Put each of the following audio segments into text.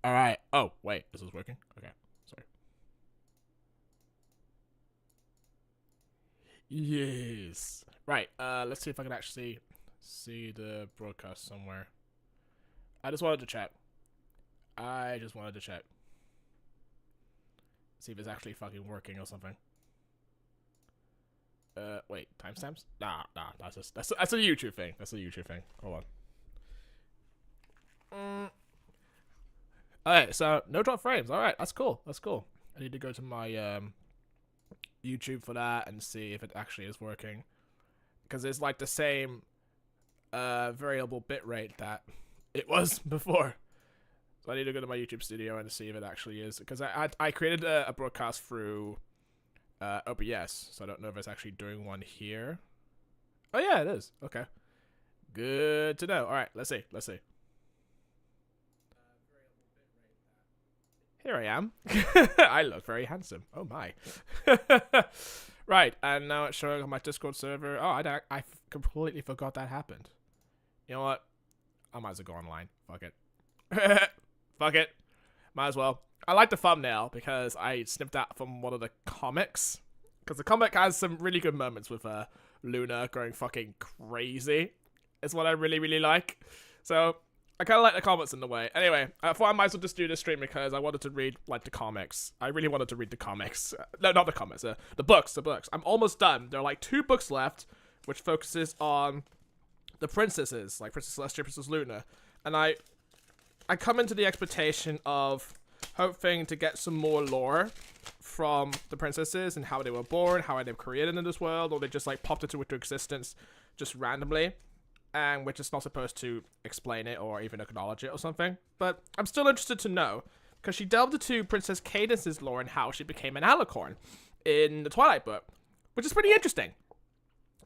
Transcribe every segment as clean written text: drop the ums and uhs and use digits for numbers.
All right. Oh, wait. Is this working? Okay. Sorry. Yes. Right. Let's see if I can actually see the broadcast somewhere. I just wanted to check. I just wanted to check. See if it's actually fucking working or something. Wait. Timestamps? Nah. That's a YouTube thing. That's a YouTube thing. Hold on. Alright, so no drop frames. Alright, that's cool. That's cool. I need to go to my YouTube for that and see if it actually is working. Because it's like the same variable bitrate that it was before. So I need to go to my YouTube studio and see if it actually is. Because I created a broadcast through OBS, so I don't know if it's actually doing one here. Oh yeah, it is. Okay. Good to know. Alright, let's see. Here I am. I look very handsome. Oh my. Right, and now it's showing on my Discord server. Oh, I completely forgot that happened. You know what? I might as well go online. Fuck it. Fuck it. Might as well. I like the thumbnail because I snipped that from one of the comics. Because the comic has some really good moments with Luna going fucking crazy. It's what I really, really like. So I kind of like the comics in the way. Anyway, I thought I might as well just do this stream because I wanted to read, like, the comics. I really wanted to read the comics. No, not the comics. The books. I'm almost done. There are, like, 2 books left, which focuses on the princesses, like Princess Celestia, Princess Luna. And I come into the expectation of hoping to get some more lore from the princesses and how they were born, how they were created in this world, or they just, like, popped into existence just randomly. And we're just not supposed to explain it or even acknowledge it or something. But I'm still interested to know, because she delved into Princess Cadence's lore and how she became an alicorn in the Twilight book, which is pretty interesting.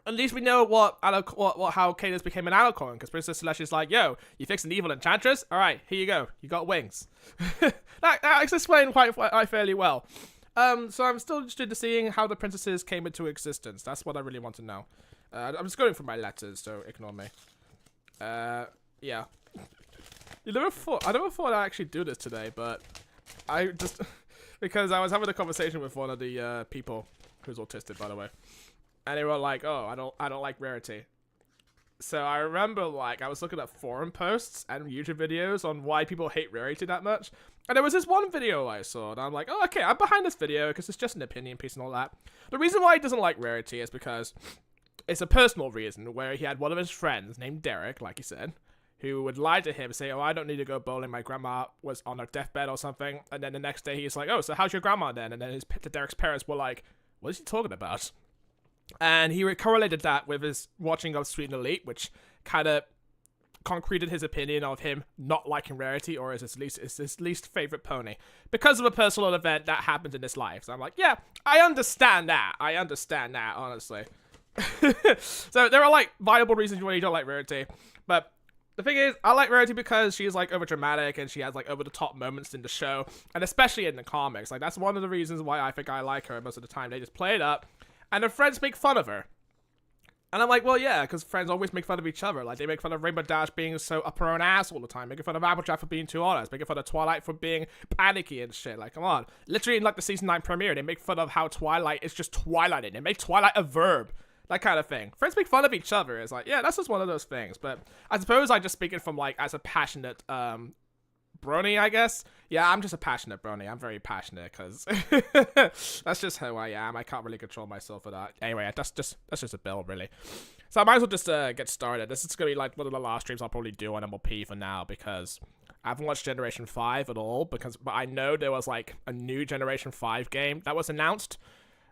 At least we know how Cadence became an alicorn, because Princess Celestia's like, yo, you fixed an evil enchantress? Alright, here you go. You got wings. That's explained quite fairly well. So I'm still interested in seeing how the princesses came into existence. That's what I really want to know. I'm just going for my letters, so ignore me. Yeah. I never thought I'd actually do this today, but I just because I was having a conversation with one of the people who's autistic, by the way, and they were like, "Oh, I don't like Rarity." So I remember, like, I was looking at forum posts and YouTube videos on why people hate Rarity that much, and there was this one video I saw, and I'm like, "Oh, okay, I'm behind this video because it's just an opinion piece and all that." The reason why he doesn't like Rarity is because it's a personal reason where he had one of his friends named Derek, like he said, who would lie to him, say, oh, I don't need to go bowling, my grandma was on her deathbed or something, and then the next day he's like, oh, so how's your grandma then? And then Derek's parents were like, what is he talking about? And he correlated that with his watching of Sweet and Elite, which kind of concreted his opinion of him not liking Rarity, or is his least favorite pony, because of a personal event that happened in his life. So I'm like, yeah, I understand that, honestly. So there are, like, viable reasons why you don't like Rarity, but the thing is, I like Rarity because she's, like, over dramatic and she has, like, over the top moments in the show, and especially in the comics. Like, that's one of the reasons why I think I like her most of the time. They just play it up, and her friends make fun of her. And I'm like, well, yeah, because friends always make fun of each other. Like, they make fun of Rainbow Dash being so up her own ass all the time, making fun of Applejack for being too honest, making fun of Twilight for being panicky and shit. Like, come on. Literally, in, like, the season 9 premiere, they make fun of how Twilight is just Twilighting. They make Twilight a verb. That kind of thing. Friends make fun of each other. It's like, yeah, that's just one of those things. But I suppose I just speak it from, like, as a passionate, brony, I guess. Yeah, I'm just a passionate brony. I'm very passionate, because that's just who I am. I can't really control myself for that. Anyway, that's just a bill, really. So I might as well just get started. This is going to be, like, one of the last streams I'll probably do on MLP for now, because I haven't watched Generation 5 at all, but I know there was, like, a new Generation 5 game that was announced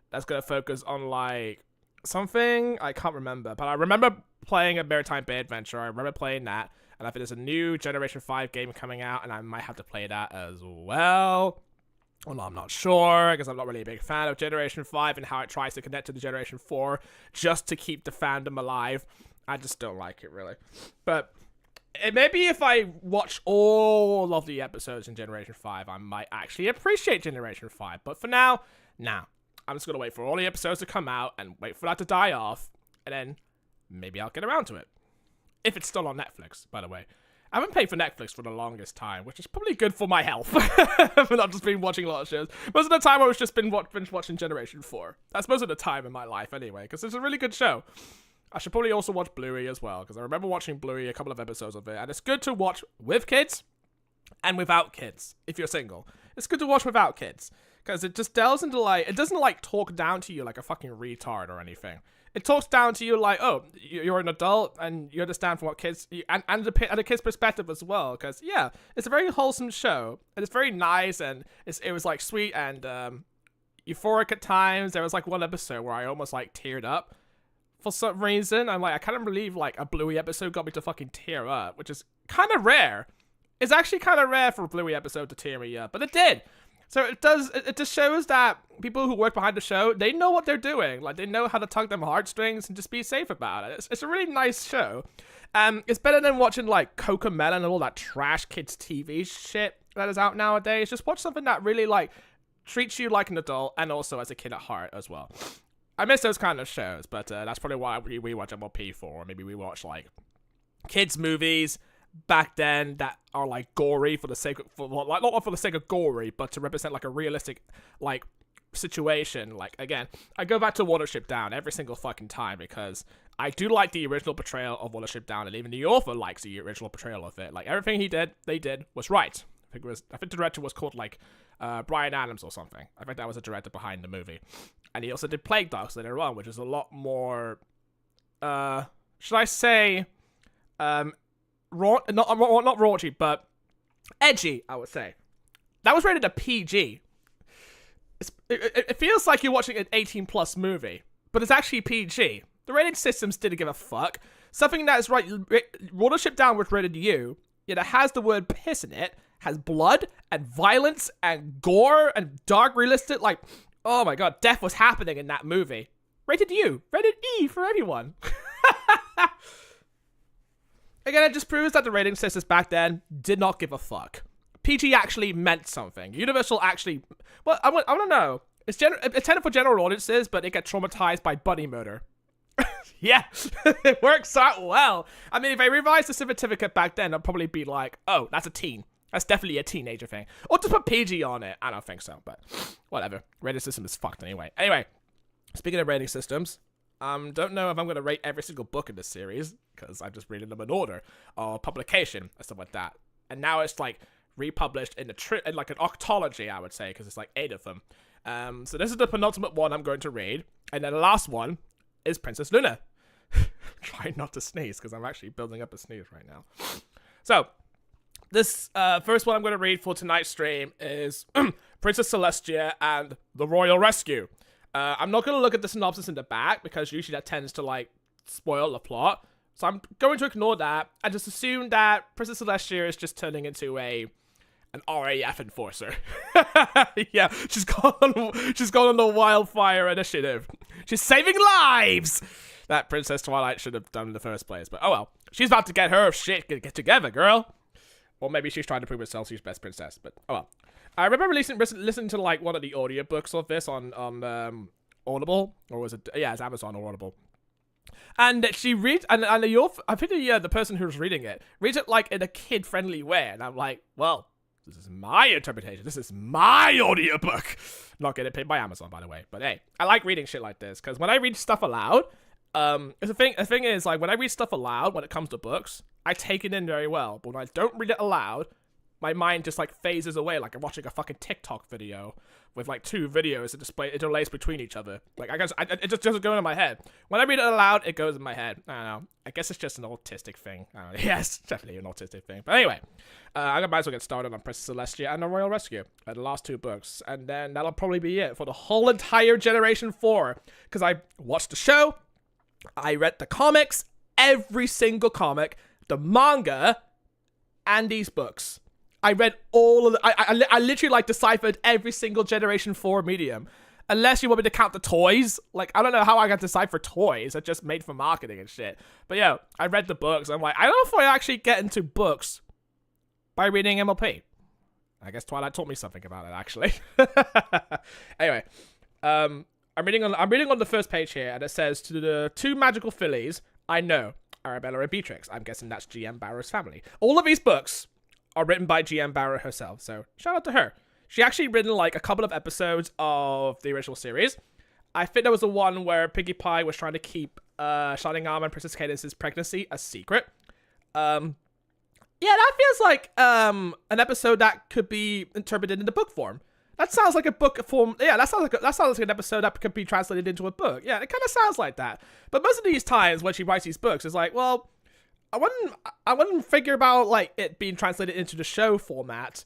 that's going to focus on, like, something I can't remember, but I remember playing a Maritime Bay Adventure. I remember playing that, and I think there's a new Generation 5 game coming out, and I might have to play that as well. Well, I'm not sure, because I'm not really a big fan of Generation 5 and how it tries to connect to the Generation 4 just to keep the fandom alive. I just don't like it, really. But maybe if I watch all of the episodes in Generation 5, I might actually appreciate Generation 5. But for now, nah. I'm just going to wait for all the episodes to come out and wait for that to die off, and then maybe I'll get around to it. If it's still on Netflix, by the way. I haven't paid for Netflix for the longest time, which is probably good for my health. For not just been watching a lot of shows. Most of the time I was just binge watching Generation 4. That's most of the time in my life anyway, because it's a really good show. I should probably also watch Bluey as well, because I remember watching Bluey, a couple of episodes of it, and it's good to watch with kids and without kids, if you're single. It's good to watch without kids, because it just delves into, like, it doesn't, like, talk down to you like a fucking retard or anything. It talks down to you like, oh, you're an adult and you understand from what kids, and the kid's perspective as well. Because, yeah, it's a very wholesome show. And it's very nice and it was like sweet and euphoric at times. There was like one episode where I almost like teared up for some reason. I'm like, I can't believe like a Bluey episode got me to fucking tear up, which is kind of rare. It's actually kind of rare for a Bluey episode to tear me up, but it did. So it just shows that people who work behind the show, they know what they're doing. Like, they know how to tug them heartstrings and just be safe about it. It's a really nice show. It's better than watching, like, Cocomelon and all that trash kids TV shit that is out nowadays. Just watch something that really, like, treats you like an adult and also as a kid at heart as well. I miss those kind of shows, but that's probably why we watch MLP for. Or maybe we watch, like, kids' movies back then that are like gory for the sake of, like, not for the sake of gory, but to represent like a realistic like situation. Like, again, I go back to Watership Down every single fucking time because I do like the original portrayal of Watership Down, and even the author likes the original portrayal of it. Like, everything they did was right. I think the director was called like Brian Adams or something. I think that was the director behind the movie, and he also did Plague Dogs later on, which is a lot more should I say not raunchy, but edgy, I would say. That was rated a PG. It feels like you're watching an 18-plus movie, but it's actually PG. The rating systems didn't give a fuck. Something that is right, Watership Down was rated U, yet it has the word piss in it, has blood, and violence, and gore, and dark realistic, like, oh my god, death was happening in that movie. Rated U. Rated E for anyone. Again, it just proves that the rating systems back then did not give a fuck. PG actually meant something. Universal actually... Well, I don't know. It's intended for general audiences, but it gets traumatized by buddy murder. Yeah, it works out well. I mean, if I revised the certificate back then, I'd probably be like, oh, that's a teen. That's definitely a teenager thing. Or just put PG on it. I don't think so, but whatever. Rating system is fucked anyway. Anyway, speaking of rating systems... don't know if I'm going to rate every single book in this series, because I'm just reading them in order, or publication, and stuff like that. And now it's, like, republished in like an Octology, I would say, because it's, like, 8 of them. So this is the penultimate one I'm going to read, and then the last one is Princess Luna. Trying not to sneeze, because I'm actually building up a sneeze right now. So, this first one I'm going to read for tonight's stream is Princess Celestia and the Royal Rescue. I'm not going to look at the synopsis in the back, because usually that tends to, like, spoil the plot. So I'm going to ignore that, and just assume that Princess Celestia is just turning into an RAF enforcer. Yeah, she's gone on the Wildfire Initiative. She's saving lives! That Princess Twilight should have done in the first place, but oh well. She's about to get her shit get together, girl. Or maybe she's trying to prove herself she's best princess, but oh well. I remember listening to, like, one of the audiobooks of this on Audible, or was it? Yeah, it's Amazon or Audible. And she reads, and I think the person who's reading it reads it, like, in a kid-friendly way, and I'm like, well, this is my interpretation. This is my audiobook. Not getting paid by Amazon, by the way, but hey, I like reading shit like this, because when I read stuff aloud, the thing is, like, when I read stuff aloud, when it comes to books, I take it in very well, but when I don't read it aloud, my mind just, like, phases away like I'm watching a fucking TikTok video with, like, 2 videos that it delays between each other. Like, I guess it just doesn't go in my head. When I read it aloud, it goes in my head. I don't know. I guess it's just an autistic thing. I don't know. Yes, definitely an autistic thing. But anyway, I might as well get started on Princess Celestia and the Royal Rescue, the last 2 books. And then that'll probably be it for the whole entire Generation 4. Because I watched the show, I read the comics, every single comic, the manga, and these books. I read all of the... I literally, like, deciphered every single Generation 4 medium. Unless you want me to count the toys. Like, I don't know how I got decipher toys. I just made for marketing and shit. But yeah, I read the books. I'm like, I don't know if I actually get into books by reading MLP. I guess Twilight taught me something about it, actually. Anyway, I'm reading on the first page here, and it says, to the 2 magical fillies, I know. Arabella and Beatrix. I'm guessing that's G.M. Barrow's family. All of these books are written by G.M. Barrow herself, so shout out to her. She actually written like a couple of episodes of the original series. I think there was the one where Piggy Pie was trying to keep Shining Armor and Princess Cadence's pregnancy a secret. Yeah, that feels like an episode that could be interpreted in the book form. That sounds like a book form. Yeah, that sounds like an episode that could be translated into a book. Yeah, it kind of sounds like that. But most of these times when she writes these books, it's like, well, I wouldn't figure about like it being translated into the show format.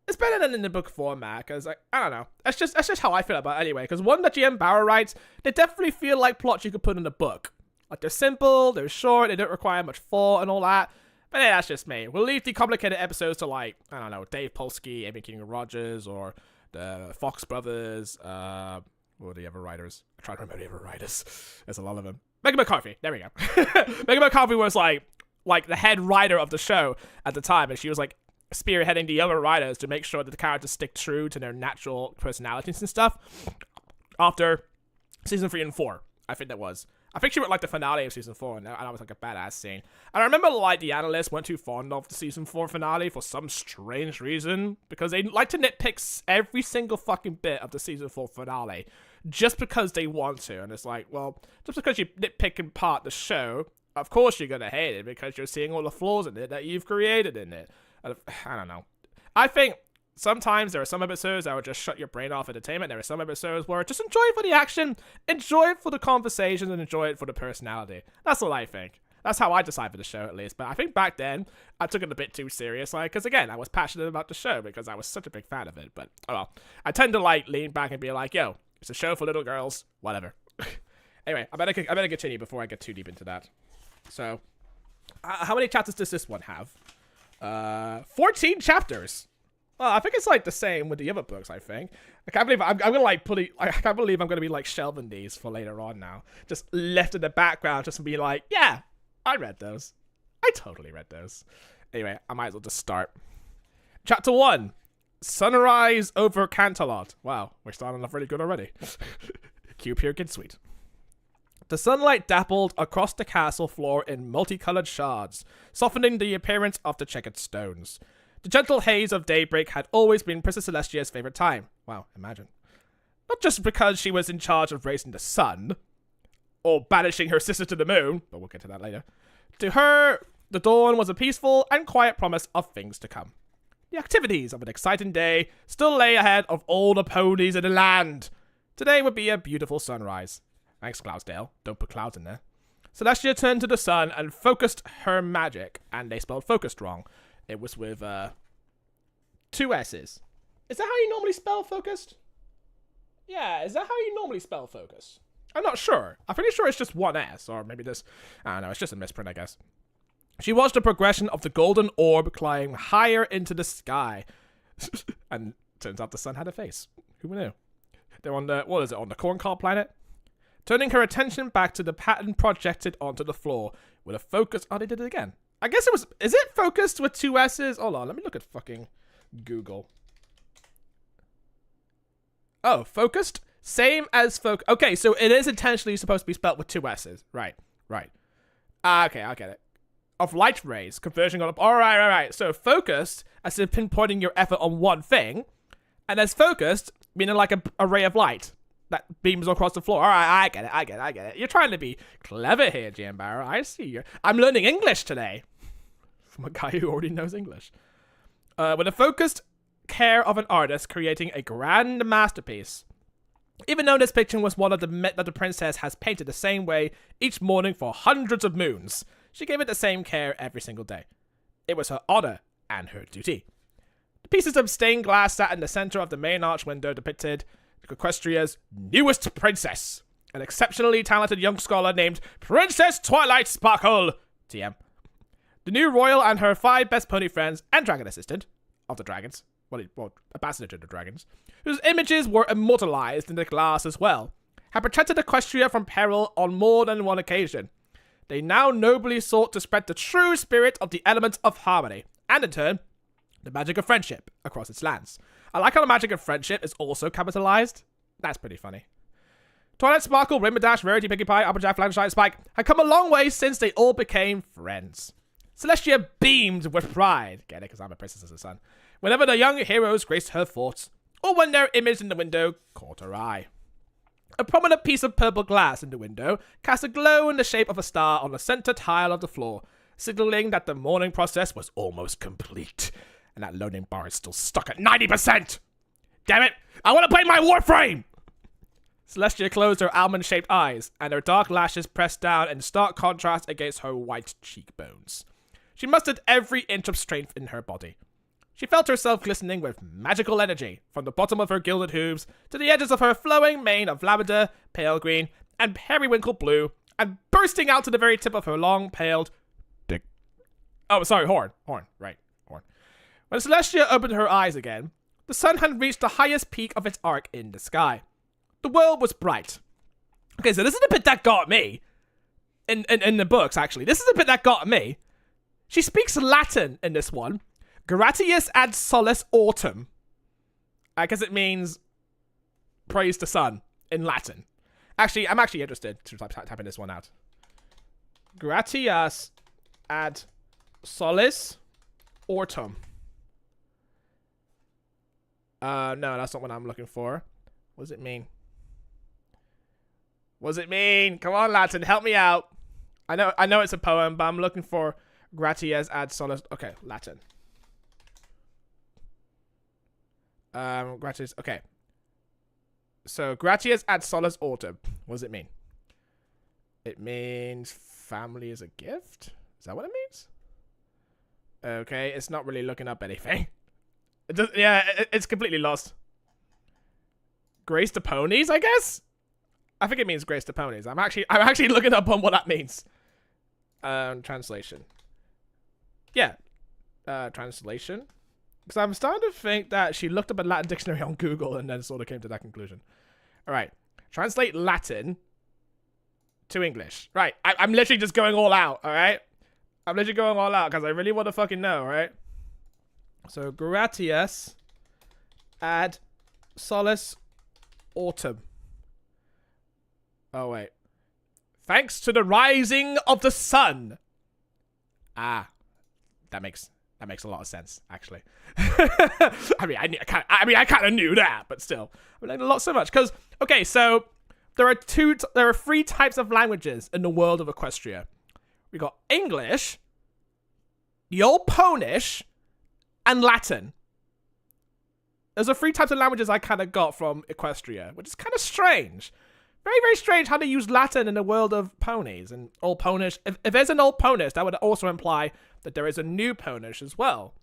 It's better than in the book format, because like, I don't know. That's just how I feel about it anyway. Because one that G.M. Barrow writes, they definitely feel like plots you could put in a book. Like they're simple, they're short, they don't require much thought and all that. But yeah, that's just me. We'll leave the complicated episodes to like, I don't know, Dave Polsky, Amy King Rogers, or the Fox Brothers. What were the other writers? I'm trying to remember the other writers. There's a lot of them. Megan McCarthy. There we go. Megan McCarthy was like the head writer of the show at the time, and she was like spearheading the other writers to make sure that the characters stick true to their natural personalities and stuff. After season 3 and 4, I think that was. I think she wrote like the finale of season 4, and that was like a badass scene. And I remember like the analysts weren't too fond of the season 4 finale for some strange reason, because they like to nitpick every single fucking bit of the season 4 finale just because they want to. And it's like, well, just because you nitpick in part the show, of course you're gonna hate it because you're seeing all the flaws in it that you've created in it. I don't know. I think sometimes there are some episodes that will just shut your brain off entertainment. There are some episodes where just enjoy it for the action, enjoy it for the conversation, and enjoy it for the personality. That's what I think. That's how I decide for the show, at least. But I think back then, I took it a bit too serious, like, because again, I was passionate about the show because I was such a big fan of it. But, oh well. I tend to, like, lean back and be like, yo, it's a show for little girls, whatever. Anyway, I better continue before I get too deep into that. So, how many chapters does this one have? 14 chapters. Well, I think it's like the same with the other books, I think. I can't believe I'm gonna like I can't believe I'm gonna be like shelving these for later on now. Just left in the background, just to be like, yeah, I read those. I totally read those. Anyway, I might as well just start. Chapter 1. Sunrise over Canterlot. Wow, we're starting off really good already. Cue Pure Kid Sweet. The sunlight dappled across the castle floor in multicolored shards, softening the appearance of the checkered stones. The gentle haze of daybreak had always been Princess Celestia's favorite time. Wow, imagine. Not just because she was in charge of raising the sun, or banishing her sister to the moon, but we'll get to that later. To her, the dawn was a peaceful and quiet promise of things to come. The activities of an exciting day still lay ahead of all the ponies in the land. Today would be a beautiful sunrise. Thanks, Cloudsdale. Don't put clouds in there. Celestia turned to the sun and focused her magic, and they spelled focused wrong. It was with 2 S's. Is that how you normally spell focused? Yeah, is that how you normally spell focus? I'm not sure. I'm pretty sure it's just 1 S, or maybe this... I don't know, it's just a misprint, I guess. She watched the progression of the golden orb climb higher into the sky. And turns out the sun had a face. Who knew? They're on the... What is it? On the corncob planet? Turning her attention back to the pattern projected onto the floor with a focus... Oh, they did it again. I guess it was... Is it focused with 2 S's? Hold on, let me look at fucking Google. Oh, focused? Same as focus. Okay, so it is intentionally supposed to be spelled with 2 S's. Right. Okay, I'll get it. Of light rays, converging on... Alright. So focused, as in pinpointing your effort on one thing. And as focused, meaning like a ray of light that beams across the floor. Alright, I get it. You're trying to be clever here, G.M. Barrow. I see you. I'm learning English today. From a guy who already knows English. With the focused care of an artist creating a grand masterpiece. Even though this picture was one of that the princess has painted the same way each morning for hundreds of moons, she gave it the same care every single day. It was her honor and her duty. The pieces of stained glass sat in the center of the main arch window depicted Equestria's newest princess, an exceptionally talented young scholar named Princess Twilight Sparkle, TM. The new royal and her 5 best pony friends and dragon assistant of the dragons, well, ambassador to the dragons, whose images were immortalized in the glass as well, had protected Equestria from peril on more than one occasion. They now nobly sought to spread the true spirit of the elements of harmony, and in turn, the magic of friendship across its lands. I like how the magic of friendship is also capitalized. That's pretty funny. Twilight Sparkle, Rainbow Dash, Rarity, Pinkie Pie, Applejack, Fluttershy, Spike had come a long way since they all became friends. Celestia beamed with pride. Get it? Because I'm a princess as a son. Whenever the young heroes graced her thoughts, or when their image in the window caught her eye. A prominent piece of purple glass in the window cast a glow in the shape of a star on the center tile of the floor, signaling that the mourning process was almost complete, and that loading bar is still stuck at 90%. Damn it! I want to play my Warframe! Celestia closed her almond-shaped eyes, and her dark lashes pressed down in stark contrast against her white cheekbones. She mustered every inch of strength in her body. She felt herself glistening with magical energy, from the bottom of her gilded hooves to the edges of her flowing mane of lavender, pale green, and periwinkle blue, and bursting out to the very tip of her long, paled dick. Oh, sorry, horn. Right, horn. When Celestia opened her eyes again, the sun had reached the highest peak of its arc in the sky. The world was bright. Okay, so this is the bit that got me. In the books, actually. This is the bit that got me. She speaks Latin in this one. Gratias ad solis autem. I guess it means praise the sun in Latin. Actually, I'm actually interested to typing this one out. Gratias ad solis autem. No, that's not what I'm looking for. What does it mean? What does it mean? Come on, Latin, help me out. I know it's a poem, but I'm looking for gratias ad solis. Okay, Latin. Gratias. Okay. So gratias ad solis autem. What does it mean? It means family is a gift. Is that what it means? Okay, it's not really looking up anything. It's completely lost. Grace to ponies, I guess. I think it means grace to ponies. I'm actually looking up on what that means. Translation. Yeah. Translation. Because I'm starting to think that she looked up a Latin dictionary on Google and then sort of came to that conclusion. All right. Translate Latin to English. Right. I'm literally just going all out. All right. I'm literally going all out because I really want to fucking know. All right. So gratias ad solis autem. Oh, wait. Thanks to the rising of the sun. Ah, that makes a lot of sense, actually. I kind of knew that, but still, I learned a lot so much. Because, okay, so there are 3 types of languages in the world of Equestria. We got English, the Old Ponish, and Latin. Those are 3 types of languages I kind of got from Equestria, which is kind of strange. Very, very strange how they use Latin in the world of ponies and Old Ponish. If there's an Old Ponish, that would also imply that there is a New Ponish as well.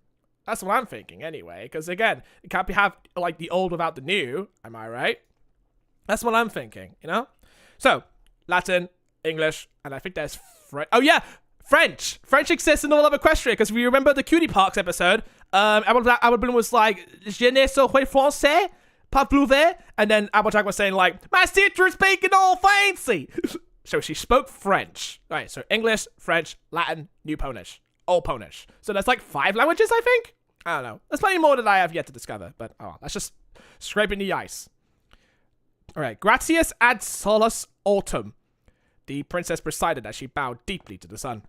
That's what I'm thinking anyway, because again, it can't have like the old without the new. Am I right? That's what I'm thinking, you know? So, Latin, English, and I think there's French. Oh yeah, French. French exists in all of Equestria, because if you remember the Cutie Parks episode, Applejack was like, Je ne sais français. Pavlove, and then Applejack was saying like, my sister's speaking all fancy. So she spoke French. All right, so English, French, Latin, New Ponish, Old Ponish. So there's like 5 languages, I think? I don't know. There's plenty more that I have yet to discover, but oh, that's just scraping the ice. All right, gratias ad solis autem. The princess presided as she bowed deeply to the sun.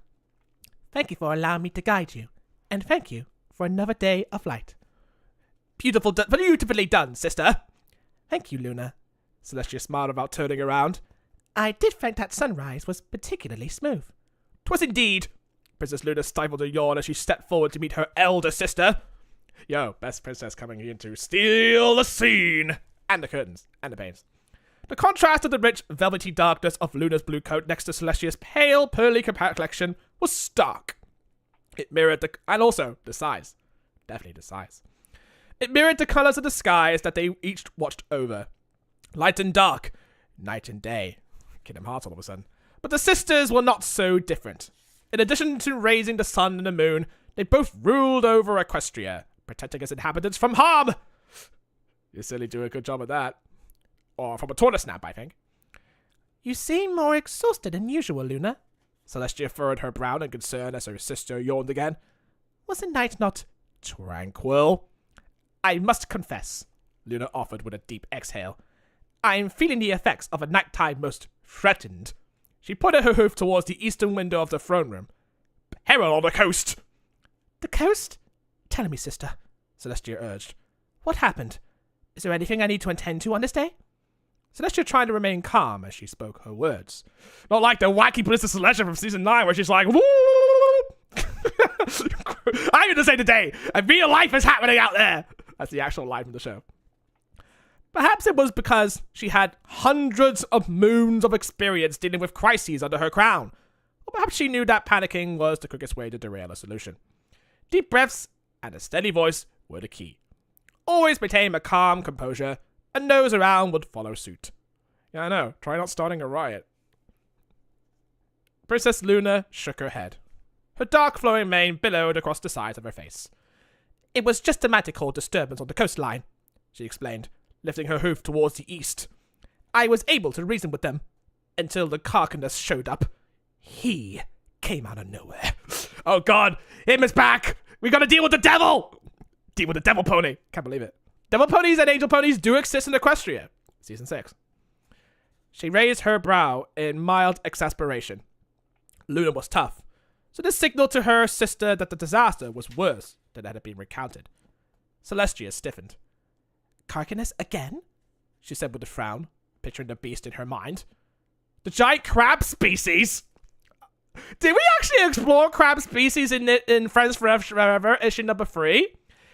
Thank you for allowing me to guide you, and thank you for another day of light. Beautifully done, sister. Thank you, Luna. Celestia smiled without turning around. I did think that sunrise was particularly smooth. 'Twas indeed. Princess Luna stifled a yawn as she stepped forward to meet her elder sister. Yo, best princess coming in to steal the scene. And the curtains. And the panes. The contrast of the rich, velvety darkness of Luna's blue coat next to Celestia's pale, pearly complexion was stark. It mirrored and also the size. Definitely the size. It mirrored the colors of the skies that they each watched over. Light and dark. Night and day. Kingdom Hearts all of a sudden. But the sisters were not so different. In addition to raising the sun and the moon, they both ruled over Equestria, protecting its inhabitants from harm. You certainly do a good job of that. Or from a tortoise snap, I think. You seem more exhausted than usual, Luna. Celestia furrowed her brow in concern as her sister yawned again. Was the night not tranquil? I must confess, Luna offered with a deep exhale. I am feeling the effects of a nighttime most threatened. She pointed her hoof towards the eastern window of the throne room. Peril on the coast! The coast? Tell me, sister, Celestia urged. What happened? Is there anything I need to attend to on this day? Celestia tried to remain calm as she spoke her words. Not like the wacky Blister Celestia from season 9 where she's like, woo! I'm going to say today, a real life is happening out there! That's the actual line from the show. Perhaps it was because she had hundreds of moons of experience dealing with crises under her crown. Or perhaps she knew that panicking was the quickest way to derail a solution. Deep breaths and a steady voice were the key. Always maintain a calm composure, and those around would follow suit. Yeah, I know. Try not starting a riot. Princess Luna shook her head. Her dark flowing mane billowed across the sides of her face. It was just a magical disturbance on the coastline, she explained, lifting her hoof towards the east. I was able to reason with them, until the carcass showed up. He came out of nowhere. Oh god, him is back! We gotta deal with the devil! Deal with the devil pony. Can't believe it. Devil ponies and angel ponies do exist in Equestria. Season 6. She raised her brow in mild exasperation. Luna was tough, so this signaled to her sister that the disaster was worse than had been recounted. Celestia stiffened. Carcass again? She said with a frown, picturing the beast in her mind. The giant crab species? Did we actually explore crab species in Friends Forever issue number 3?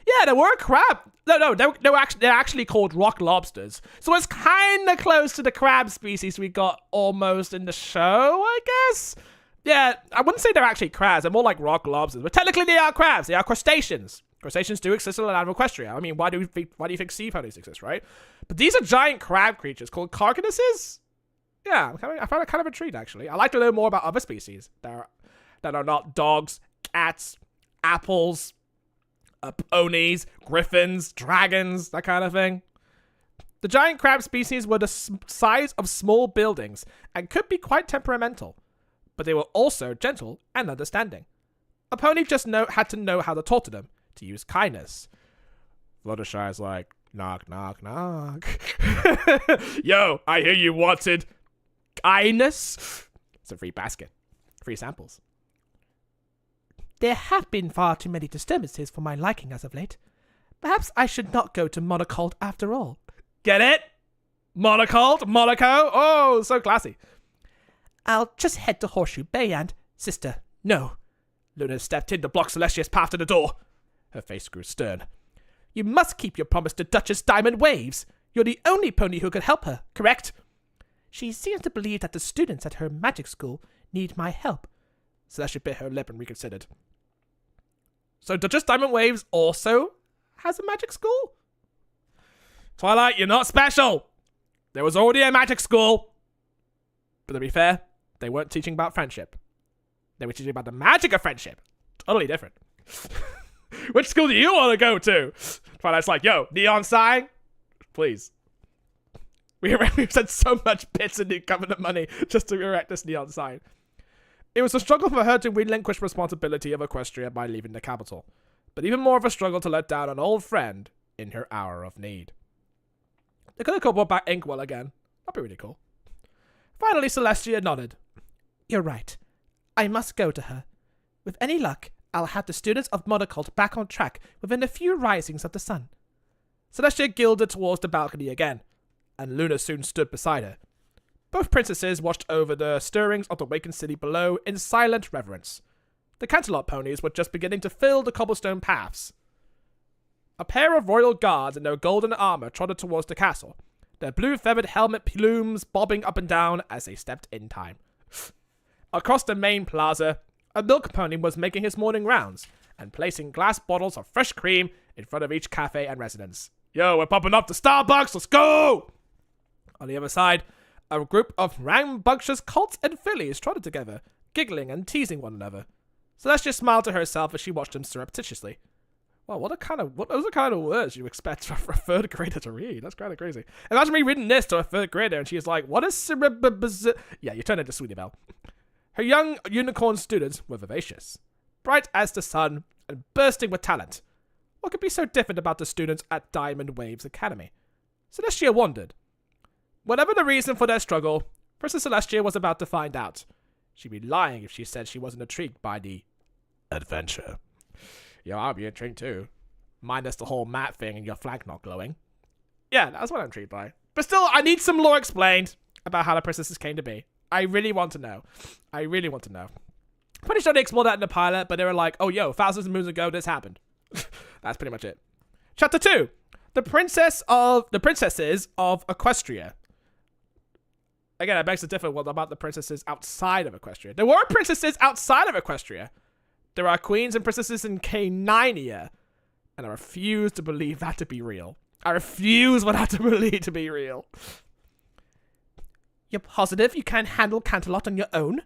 Yeah, there were crab. No, they're actually called rock lobsters. So it's kind of close to the crab species we got almost in the show, I guess. Yeah, I wouldn't say they're actually crabs. They're more like rock lobsters, but technically they are crabs. They are crustaceans. Crustaceans do exist in the land of Equestria. I mean, why do you think sea ponies exist, right? But these are giant crab creatures called carcasses. Yeah, I found it kind of intrigued, actually. I like to learn more about other species that are not dogs, cats, apples, ponies, griffins, dragons, that kind of thing. The giant crab species were the size of small buildings and could be quite temperamental, but they were also gentle and understanding. A pony just had to know how to talk to them, to use kindness. Fluttershy's like, knock, knock, knock. Yo, I hear you wanted kindness. It's a free basket. Free samples. There have been far too many disturbances for my liking as of late. Perhaps I should not go to Monaco after all. Get it? Monaco? Monaco? Oh, so classy. I'll just head to Horseshoe Bay and... Sister, no. Luna stepped in to block Celestia's path to the door. Her face grew stern. You must keep your promise to Duchess Diamond Waves. You're the only pony who could help her, correct? She seems to believe that the students at her magic school need my help. Celestia bit her lip and reconsidered. So Duchess Diamond Waves also has a magic school? Twilight, you're not special! There was already a magic school. But to be fair, they weren't teaching about friendship. They were teaching about the magic of friendship. Totally different. Which school do you want to go to? Twilight's like, yo, neon sign? Please. We've sent so much bits into government money just to erect this neon sign. It was a struggle for her to relinquish responsibility of Equestria by leaving the capital, but even more of a struggle to let down an old friend in her hour of need. They could have brought back Inkwell again. That'd be really cool. Finally, Celestia nodded. You're right. I must go to her. With any luck, I'll have the students of Monocult back on track within a few risings of the sun. Celestia gilded towards the balcony again, and Luna soon stood beside her. Both princesses watched over the stirrings of the wakened city below in silent reverence. The Canterlot ponies were just beginning to fill the cobblestone paths. A pair of royal guards in their golden armor trotted towards the castle, their blue feathered helmet plumes bobbing up and down as they stepped in time. Across the main plaza, a milk pony was making his morning rounds and placing glass bottles of fresh cream in front of each cafe and residence. Yo, we're popping up to Starbucks, let's go! On the other side, a group of rambunctious colts and fillies trotted together, giggling and teasing one another. Celestia smiled to herself as she watched them surreptitiously. Wow, those are the kind of words you expect for a third grader to read. That's kind of crazy. Imagine me reading this to a third grader and she's like, what is Yeah, you turn into Sweetie Belle. Her young unicorn students were vivacious, bright as the sun, and bursting with talent. What could be so different about the students at Diamond Waves Academy? Celestia wondered. Whatever the reason for their struggle, Princess Celestia was about to find out. She'd be lying if she said she wasn't intrigued by the adventure. Yo, I'll be intrigued too. Minus the whole mat thing and your flag not glowing. Yeah, that's what I'm intrigued by. But still, I need some lore explained about how the princesses came to be. I really want to know. Pretty sure they explored that in the pilot, but they were like, oh, yo, thousands of moons ago, this happened. That's pretty much it. Chapter 2. The princesses of Equestria. Again, I beg to differ about the princesses outside of Equestria. There were princesses outside of Equestria. There are queens and princesses in Canania. And I refuse to believe that to be real. I refuse for that to believe to be real. You're positive you can't handle Canterlot on your own?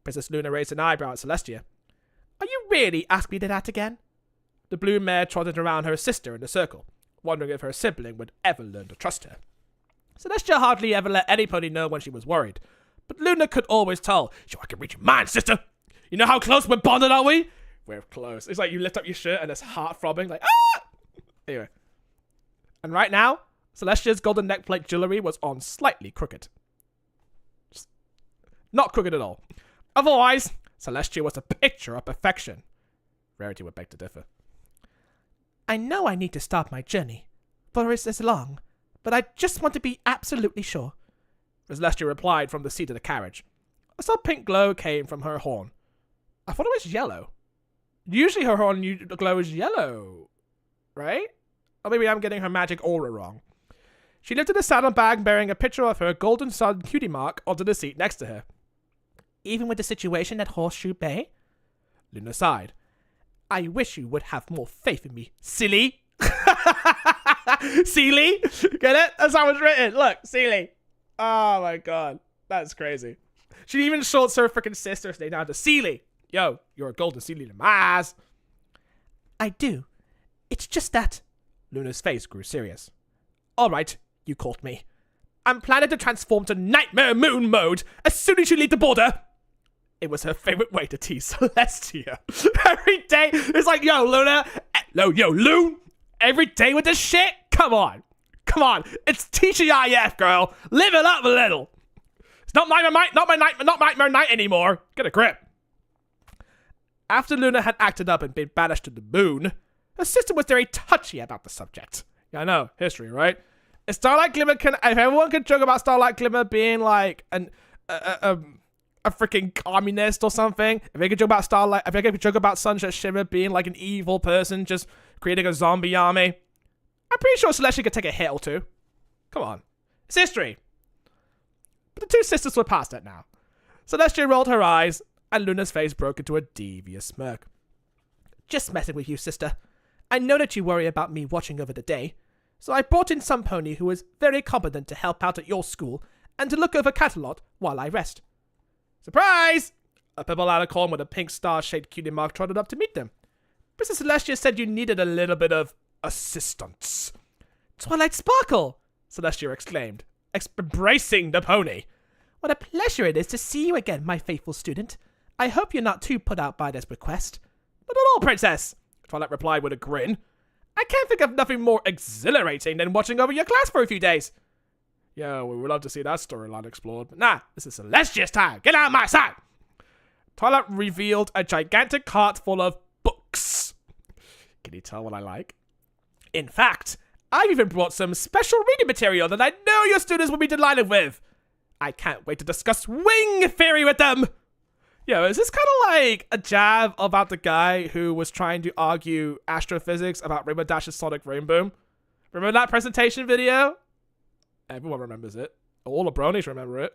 Princess Luna raised an eyebrow at Celestia. Are you really asking me that again? The blue mare trotted around her sister in a circle, wondering if her sibling would ever learn to trust her. Celestia hardly ever let anybody know when she was worried, but Luna could always tell. Yo, I can read your mind, sister! You know how close we're bonded, are we? We're close. It's like you lift up your shirt and it's heart throbbing, like, ah! Anyway. And right now, Celestia's golden neckplate jewelry was on slightly crooked. Just not crooked at all. Otherwise, Celestia was a picture of perfection. Rarity would beg to differ. I know I need to start my journey, for it's as long, but I just want to be absolutely sure. Celestia replied from the seat of the carriage. A soft pink glow came from her horn. I thought it was yellow. Usually her horn glow is yellow, right? Or maybe I'm getting her magic aura wrong. She lifted a saddlebag bearing a picture of her golden sun cutie mark onto the seat next to her. Even with the situation at Horseshoe Bay? Luna sighed. I wish you would have more faith in me, silly. Silly? Get it? That's how it's written. Look, silly. Oh my god. That's crazy. She even shorts her freaking sister's name down to Sealy. Yo, you're a golden Sealy to Mars. I do. It's just that. Luna's face grew serious. Alright, you caught me. I'm planning to transform to Nightmare Moon mode as soon as you leave the border. It was her favorite way to tease Celestia. Every day, it's like, yo, Luna. Yo, Loon. Every day with this shit? Come on. It's TGIF, girl. Live it up a little. It's not Nightmare Night anymore. Get a grip. After Luna had acted up and been banished to the moon, her sister was very touchy about the subject. Yeah, I know. History, right? If everyone can joke about Starlight Glimmer being like a freaking communist or something, if they could joke about Sunset Shimmer being like an evil person just creating a zombie army, I'm pretty sure Celestia could take a hit or two. Come on. It's history. But the two sisters were past that now. Celestia rolled her eyes, and Luna's face broke into a devious smirk. Just messing with you, sister. I know that you worry about me watching over the day, so I brought in some pony who is very competent to help out at your school and to look over Canterlot while I rest. Surprise! A pebble out of corn with a pink star-shaped cutie mark trotted up to meet them. Princess Celestia said you needed a little bit of assistance. Twilight Sparkle! Celestia exclaimed, embracing the pony. What a pleasure it is to see you again, my faithful student. I hope you're not too put out by this request. Not at all, Princess, Twilight replied with a grin. I can't think of nothing more exhilarating than watching over your class for a few days. Yeah, we would love to see that storyline explored, but nah, this is Celestia's time. Get out of my sight! Twilight revealed a gigantic cart full of books. Can you tell what I like? In fact, I've even brought some special reading material that I know your students will be delighted with. I can't wait to discuss wing theory with them. Yo, is this kind of like a jab about the guy who was trying to argue astrophysics about Rainbow Dash's sonic rainbow? Remember that presentation video? Everyone remembers it. All the bronies remember it.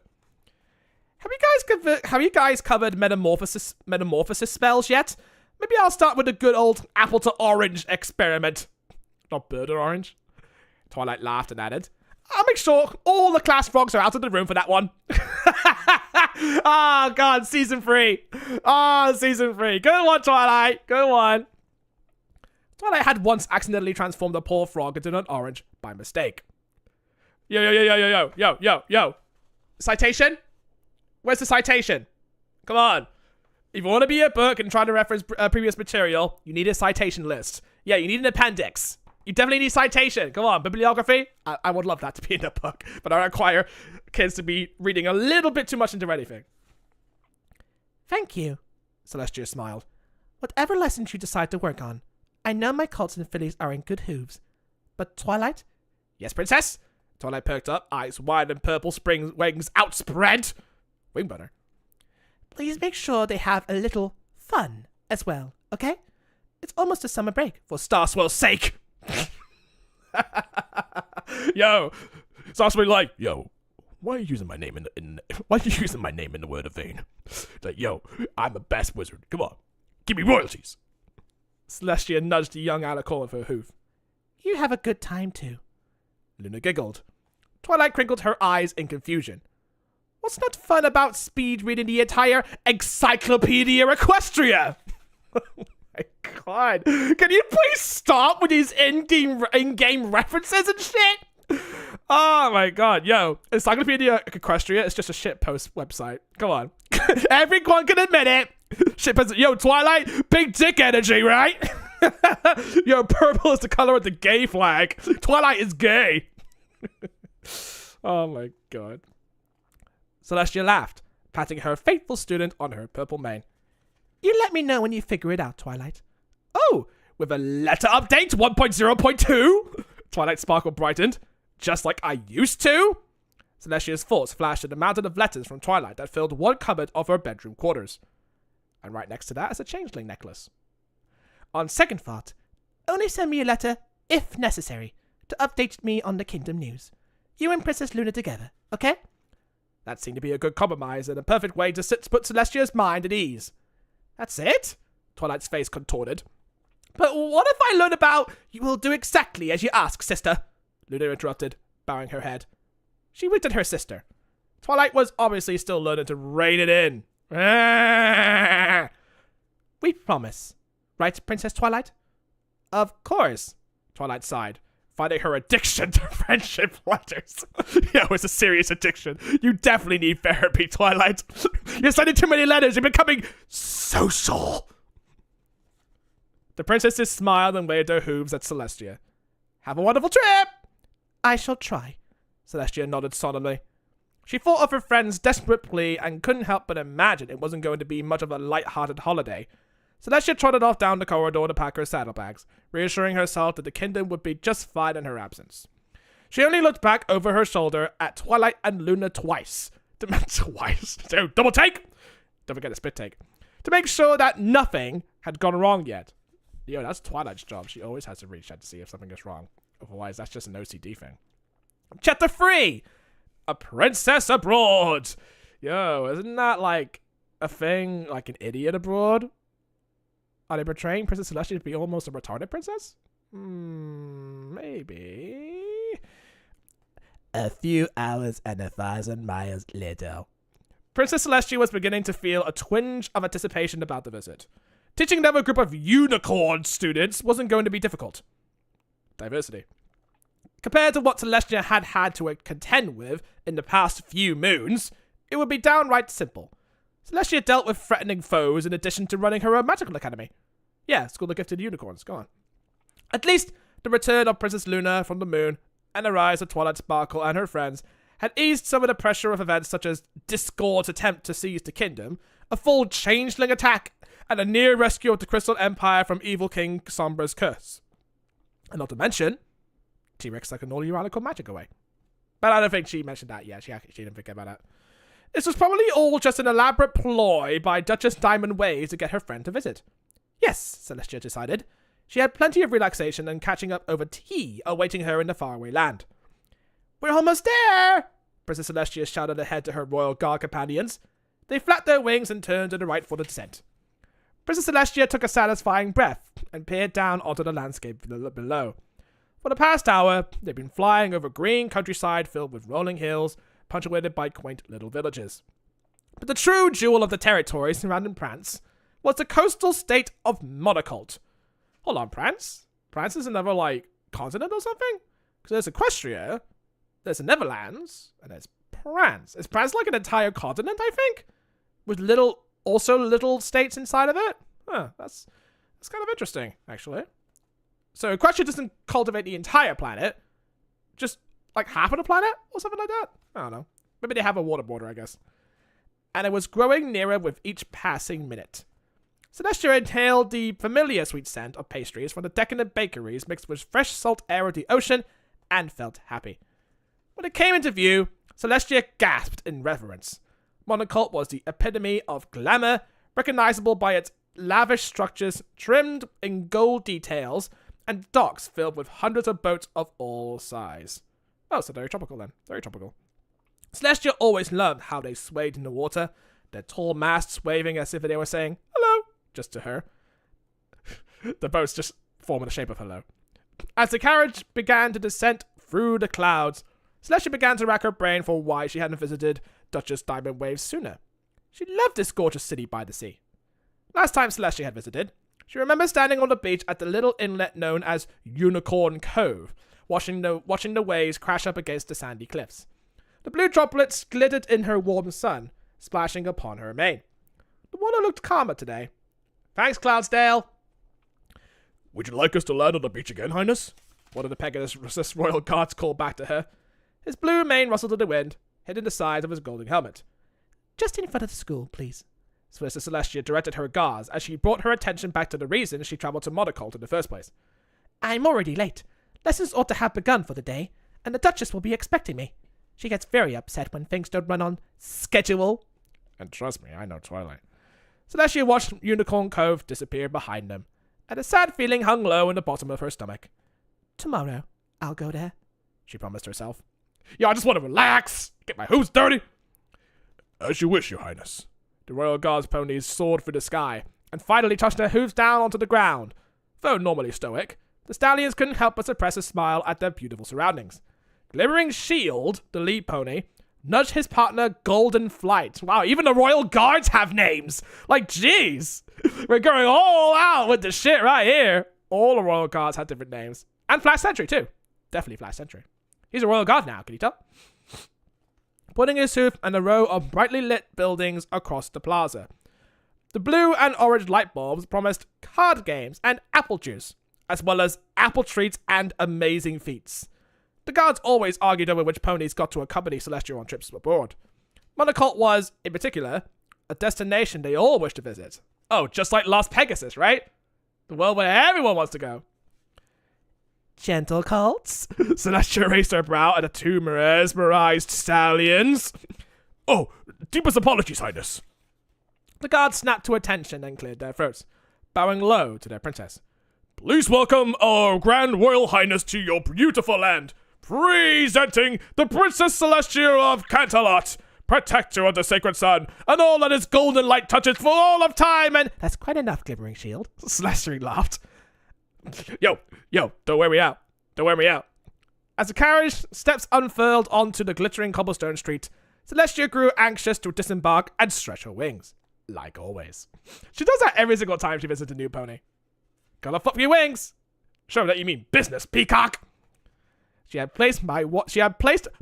Have you guys covered metamorphosis spells yet? Maybe I'll start with a good old apple to orange experiment. Not bird or orange. Twilight laughed and added, I'll make sure all the class frogs are out of the room for that one. Oh, God, season 3. Oh, season 3. Good one, Twilight. Good one. Twilight had once accidentally transformed a poor frog into an orange by mistake. Yo. Citation? Where's the citation? Come on. If you want to be a book and try to reference previous material, you need a citation list. Yeah, you need an appendix. You definitely need citation. Come on, bibliography. I would love that to be in the book, but I require kids to be reading a little bit too much into anything. Thank you, Celestia smiled. Whatever lessons you decide to work on, I know my colts and fillies are in good hooves. But Twilight? Yes, Princess? Twilight perked up, eyes wide and purple spring wings outspread. Wingbutter. Please make sure they have a little fun as well, okay? It's almost a summer break, for Starswell's sake. Yo, Starswell like, yo, why are you using my name why are you using my name in the word of vain? Like, yo, I'm the best wizard. Come on, give me royalties. Celestia nudged the young Alicorn with her hoof. You have a good time too. Luna giggled. Twilight crinkled her eyes in confusion. What's not fun about speed reading the entire Encyclopedia Equestria? Oh my god. Can you please stop with these in-game references and shit? Oh my god. Yo, Encyclopedia Equestria is just a shitpost website. Come on. Everyone can admit it. Shitpost. Yo, Twilight, big dick energy, right? Yo, purple is the color of the gay flag. Twilight is gay. Oh my god. Celestia laughed, patting her faithful student on her purple mane. You let me know when you figure it out, Twilight. Oh, with a letter update 1.0.2? Twilight sparkle brightened. Just like I used to? Celestia's thoughts flashed at a mountain of letters from Twilight that filled one cupboard of her bedroom quarters. And right next to that is a changeling necklace. On second thought, only send me a letter, if necessary, to update me on the kingdom news. You and Princess Luna together, okay? That seemed to be a good compromise and a perfect way to put Celestia's mind at ease. That's it? Twilight's face contorted. But what if I learn about... You will do exactly as you ask, sister. Luna interrupted, bowing her head. She winked at her sister. Twilight was obviously still learning to rein it in. We promise. Right, Princess Twilight? Of course, Twilight sighed, finding her addiction to friendship letters. Yo, it's a serious addiction. You definitely need therapy, Twilight. You're sending too many letters. You're becoming social. The princesses smiled and waved their hooves at Celestia. Have a wonderful trip. I shall try. Celestia nodded solemnly. She thought of her friend's desperate plea and couldn't help but imagine it wasn't going to be much of a light-hearted holiday. Celestia trotted off down the corridor to pack her saddlebags, reassuring herself that the kingdom would be just fine in her absence. She only looked back over her shoulder at Twilight and Luna twice. Twice? So, double take? Don't forget a spit take. To make sure that nothing had gone wrong yet. Yo, that's Twilight's job. She always has to reach out to see if something is wrong. Otherwise, that's just an OCD thing. Chapter 3! A Princess Abroad! Yo, isn't that like a thing, like an idiot abroad? Are they portraying Princess Celestia to be almost a retarded princess? Maybe. A few hours and 1,000 miles later. Princess Celestia was beginning to feel a twinge of anticipation about the visit. Teaching another group of unicorn students wasn't going to be difficult. Diversity. Compared to what Celestia had had to contend with in the past few moons, it would be downright simple. Celestia dealt with threatening foes in addition to running her own magical academy. Yeah, School of Gifted Unicorns, go on. At least, the return of Princess Luna from the moon and the rise of Twilight Sparkle and her friends had eased some of the pressure of events such as Discord's attempt to seize the kingdom, a full changeling attack, and a near rescue of the Crystal Empire from evil King Sombra's curse. And not to mention, T-Rex took all your radical magic away. But I don't think she mentioned that yet. She didn't forget about that. This was probably all just an elaborate ploy by Duchess Diamond Ways to get her friend to visit. Yes, Celestia decided. She had plenty of relaxation and catching up over tea awaiting her in the faraway land. We're almost there! Princess Celestia shouted ahead to her royal guard companions. They flapped their wings and turned to the right for the descent. Princess Celestia took a satisfying breath and peered down onto the landscape below. For the past hour, they'd been flying over green countryside filled with rolling hills, punctuated by quaint little villages. But the true jewel of the territory surrounding Prance was the coastal state of Monacolt. Hold on, Prance? Prance is another, continent or something? Because there's Equestria, there's the Netherlands, and there's Prance. Is Prance like an entire continent, I think? With little states inside of it? Huh, that's kind of interesting, actually. So Equestria doesn't cultivate the entire planet, just like half of the planet or something like that. I don't know. Maybe they have a water border, I guess. And it was growing nearer with each passing minute. Celestia inhaled the familiar sweet scent of pastries from the decadent bakeries mixed with fresh salt air of the ocean and felt happy. When it came into view, Celestia gasped in reverence. Monocolt was the epitome of glamour, recognizable by its lavish structures trimmed in gold details and docks filled with hundreds of boats of all size. Oh, so very tropical then. Very tropical. Celestia always loved how they swayed in the water, their tall masts waving as if they were saying, hello, just to her. The boats just form in the shape of hello. As the carriage began to descend through the clouds, Celestia began to rack her brain for why she hadn't visited Duchess Diamond Waves sooner. She loved this gorgeous city by the sea. Last time Celestia had visited, she remembered standing on the beach at the little inlet known as Unicorn Cove, watching the waves crash up against the sandy cliffs. The blue droplets glittered in her warm sun, splashing upon her mane. The water looked calmer today. Thanks, Cloudsdale. Would you like us to land on the beach again, Highness? One of the Pegasus royal guards called back to her. His blue mane rustled in the wind, hitting the sides of his golden helmet. Just in front of the school, please. Sister Celestia directed her guards as she brought her attention back to the reason she traveled to Monocolt in the first place. I'm already late. Lessons ought to have begun for the day, and the Duchess will be expecting me. She gets very upset when things don't run on schedule. And trust me, I know Twilight. Celestia watched Unicorn Cove disappear behind them, and a sad feeling hung low in the bottom of her stomach. Tomorrow, I'll go there, she promised herself. Yeah, I just want to relax, get my hooves dirty. As you wish, Your Highness. The royal guard's ponies soared through the sky, and finally touched their hooves down onto the ground. Though normally stoic, the stallions couldn't help but suppress a smile at their beautiful surroundings. Glimmering Shield, the lead pony, nudged his partner Golden Flight. Wow, even the royal guards have names! Like, jeez! We're going all out with the shit right here! All the royal guards have different names. And Flash Sentry, too. Definitely Flash Sentry. He's a royal guard now, can you tell? Putting his hoof and a row of brightly lit buildings across the plaza. The blue and orange light bulbs promised card games and apple juice, as well as apple treats and amazing feats. The guards always argued over which ponies got to accompany Celestia on trips abroad. Monocolt was, in particular, a destination they all wished to visit. Oh, just like Las Pegasus, right? The world where everyone wants to go. Gentle colts? Celestia raised her brow at the two mesmerized stallions. Oh, deepest apologies, Highness. The guards snapped to attention and cleared their throats, bowing low to their princess. Please welcome our Grand Royal Highness to your beautiful land. Presenting the Princess Celestia of Canterlot, protector of the sacred sun, and all that its golden light touches for all of time, and... That's quite enough, Glimmering Shield. Celestia laughed. Yo, don't wear me out. Don't wear me out. As the carriage steps unfurled onto the glittering cobblestone street, Celestia grew anxious to disembark and stretch her wings. Like always. She does that every single time she visits a new pony. Gotta flop your wings. Show that you mean business, peacock. She had placed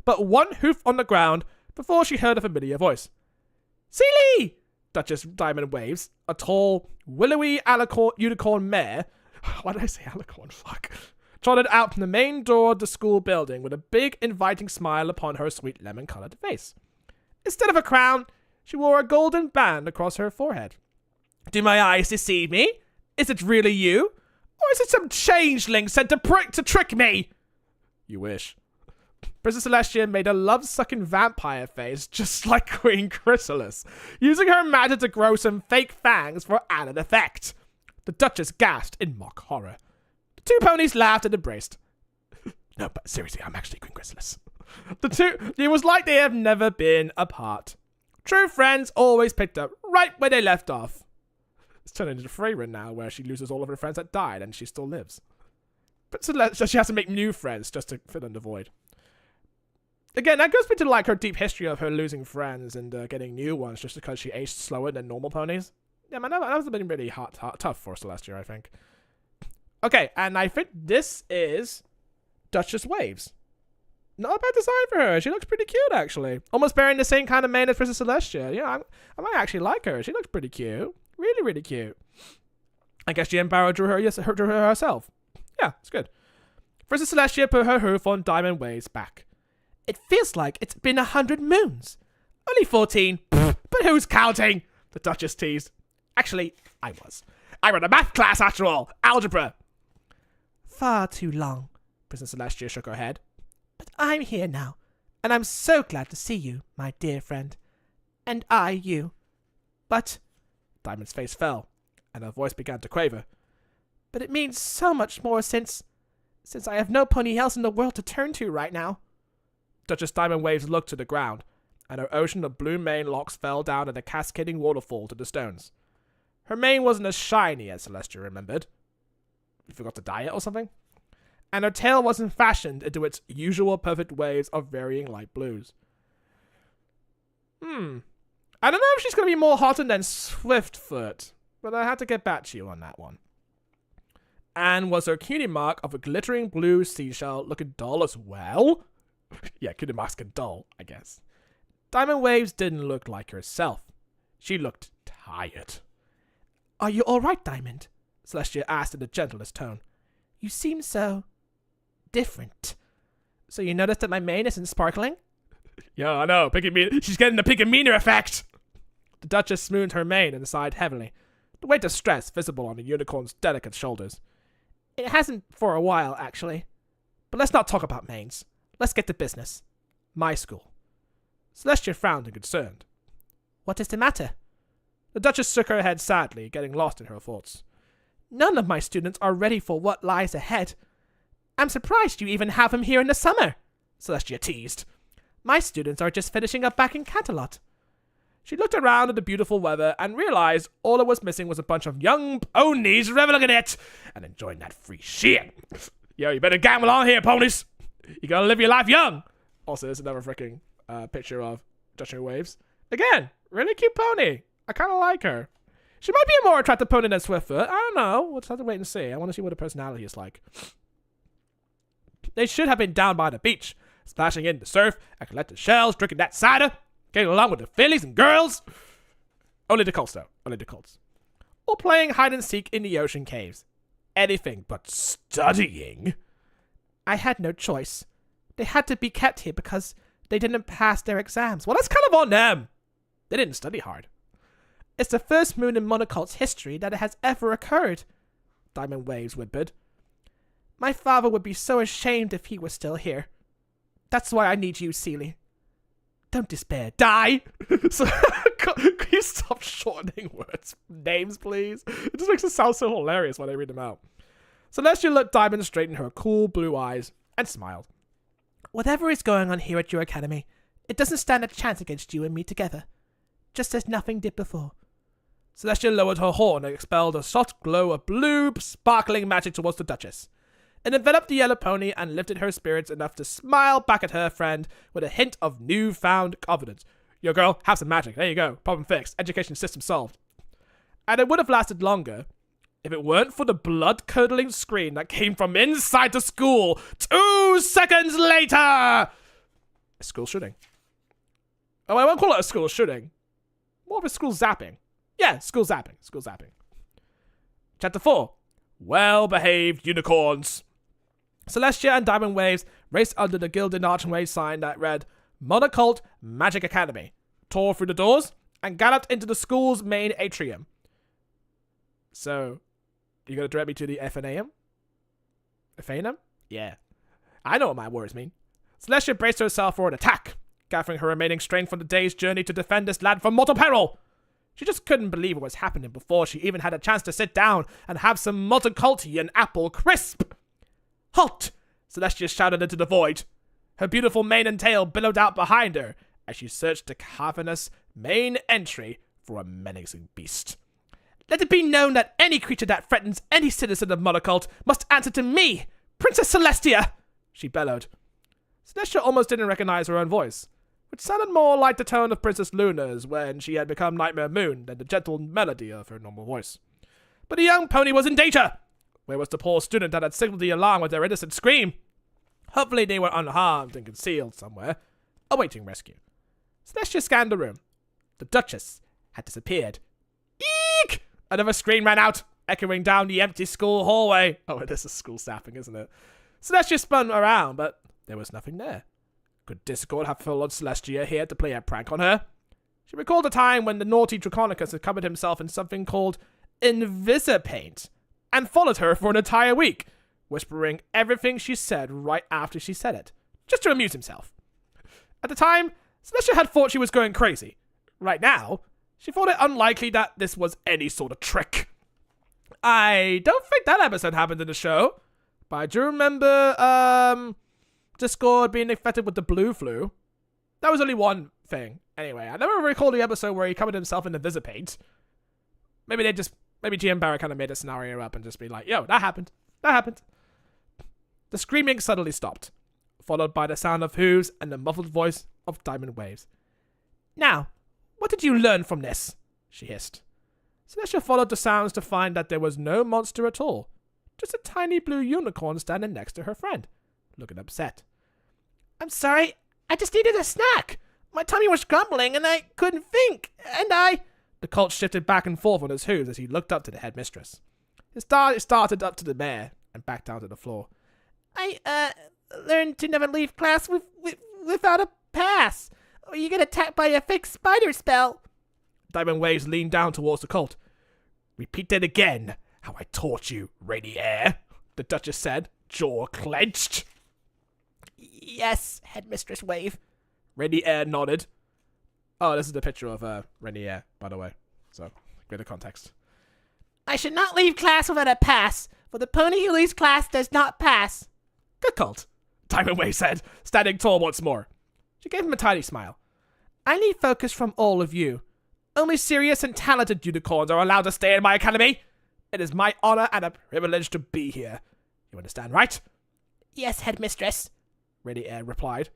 but one hoof on the ground before she heard a familiar voice. Seely! Duchess Diamond Waves, a tall, willowy unicorn mare. Why did I say alicorn? Fuck. Trotted out from the main door of the school building with a big, inviting smile upon her sweet lemon-colored face. Instead of a crown, she wore a golden band across her forehead. Do my eyes deceive me? Is it really you? Or is it some changeling sent to trick me? You wish. Princess Celestia made a love-sucking vampire face just like Queen Chrysalis, using her magic to grow some fake fangs for added effect. The Duchess gasped in mock horror. The two ponies laughed and embraced. No, but seriously, I'm actually Queen Chrysalis. It was like they have never been apart. True friends always picked up right where they left off. It's turned into Freyrin now, where she loses all of her friends that died and she still lives. But so she has to make new friends just to fill in the void. Again, that goes into like her deep history of her losing friends and getting new ones just because she aged slower than normal ponies. Yeah, man, that was been really tough for Celestia, I think. Okay, and I think this is Duchess Waves. Not a bad design for her. She looks pretty cute, actually. Almost bearing the same kind of mane as Princess Celestia. Yeah, I might actually like her. She looks pretty cute. Really, really cute. I guess Jen Barrow drew her herself. Yeah, it's good. Princess Celestia put her hoof on Diamond Wave's back. It feels like it's been 100 moons. Only 14. But who's counting? The Duchess teased. Actually, I was. I run a math class after all. Algebra. Far too long. Princess Celestia shook her head. But I'm here now. And I'm so glad to see you, my dear friend. And I you. But... Diamond's face fell, and her voice began to quaver. But it means so much more since I have no pony else in the world to turn to right now. Duchess Diamond Waves looked to the ground, and her ocean of blue mane locks fell down in a cascading waterfall to the stones. Her mane wasn't as shiny as Celestia remembered. You forgot to dye it or something? And her tail wasn't fashioned into its usual perfect waves of varying light blues. I don't know if she's going to be more Hotton than Swiftfoot, but I had to get back to you on that one. And was her cutie mark of a glittering blue seashell looking dull as well? Yeah, cutie marks get dull, I guess. Diamond Waves didn't look like herself. She looked tired. Are you all right, Diamond? Celestia asked in the gentlest tone. You seem so... different. So you noticed that my mane isn't sparkling? Yeah, I know. She's getting the Pickamina effect! The Duchess smoothed her mane and sighed heavily, the weight of stress visible on the unicorn's delicate shoulders. It hasn't for a while, actually. But let's not talk about manes. Let's get to business. My school. Celestia frowned and concerned. What is the matter? The Duchess shook her head sadly, getting lost in her thoughts. None of my students are ready for what lies ahead. I'm surprised you even have them here in the summer, Celestia teased. My students are just finishing up back in Canterlot. She looked around at the beautiful weather and realized all it was missing was a bunch of young ponies reveling in it and enjoying that free shit. Yo, you better gamble on here, ponies. You gotta live your life young. Also, there's another freaking picture of Duchess Waves. Again, really cute pony. I kind of like her. She might be a more attractive pony than Swiftfoot. I don't know. We'll just have to wait and see. I want to see what her personality is like. They should have been down by the beach, splashing in the surf and collecting shells, drinking that cider, getting along with the fillies and girls. Only the Colts, though. Only the Colts. Or playing hide-and-seek in the ocean caves. Anything but studying. I had no choice. They had to be kept here because they didn't pass their exams. Well, that's kind of on them. They didn't study hard. It's the first moon in Monocult's history that it has ever occurred, Diamond Waves whimpered. My father would be so ashamed if he was still here. That's why I need you, Seely. Don't despair. Die! So, can you stop shortening names, please? It just makes it sound so hilarious when I read them out. Celestia looked Diamond straight in her cool blue eyes and smiled. Whatever is going on here at your academy, it doesn't stand a chance against you and me together. Just as nothing did before. Celestia lowered her horn and expelled a soft glow of blue, sparkling magic towards the Duchess. It enveloped the yellow pony and lifted her spirits enough to smile back at her friend with a hint of newfound confidence. Yo, girl, have some magic. There you go. Problem fixed. Education system solved. And it would have lasted longer if it weren't for the blood-curdling scream that came from inside the school 2 seconds later! A school shooting. Oh, I won't call it a school shooting. More of a school zapping. Yeah, school zapping. School zapping. Chapter 4. Well-behaved unicorns. Celestia and Diamond Waves raced under the gilded archway sign that read Monocult Magic Academy, tore through the doors, and galloped into the school's main atrium. So, you gonna direct me to the FNAM? FNAM? Yeah. I know what my words mean. Celestia braced herself for an attack, gathering her remaining strength from the day's journey to defend this lad from mortal peril. She just couldn't believe what was happening before she even had a chance to sit down and have some Multiculti apple crisp. Halt! Celestia shouted into the void. Her beautiful mane and tail billowed out behind her as she searched the cavernous main entry for a menacing beast. Let it be known that any creature that threatens any citizen of Monocult must answer to me, Princess Celestia! She bellowed. Celestia almost didn't recognize her own voice, which sounded more like the tone of Princess Luna's when she had become Nightmare Moon than the gentle melody of her normal voice. But the young pony was in danger! Where was the poor student that had signaled the alarm with their innocent scream? Hopefully they were unharmed and concealed somewhere, awaiting rescue. Celestia scanned the room. The Duchess had disappeared. Eek! Another scream ran out. echoing down the empty school hallway. Oh, this is school staffing, isn't it? Celestia spun around, but there was nothing there. Could Discord have followed Celestia here to play a prank on her? She recalled a time when the naughty Draconicus had covered himself in something called Invisipaint and followed her for an entire week, whispering everything she said right after she said it, just to amuse himself. At the time, Celestia had thought she was going crazy. Right now, she thought it unlikely that this was any sort of trick. I don't think that episode happened in the show, but I do remember, Discord being infected with the blue flu. That was only one thing. Anyway, I never recall the episode where he covered himself in the Invisipaint. Maybe GM Barrett kind of made a scenario up and just be like, yo, that happened. That happened. The screaming suddenly stopped, followed by the sound of hooves and the muffled voice of Diamond Waves. Now, what did you learn from this? She hissed. Celestia followed the sounds to find that there was no monster at all, just a tiny blue unicorn standing next to her friend, looking upset. I'm sorry, I just needed a snack. My tummy was grumbling and I couldn't think, and I... The colt shifted back and forth on his hooves as he looked up to the headmistress. His started up to the mare and back down to the floor. I learned to never leave class without a pass, or you get attacked by a fake spider spell. Diamond Waves leaned down towards the colt. Repeat that again, how I taught you, Rainier, the Duchess said, jaw clenched. Yes, Headmistress Wave. Rainier nodded. Oh, this is the picture of Rainier, by the way, so greater context. I should not leave class without a pass, for the pony who leaves class does not pass. Good colt, Diamond Wave said, standing tall once more. She gave him a tiny smile. I need focus from all of you. Only serious and talented unicorns are allowed to stay in my academy. It is my honor and a privilege to be here. You understand, right? Yes, Headmistress, Rainier replied.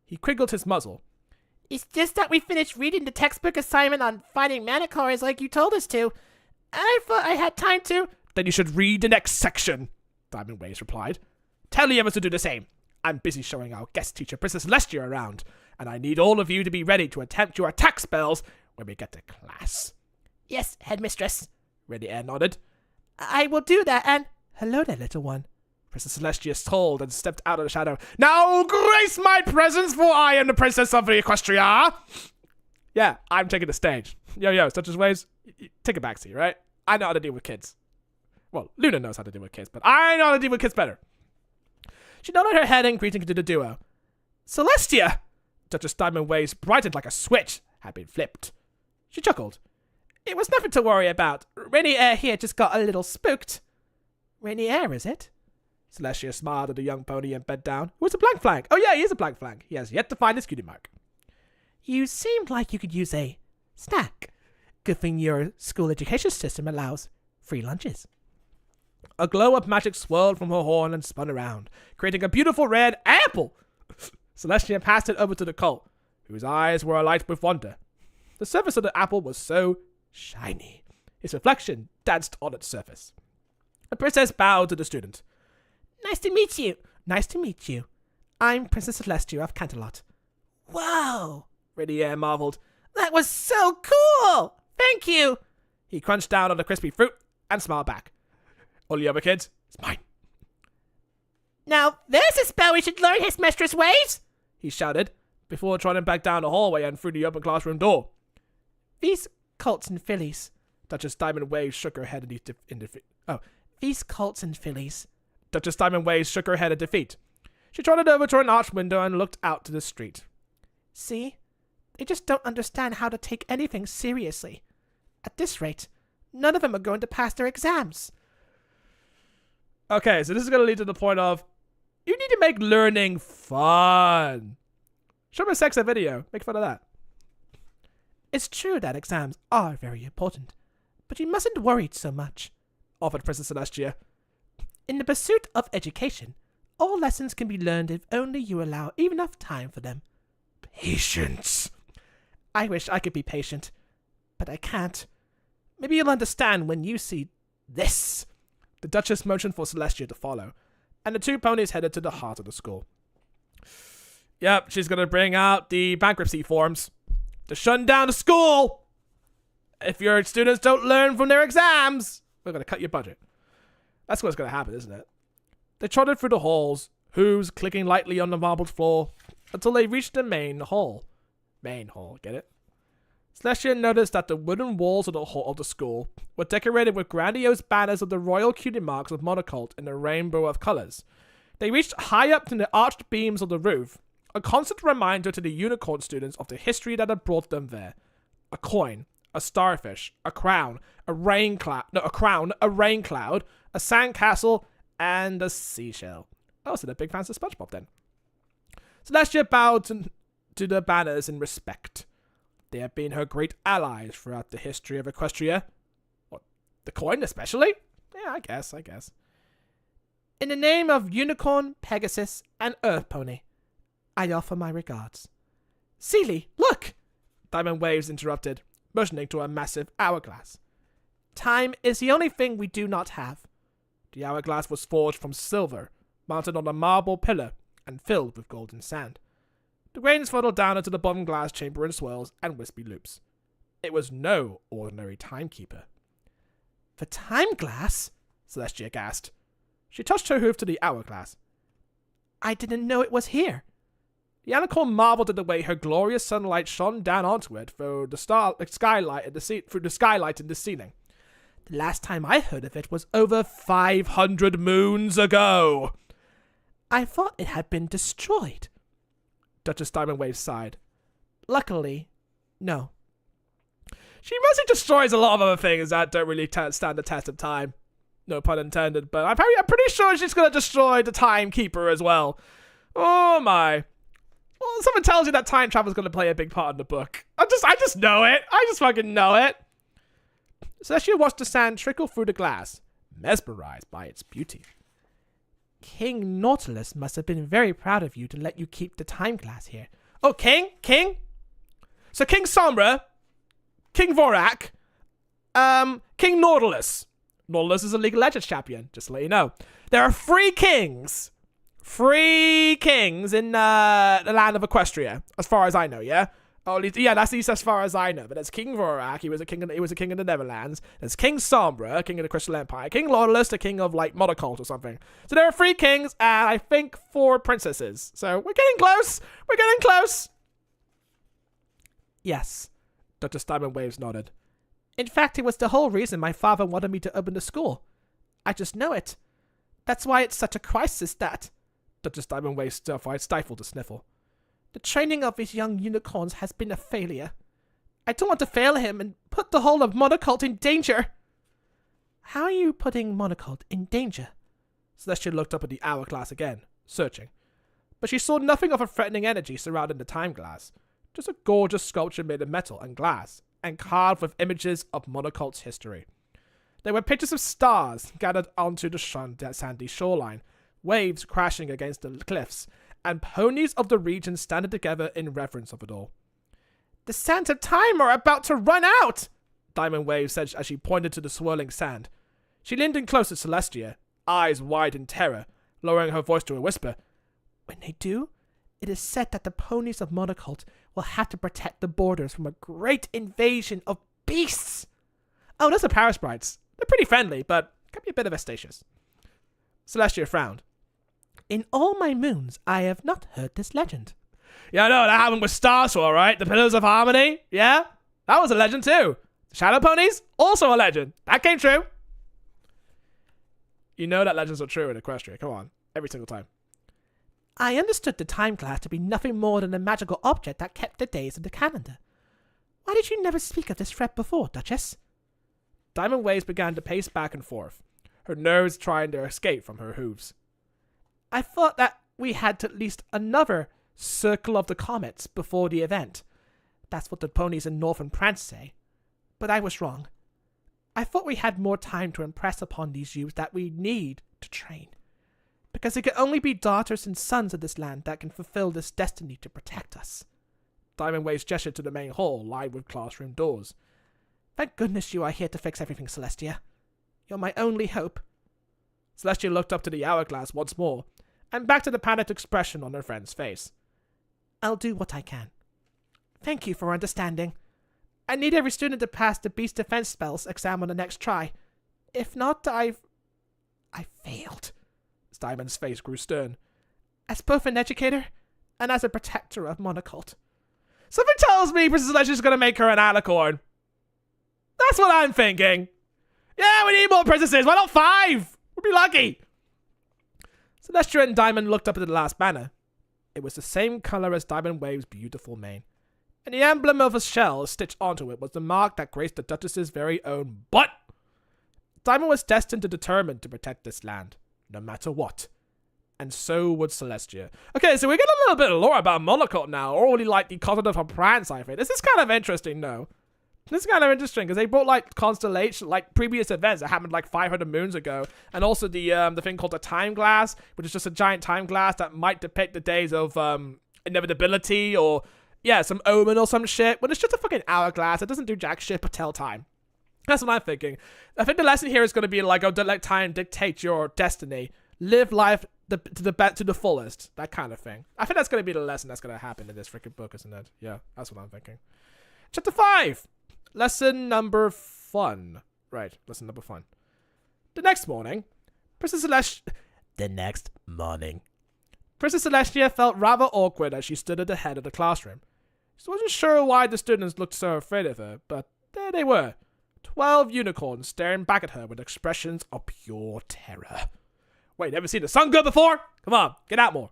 He quiggled his muzzle. It's just that we finished reading the textbook assignment on finding manicores like you told us to, and I thought I had time to... Then you should read the next section, Diamond Waves replied. Tell the others to do the same. I'm busy showing our guest teacher, Princess Celestia, around, and I need all of you to be ready to attempt your attack spells when we get to class. Yes, Headmistress, Rainier nodded. I will do that, and... Hello there, little one. Princess Celestia told and stepped out of the shadow. Now grace my presence, for I am the Princess of Equestria. Yeah, I'm taking the stage. Yo, Duchess Waves, take a backseat, right? I know how to deal with kids. Well, Luna knows how to deal with kids, but I know how to deal with kids better. She nodded her head in greeting to the duo. Celestia! Duchess Diamond Waves brightened like a switch had been flipped. She chuckled. It was nothing to worry about. Rainier here just got a little spooked. Rainier, is it? Celestia smiled at the young pony and bent down. Who's a blank flank? Oh yeah, he is a blank flank. He has yet to find his cutie mark. You seemed like you could use a snack. Good thing your school education system allows free lunches. A glow of magic swirled from her horn and spun around, creating a beautiful red apple. Celestia passed it over to the colt, whose eyes were alight with wonder. The surface of the apple was so shiny. Its reflection danced on its surface. The princess bowed to the student. Nice to meet you. Nice to meet you. I'm Princess Celestia of Canterlot. Whoa, Rainier marveled. That was so cool. Thank you. He crunched down on the crispy fruit and smiled back. All the other kids, it's mine. Now, there's a spell we should learn, His Mistress Waves, he shouted, before trotting back down the hallway and through the open classroom door. These colts and fillies, Duchess Diamond Waves shook her head in defeat. These colts and fillies. Duchess Diamond Waves shook her head in defeat. She trotted over to an arched window and looked out to the street. See? They just don't understand how to take anything seriously. At this rate, none of them are going to pass their exams. Okay, so this is going to lead to the point of, you need to make learning fun. Show me a sex ed video. Make fun of that. It's true that exams are very important, but you mustn't worry so much, offered Princess Celestia. In the pursuit of education, all lessons can be learned if only you allow enough time for them. Patience. I wish I could be patient, but I can't. Maybe you'll understand when you see this. The Duchess motioned for Celestia to follow, and the two ponies headed to the heart of the school. Yep, she's going to bring out the bankruptcy forms to shut down the school if your students don't learn from their exams. We're going to cut your budget. That's what's going to happen, isn't it? They trotted through the halls, hooves clicking lightly on the marbled floor, until they reached the main hall. Main hall, get it? Celestia noticed that the wooden walls of the hall of the school were decorated with grandiose banners of the royal cutie marks of Monocult in a rainbow of colours. They reached high up to the arched beams of the roof, a constant reminder to the unicorn students of the history that had brought them there. A coin, a starfish, a crown, a rain cloud, a sandcastle, and a seashell. Oh, so they're big fans of SpongeBob then. Celestia bowed to the banners in respect. They have been her great allies throughout the history of Equestria. What, the coin especially? Yeah, I guess. In the name of Unicorn, Pegasus, and Earth Pony, I offer my regards. Seely, look! Diamond Waves interrupted, motioning to a massive hourglass. Time is the only thing we do not have. The hourglass was forged from silver, mounted on a marble pillar, and filled with golden sand. The grains funneled down into the bottom glass chamber in swirls and wispy loops. It was no ordinary timekeeper. The time glass? Celestia gasped. She touched her hoof to the hourglass. I didn't know it was here. The unicorn marveled at the way her glorious sunlight shone down onto it through the skylight in the ceiling. The last time I heard of it was over 500 moons ago. I thought it had been destroyed. Duchess Diamond Wave sighed. Luckily, no. She mostly destroys a lot of other things that don't really stand the test of time. No pun intended, but I'm pretty sure she's going to destroy the Timekeeper as well. Oh my. Well, something tells you that time travel is going to play a big part in the book. I just know it. I just fucking know it. Celestia watched the sand trickle through the glass, mesmerized by its beauty. King Nautilus must have been very proud of you to let you keep the time glass here. Oh, King? So King Sombra, King Vorak, King Nautilus. Nautilus is a League of Legends champion, just to let you know. There are three kings in the land of Equestria, as far as I know, yeah? Oh, that's at least as far as I know. But there's King Vorak, he was a king in the Neverlands. There's King Sombra, king of the Crystal Empire. King Nautilus, the king of, like, Monocult or something. So there are 3 kings, and I think 4 princesses. So we're getting close. Yes, Duchess Diamond Waves nodded. In fact, it was the whole reason my father wanted me to open the school. I just know it. That's why it's such a crisis that... Duchess Diamond Waves stifled a sniffle. The training of these young unicorns has been a failure. I don't want to fail him and put the whole of Monocult in danger. How are you putting Monocult in danger? Celestia looked up at the hourglass again, searching. But she saw nothing of a threatening energy surrounding the time glass. Just a gorgeous sculpture made of metal and glass, and carved with images of Monocult's history. There were pictures of stars gathered onto the sandy shoreline, waves crashing against the cliffs, and ponies of the region standing together in reverence of it all. The sands of time are about to run out, Diamond Wave said as she pointed to the swirling sand. She leaned in close to Celestia, eyes wide in terror, lowering her voice to a whisper. When they do, it is said that the ponies of Monocult will have to protect the borders from a great invasion of beasts. Oh, those are parasprites. They're pretty friendly, but can be a bit vexatious. Celestia frowned. In all my moons, I have not heard this legend. Yeah, I know, that happened with Starswell, right? The Pillars of Harmony? Yeah? That was a legend too. The Shadow Ponies? Also a legend. That came true. You know that legends are true in Equestria. Come on. Every single time. I understood the time glass to be nothing more than a magical object that kept the days of the calendar. Why did you never speak of this threat before, Duchess? Diamond Waves began to pace back and forth, her nerves trying to escape from her hooves. I thought that we had at least another Circle of the Comets before the event. That's what the ponies in Northern Prance say. But I was wrong. I thought we had more time to impress upon these youths that we need to train. Because it can only be daughters and sons of this land that can fulfill this destiny to protect us. Diamond Waves gestured to the main hall, lined with classroom doors. Thank goodness you are here to fix everything, Celestia. You're my only hope. Celestia looked up to the hourglass once more, and back to the panicked expression on her friend's face. I'll do what I can. Thank you for understanding. I need every student to pass the Beast Defense Spells exam on the next try. If not, I failed. Diamond's face grew stern. As both an educator and as a protector of Monocult. Something tells me Princess Celestia's gonna make her an alicorn. That's what I'm thinking. Yeah, we need more princesses. Why not 5? We'd be lucky. Celestia and Diamond looked up at the last banner. It was the same color as Diamond Wave's beautiful mane. And the emblem of a shell stitched onto it was the mark that graced the Duchess's very own butt. Diamond was destined to determine to protect this land, no matter what. And so would Celestia. Okay, so we get a little bit of lore about Monocult now, or really like the continent of her plants, I think. This is kind of interesting, though. This is kind of interesting, because they brought, like, constellation, like, previous events that happened, like, 500 moons ago. And also the thing called the Time Glass, which is just a giant time glass that might depict the days of, inevitability, or, yeah, some omen or some shit. But it's just a fucking hourglass. It doesn't do jack shit but tell time. That's what I'm thinking. I think the lesson here is going to be, like, oh, don't let time dictate your destiny. Live life to the fullest. That kind of thing. I think that's going to be the lesson that's going to happen in this freaking book, isn't it? Yeah, that's what I'm thinking. Chapter 5. Lesson number fun. Right, lesson number fun. The next morning, Princess Celestia felt rather awkward as she stood at the head of the classroom. She wasn't sure why the students looked so afraid of her, but there they were. 12 unicorns staring back at her with expressions of pure terror. Wait, never seen the sun go before? Come on, get out more.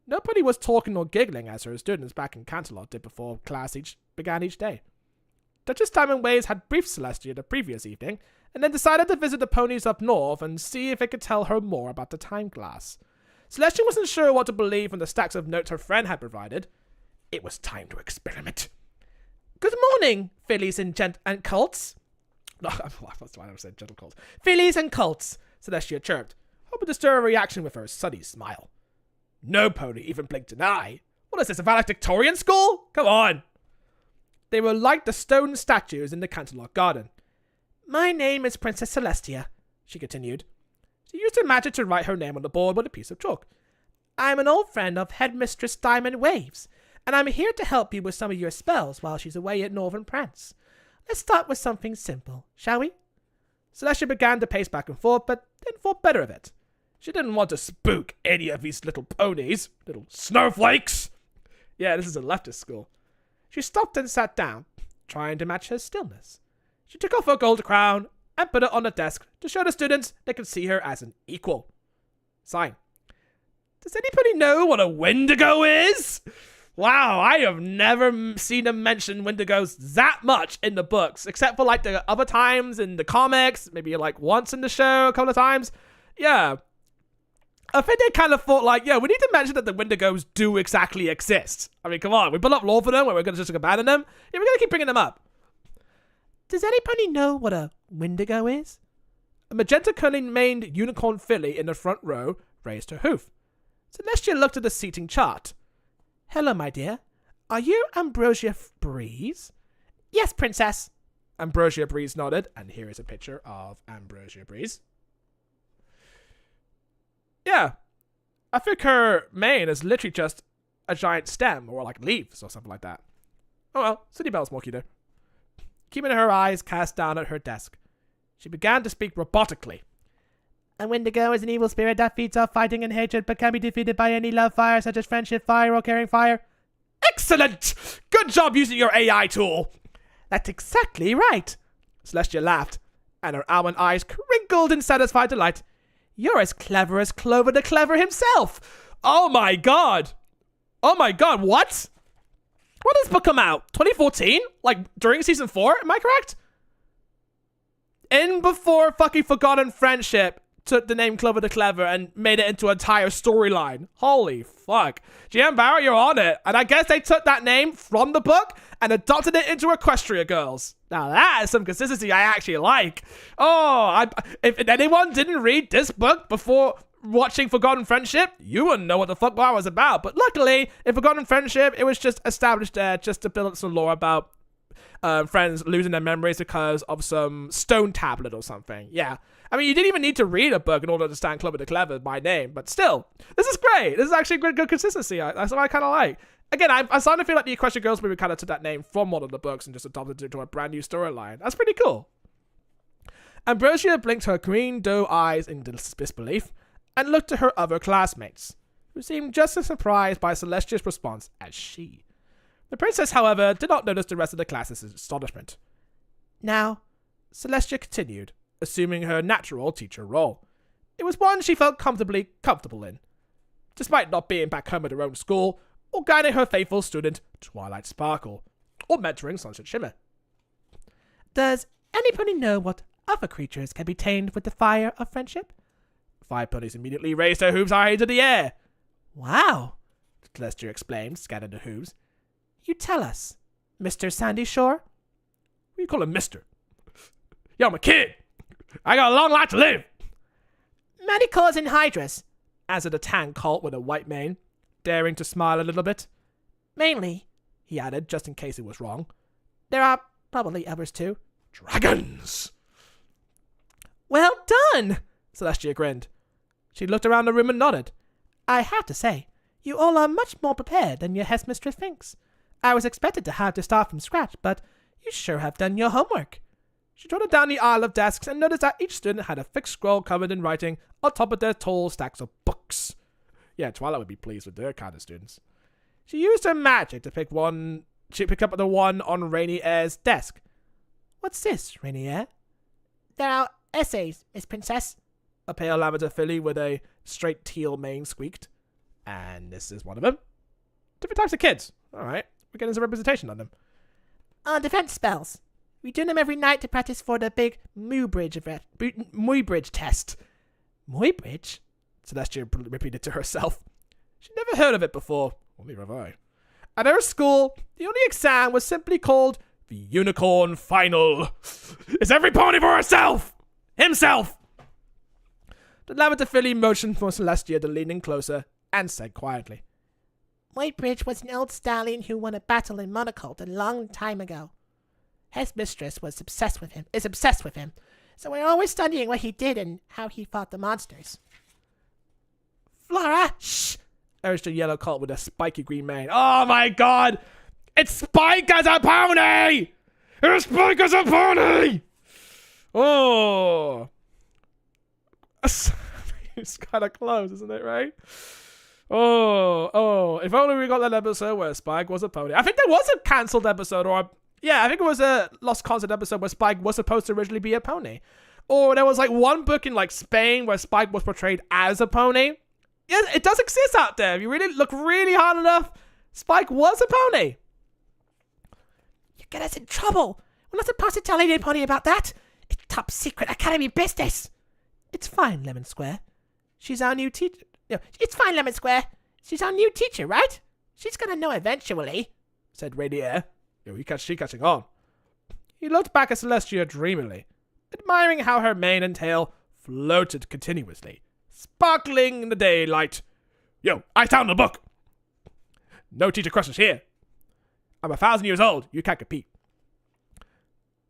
Nobody was talking or giggling as her students back in Canterlot did before class began each day. Duchess Diamond Waves had briefed Celestia the previous evening, and then decided to visit the ponies up north and see if it could tell her more about the time glass. Celestia wasn't sure what to believe from the stacks of notes her friend had provided. It was time to experiment. Good morning, fillies and cults. No, that's why I said gentle cults. Fillies and cults, Celestia chirped, hoping to stir a reaction with her sunny smile. No pony even blinked an eye. What is this, a valedictorian school? Come on. They were like the stone statues in the Canterlot garden. My name is Princess Celestia, she continued. She used her magic to write her name on the board with a piece of chalk. I'm an old friend of Headmistress Diamond Waves, and I'm here to help you with some of your spells while she's away at Northern Prance. Let's start with something simple, shall we? Celestia began to pace back and forth, but then thought better of it. She didn't want to spook any of these little ponies, little snowflakes. Yeah, this is a leftist school. She stopped and sat down, trying to match her stillness. She took off her gold crown and put it on the desk to show the students they could see her as an equal. Sign. Does anybody know what a Wendigo is? Wow, I have never seen them mention Wendigos that much in the books, except for like the other times in the comics, maybe like once in the show, a couple of times. Yeah. I think they kind of thought like, yeah, we need to mention that the Wendigos do exactly exist. I mean, come on, we put up lore for them, where we're going to just abandon them. Yeah, we're going to keep bringing them up. Does anybody know what a Wendigo is? A magenta cunning-maned unicorn filly in the front row raised her hoof. Celestia looked at the seating chart. Hello, my dear. Are you Ambrosia Breeze? Yes, princess. Ambrosia Breeze nodded, and here is a picture of Ambrosia Breeze. Yeah. I think her mane is literally just a giant stem, or like leaves, or something like that. Oh well, City Bell's more cuter. Keeping her eyes cast down at her desk, she began to speak robotically. A Wendigo is an evil spirit that feeds off fighting and hatred, but can be defeated by any love fire, such as friendship fire or caring fire. Excellent! Good job using your AI tool! That's exactly right. Celestia laughed, and her almond eyes crinkled in satisfied delight. You're as clever as Clover the Clever himself! Oh my god! Oh my god, what? When did this book come out? 2014? Like, during season 4? Am I correct? In before fucking Forgotten Friendship took the name Clover the Clever and made it into an entire storyline. Holy fuck. GM Barrett, you're on it. And I guess they took that name from the book and adopted it into Equestria Girls. Now that is some consistency I actually like. Oh, if anyone didn't read this book before watching Forgotten Friendship, you wouldn't know what the fuck I was about. But luckily, in Forgotten Friendship, it was just established there just to build up some lore about friends losing their memories because of some stone tablet or something. Yeah. I mean, you didn't even need to read a book in order to understand Clover the Clever by name, but still, this is great. This is actually good consistency. That's what I kind of like. Again, I'm starting to feel like the Equestria Girls maybe kind of took that name from one of the books and just adopted it into a brand new storyline. That's pretty cool. Ambrosia blinked her green doe eyes in disbelief and looked to her other classmates, who seemed just as surprised by Celestia's response as she. The princess, however, did not notice the rest of the class's astonishment. Now, Celestia continued, assuming her natural teacher role. It was one she felt comfortable in, despite not being back home at her own school, or guiding her faithful student, Twilight Sparkle, or mentoring Sunset Shimmer. Does anybody know what other creatures can be tamed with the fire of friendship? 5 ponies immediately raised their hooves high into the air. Wow, Celestia exclaimed, scanning the hooves. You tell us, Mr. Sandy Shore? What do you call him Mr.? Yo, I'm a kid. I got a long life to live. Many colors in hydras, answered a tan colt with a white mane, daring to smile a little bit. Mainly, he added, just in case it was wrong. There are probably others too. Dragons! Well done! Celestia grinned. She looked around the room and nodded. I have to say, you all are much more prepared than your headmistress thinks. I was expected to have to start from scratch, but you sure have done your homework. She trotted down the aisle of desks and noticed that each student had a thick scroll covered in writing on top of their tall stacks of books. Yeah, Twilight would be pleased with their kind of students. She used her magic to pick one. She picked up the one on Rainy Air's desk. What's this, Rainy Air? There are essays, Miss Princess. A pale lavender filly with a straight teal mane squeaked. And this is one of them. Different types of kids. Alright, we're getting some representation on them. Defense spells. We do them every night to practice for the big Muybridge test. Muybridge? Celestia repeated to herself. She'd never heard of it before. Well, neither have I. At her school, the only exam was simply called the Unicorn Final. It's every pony for herself! Himself! The lavender filly motioned for Celestia to lean in closer and said quietly, Muybridge was an old stallion who won a battle in Monaco a long time ago. His mistress is obsessed with him, so we're always studying what he did and how he fought the monsters. Flora, shh! Urged a yellow colt with a spiky green mane. Oh my god! It's Spike as a pony! It's Spike as a pony! Oh! It's kind of close, isn't it, right? Oh, if only we got that episode where Spike was a pony. I think there was a cancelled episode, I think it was a Lost Concept episode where Spike was supposed to originally be a pony. Or there was like one book in like Spain where Spike was portrayed as a pony. Yes, it does exist out there. If you really look really hard enough, Spike was a pony. You get us in trouble. We're not supposed to tell anybody about that. It's top secret academy business. It's fine, Lemon Square. She's our new teacher. No, it's fine, Lemon Square. She's our new teacher, right? She's gonna know eventually, said Radiaire. Yo, she catching on. He looked back at Celestia dreamily, admiring how her mane and tail floated continuously, sparkling in the daylight. Yo, I found the book. No teacher crushes here. I'm 1,000 years old. You can't compete.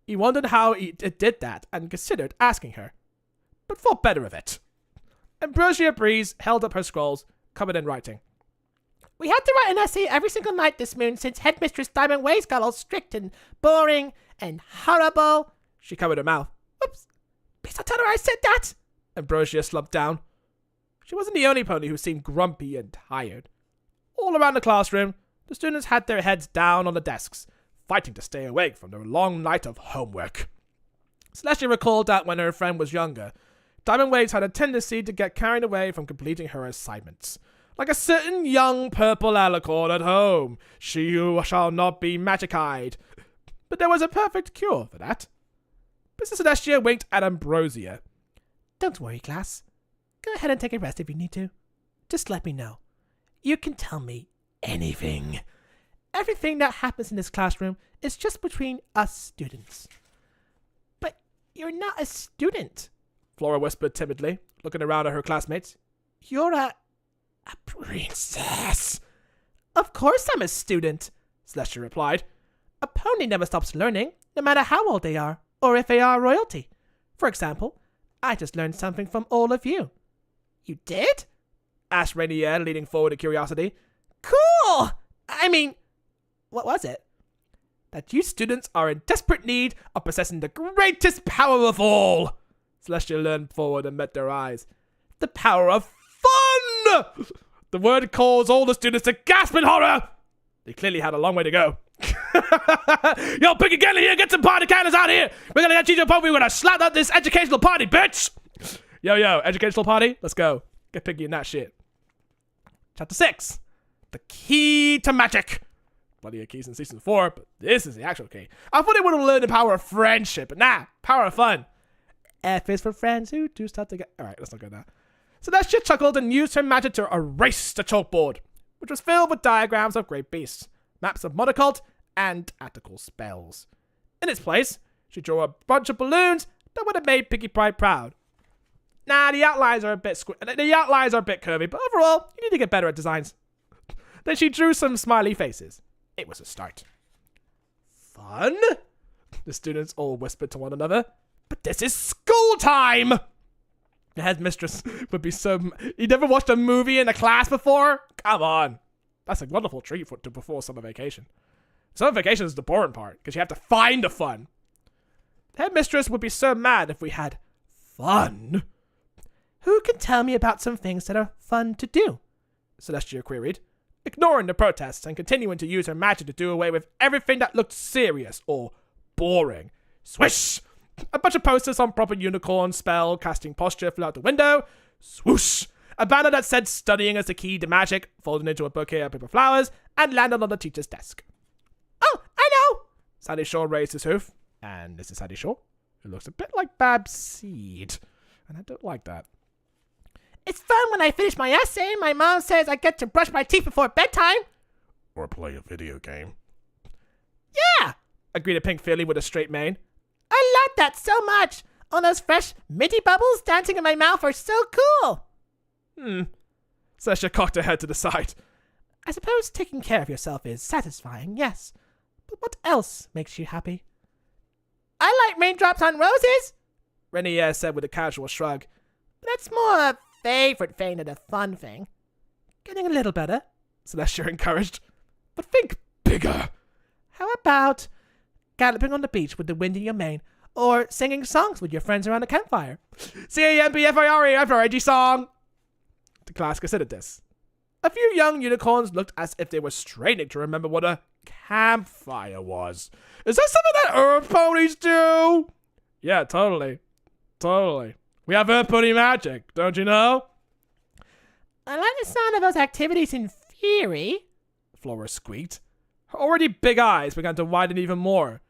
He wondered how it did that and considered asking her, but thought better of it. Ambrosia Breeze held up her scrolls, covered in writing. We had to write an essay every single night this moon since Headmistress Diamond Ways got all strict and boring and horrible. She covered her mouth. Whoops. Please don't tell her I said that. Ambrosia slumped down. She wasn't the only pony who seemed grumpy and tired. All around the classroom, the students had their heads down on the desks, fighting to stay awake from their long night of homework. Celestia recalled that when her friend was younger, Diamond Waves had a tendency to get carried away from completing her assignments. Like a certain young purple alicorn at home, she who shall not be magic-eyed. But there was a perfect cure for that. Princess Celestia winked at Ambrosia. Don't worry, class. Go ahead and take a rest if you need to. Just let me know. You can tell me anything. Everything that happens in this classroom is just between us students. But you're not a student, Flora whispered timidly, looking around at her classmates. You're a princess. Of course I'm a student, Celestia replied. A pony never stops learning, no matter how old they are, or if they are royalty. For example, I just learned something from all of you. You did? Asked Rainier, leaning forward in curiosity. Cool! I mean, what was it? That you students are in desperate need of possessing the greatest power of all. Celestia leaned forward and met their eyes. The power of fun! The word caused all the students to gasp in horror. They clearly had a long way to go. Yo, Piggy, get in here, get some party cannons out here. We're gonna get you to a point where we're gonna slap out this educational party, bitch. Yo, educational party, let's go. Get Piggy in that shit. Chapter 6. The key to magic. Bloody keys in season 4, but this is the actual key. I thought they would have learned the power of friendship, but nah, power of fun. F is for friends who do stuff together. Alright, let's not go there. Celestia chuckled and used her magic to erase the chalkboard, which was filled with diagrams of great beasts, maps of monocult, and tactical spells. In its place, she drew a bunch of balloons that would have made Piggy Pie proud. Nah, the outlines are a bit curvy, but overall, you need to get better at designs. Then she drew some smiley faces. It was a start. Fun? The students all whispered to one another. But this is school time! The headmistress would be so... You never watched a movie in a class before? Come on. That's a wonderful treat to before summer vacation. Summer vacation is the boring part, because you have to find the fun. The headmistress would be so mad if we had fun. Who can tell me about some things that are fun to do? Celestia queried, ignoring the protests and continuing to use her magic to do away with everything that looked serious or boring. Swish! A bunch of posters on proper unicorn spell casting posture flew out the window. Swoosh! A banner that said studying as the key to magic folded into a bouquet of paper flowers and landed on the teacher's desk. Oh, I know! Sandy Shaw raised his hoof. And this is Sandy Shaw, who looks a bit like Babs Seed. And I don't like that. It's fun when I finish my essay. My mom says I get to brush my teeth before bedtime. Or play a video game. Yeah, agreed a pink filly with a straight mane. I like that so much. All those fresh minty bubbles dancing in my mouth are so cool. Celestia cocked her head to the side. I suppose taking care of yourself is satisfying, yes. But what else makes you happy? I like raindrops on roses, Renier said with a casual shrug. But that's more a favorite thing than a fun thing. Getting a little better, Celestia encouraged. But think bigger. How about galloping on the beach with the wind in your mane, or singing songs with your friends around a campfire? CAMPFIRE song! The class considered this. A few young unicorns looked as if they were straining to remember what a campfire was. Is that something that herb ponies do? Yeah, totally. We have herb pony magic, don't you know? I like the sound of those activities in theory, Flora squeaked. Her already big eyes began to widen even more.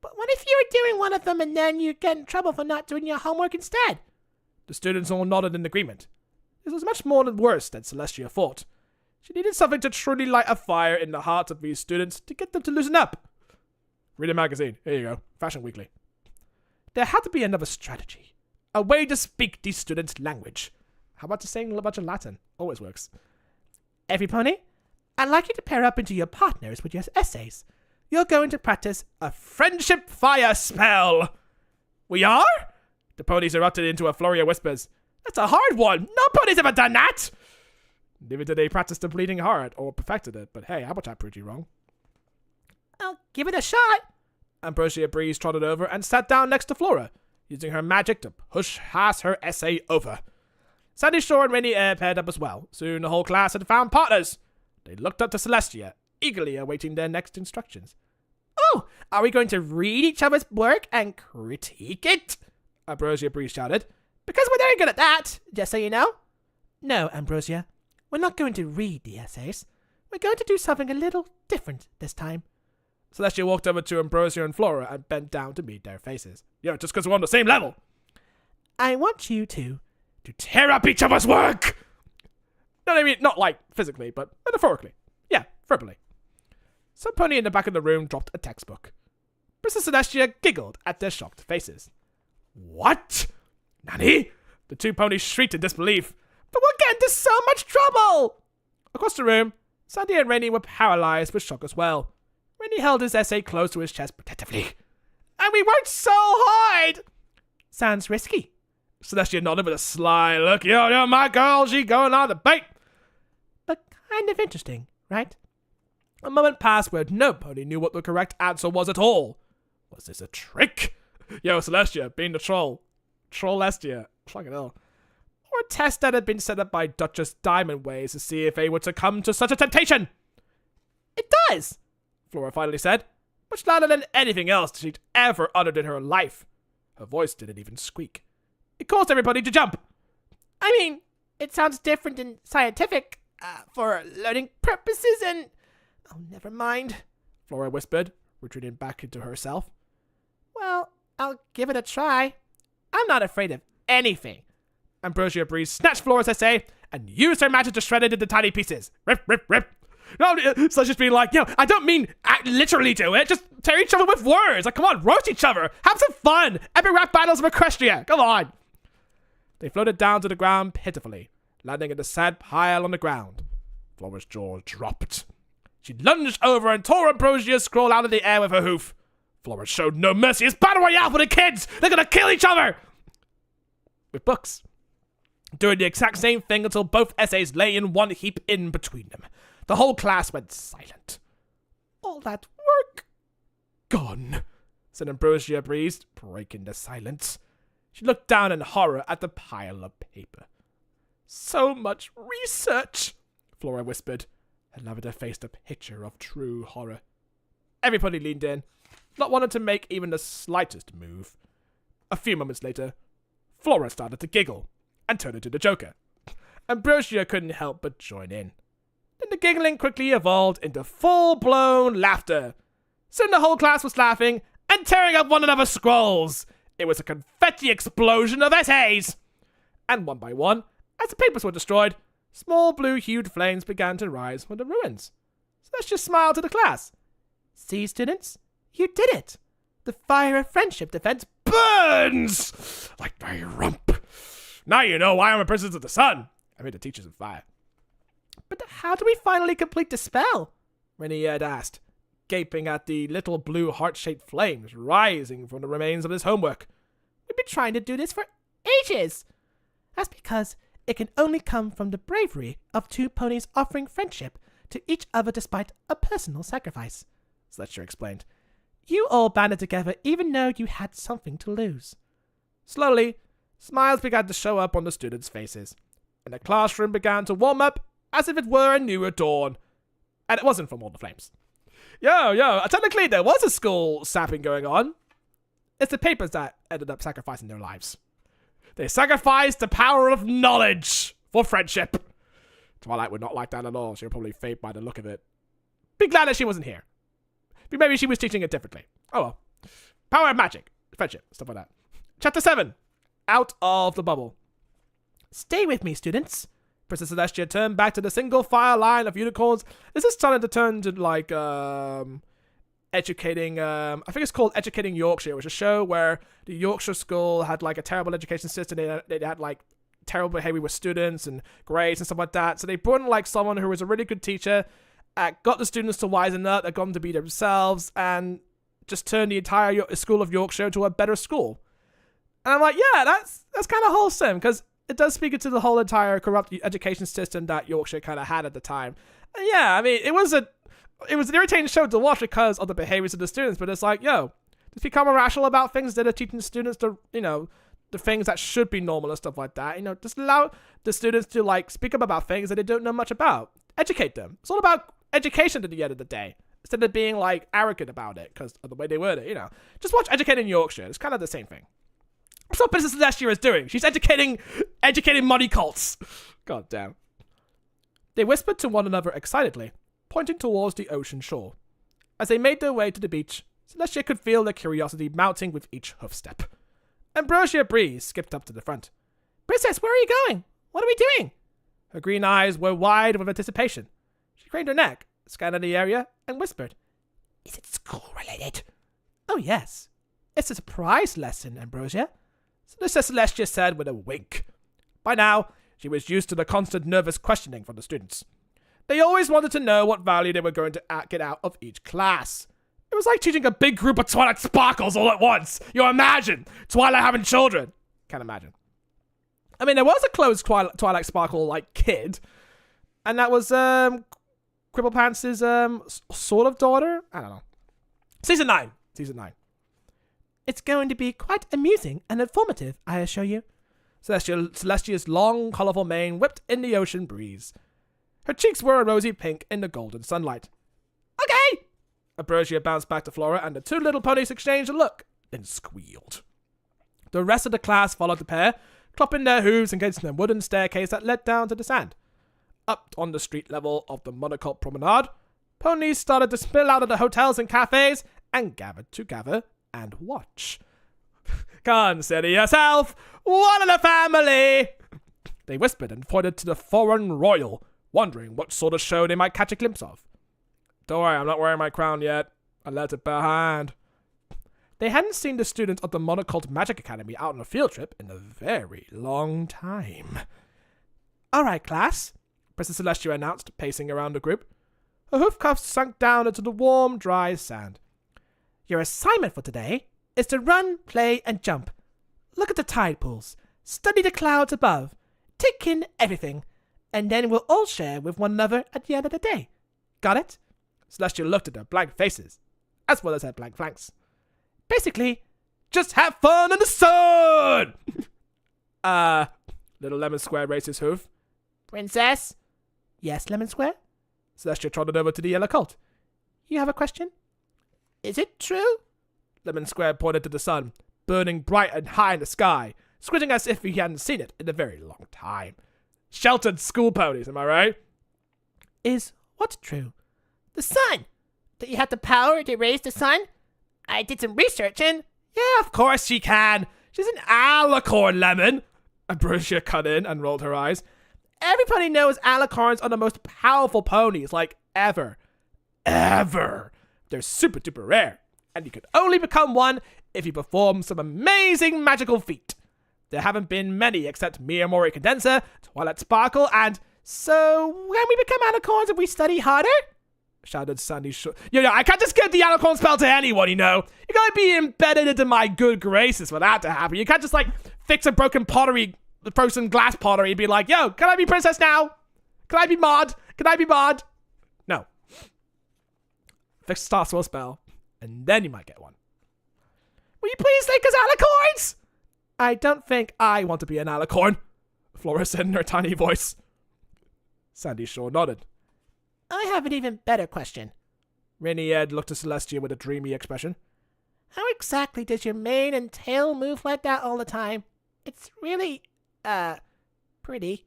But what if you were doing one of them and then you get in trouble for not doing your homework instead? The students all nodded in agreement. This was much more worse than Celestia thought. She needed something to truly light a fire in the hearts of these students to get them to loosen up. Read a magazine. Here you go. Fashion Weekly. There had to be another strategy. A way to speak these students' language. How about just saying a bunch of Latin? Always works. Every pony, I'd like you to pair up into your partners with your essays. You're going to practice a friendship fire spell. We are? The ponies erupted into a flurry of whispers. That's a hard one. No pony's ever done that. Neither did they practice the bleeding heart or perfected it, but hey, how about I proved you wrong? I'll give it a shot. Ambrosia Breeze trotted over and sat down next to Flora, using her magic to push past her essay over. Sandy Shore and Rainy Air paired up as well. Soon the whole class had found partners. They looked up to Celestia, eagerly awaiting their next instructions. Oh, are we going to read each other's work and critique it? Ambrosia Breeze shouted. Because we're very good at that, just so you know. No, Ambrosia, we're not going to read the essays. We're going to do something a little different this time. Celestia walked over to Ambrosia and Flora and bent down to meet their faces. Yeah, just because we're on the same level. I want you to tear up each other's work. No, I mean, not like physically, but metaphorically. Yeah, verbally. Some pony in the back of the room dropped a textbook. Princess Celestia giggled at their shocked faces. What? Nanny? The two ponies shrieked in disbelief. But we'll get into so much trouble! Across the room, Sandy and Rainy were paralyzed with shock as well. Rainy held his essay close to his chest protectively. And we worked so hard! Sounds risky. Celestia nodded with a sly look. Yo, my girl, she going on the bait. But kind of interesting, right? A moment passed where no pony knew what the correct answer was at all. Was this a trick? Yo, Celestia, being the troll. Trollestia. Fucking hell. Or a test that had been set up by Duchess Diamondways to see if they would succumb to such a temptation. It does, Flora finally said, much louder than anything else she'd ever uttered in her life. Her voice didn't even squeak. It caused everybody to jump. I mean, it sounds different and scientific, for learning purposes and... Oh, never mind, Flora whispered, retreating back into herself. Well, I'll give it a try. I'm not afraid of anything. Ambrosia Breeze snatched Flora's essay and used her magic to shred it into tiny pieces. Rip, rip, rip. No, so just being like, I don't mean literally do it. Just tear each other with words. Like, come on, roast each other. Have some fun. Epic rap battles of Equestria. Come on. They floated down to the ground pitifully, landing in a sad pile on the ground. Flora's jaw dropped. She lunged over and tore Ambrosia's scroll out of the air with her hoof. Flora showed no mercy. It's battle royale for the kids. They're gonna kill each other with books. Doing the exact same thing until both essays lay in one heap in between them. The whole class went silent. All that work gone, said Ambrosia Breeze, breaking the silence. She looked down in horror at the pile of paper. So much research, Flora whispered, her lavender face a picture of true horror. Everybody leaned in, not wanting to make even the slightest move. A few moments later, Flora started to giggle and turned into the Joker. Ambrosia couldn't help but join in. Then the giggling quickly evolved into full-blown laughter. Soon the whole class was laughing and tearing up one another's scrolls. It was a confetti explosion of essays. And one by one, as the papers were destroyed, small blue-hued flames began to rise from the ruins. Celestia smiled to the class. See, students, you did it. The fire of friendship defense burns like my rump. Now you know why I'm a princess of the sun. I mean, the teachers of fire. But how do we finally complete the spell? Renier asked, gaping at the little blue heart-shaped flames rising from the remains of his homework. We've been trying to do this for ages. That's because it can only come from the bravery of two ponies offering friendship to each other despite a personal sacrifice, Celestia explained. You all banded together even though you had something to lose. Slowly, smiles began to show up on the students' faces, and the classroom began to warm up as if it were a newer dawn. And it wasn't from all the flames. Technically there was a school sapping going on. It's the papers that ended up sacrificing their lives. They sacrificed the power of knowledge for friendship. Twilight would not like that at all. She would probably faint by the look of it. Be glad that she wasn't here. Maybe she was teaching it differently. Oh well. Power of magic, friendship, stuff like that. Chapter 7. Out of the bubble. Stay with me, students. Princess Celestia turned back to the single file line of unicorns. This is starting to turn to like educating. I think it's called Educating Yorkshire. It was a show where the Yorkshire school had like a terrible education system. They had like terrible behavior with students and grades and stuff like that. So they brought in like someone who was a really good teacher, got the students to wisen up, got them to be themselves, and just turned the entire school of Yorkshire into a better school. And I'm like, yeah, that's kind of wholesome, because it does speak into the whole entire corrupt education system that Yorkshire kind of had at the time. And yeah, I mean, it was an irritating show to watch because of the behaviors of the students, but it's like, just become irrational about things instead of teaching students to, the things that should be normal and stuff like that. Just allow the students to, like, speak up about things that they don't know much about. Educate them. It's all about education at the end of the day, instead of being, like, arrogant about it because of the way they word it, Just watch Educating Yorkshire. It's kind of the same thing. That's what Princess Celestia is doing. She's educating money cults. God damn. They whispered to one another excitedly, pointing towards the ocean shore. As they made their way to the beach, Celestia could feel their curiosity mounting with each hoofstep. Ambrosia Breeze skipped up to the front. Princess, where are you going? What are we doing? Her green eyes were wide with anticipation. She craned her neck, scanned the area, and whispered, Is it school-related? Oh, yes. It's a surprise lesson, Ambrosia. Princess Celestia said with a wink. By now, she was used to the constant nervous questioning from the students. They always wanted to know what value they were going to get out of each class. It was like teaching a big group of Twilight Sparkles all at once. You imagine Twilight having children. Can't imagine. I mean, there was a close Twilight Sparkle like kid, and that was Cripplepants' sort of daughter. I don't know. Season 9. It's going to be quite amusing and informative, I assure you. Celestia's long, colourful mane whipped in the ocean breeze. Her cheeks were a rosy pink in the golden sunlight. Okay! Ambrosia bounced back to Flora, and the two little ponies exchanged a look, then squealed. The rest of the class followed the pair, clopping their hooves against the wooden staircase that led down to the sand. Up on the street level of the Monocolt Promenade, ponies started to spill out of the hotels and cafes and gathered together and watch. Consider yourself one of the family, they whispered and pointed to the foreign royal, wondering what sort of show they might catch a glimpse of. Don't worry, I'm not wearing my crown yet. I left it behind. They hadn't seen the students of the Monocolt Magic Academy out on a field trip in a very long time. All right, class, Princess Celestia announced, pacing around the group. Her hoof cuffs sunk down into the warm, dry sand. Your assignment for today is to run, play, and jump. Look at the tide pools. Study the clouds above. Take in everything. And then we'll all share with one another at the end of the day. Got it? Celestia looked at their blank faces, as well as their blank flanks. Basically, just have fun in the sun! Little Lemon Square raised his hoof. Princess? Yes, Lemon Square? Celestia trotted over to the yellow colt. You have a question? Is it true? Lemon Square pointed to the sun, burning bright and high in the sky, squinting as if he hadn't seen it in a very long time. Sheltered school ponies, am I right? Is what true? The sun! That you have the power to raise the sun? I did some research and... Yeah, of course she can. She's an alicorn, Lemon. Ambrosia cut in and rolled her eyes. Everybody knows alicorns are the most powerful ponies, like, ever. Ever. They're super duper rare, and you can only become one if you perform some amazing magical feat. There haven't been many except Miyamori Condenser, Twilight Sparkle, and... So, when we become alicorns if we study harder? Shouted Sandy Shore. I can't just give the alicorn spell to anyone, you know. You gotta be embedded into my good graces for that to happen. You can't just, fix a broken pottery, frozen glass pottery, and be like, yo, can I be princess now? Can I be Maud? Can I be Maud? No. Fix the Star Swirl spell, and then you might get one. Will you please take us alicorns? I don't think I want to be an alicorn, Flora said in her tiny voice. Sandy Shore nodded. I have an even better question. Rainy Ed looked at Celestia with a dreamy expression. How exactly does your mane and tail move like that all the time? It's really, pretty.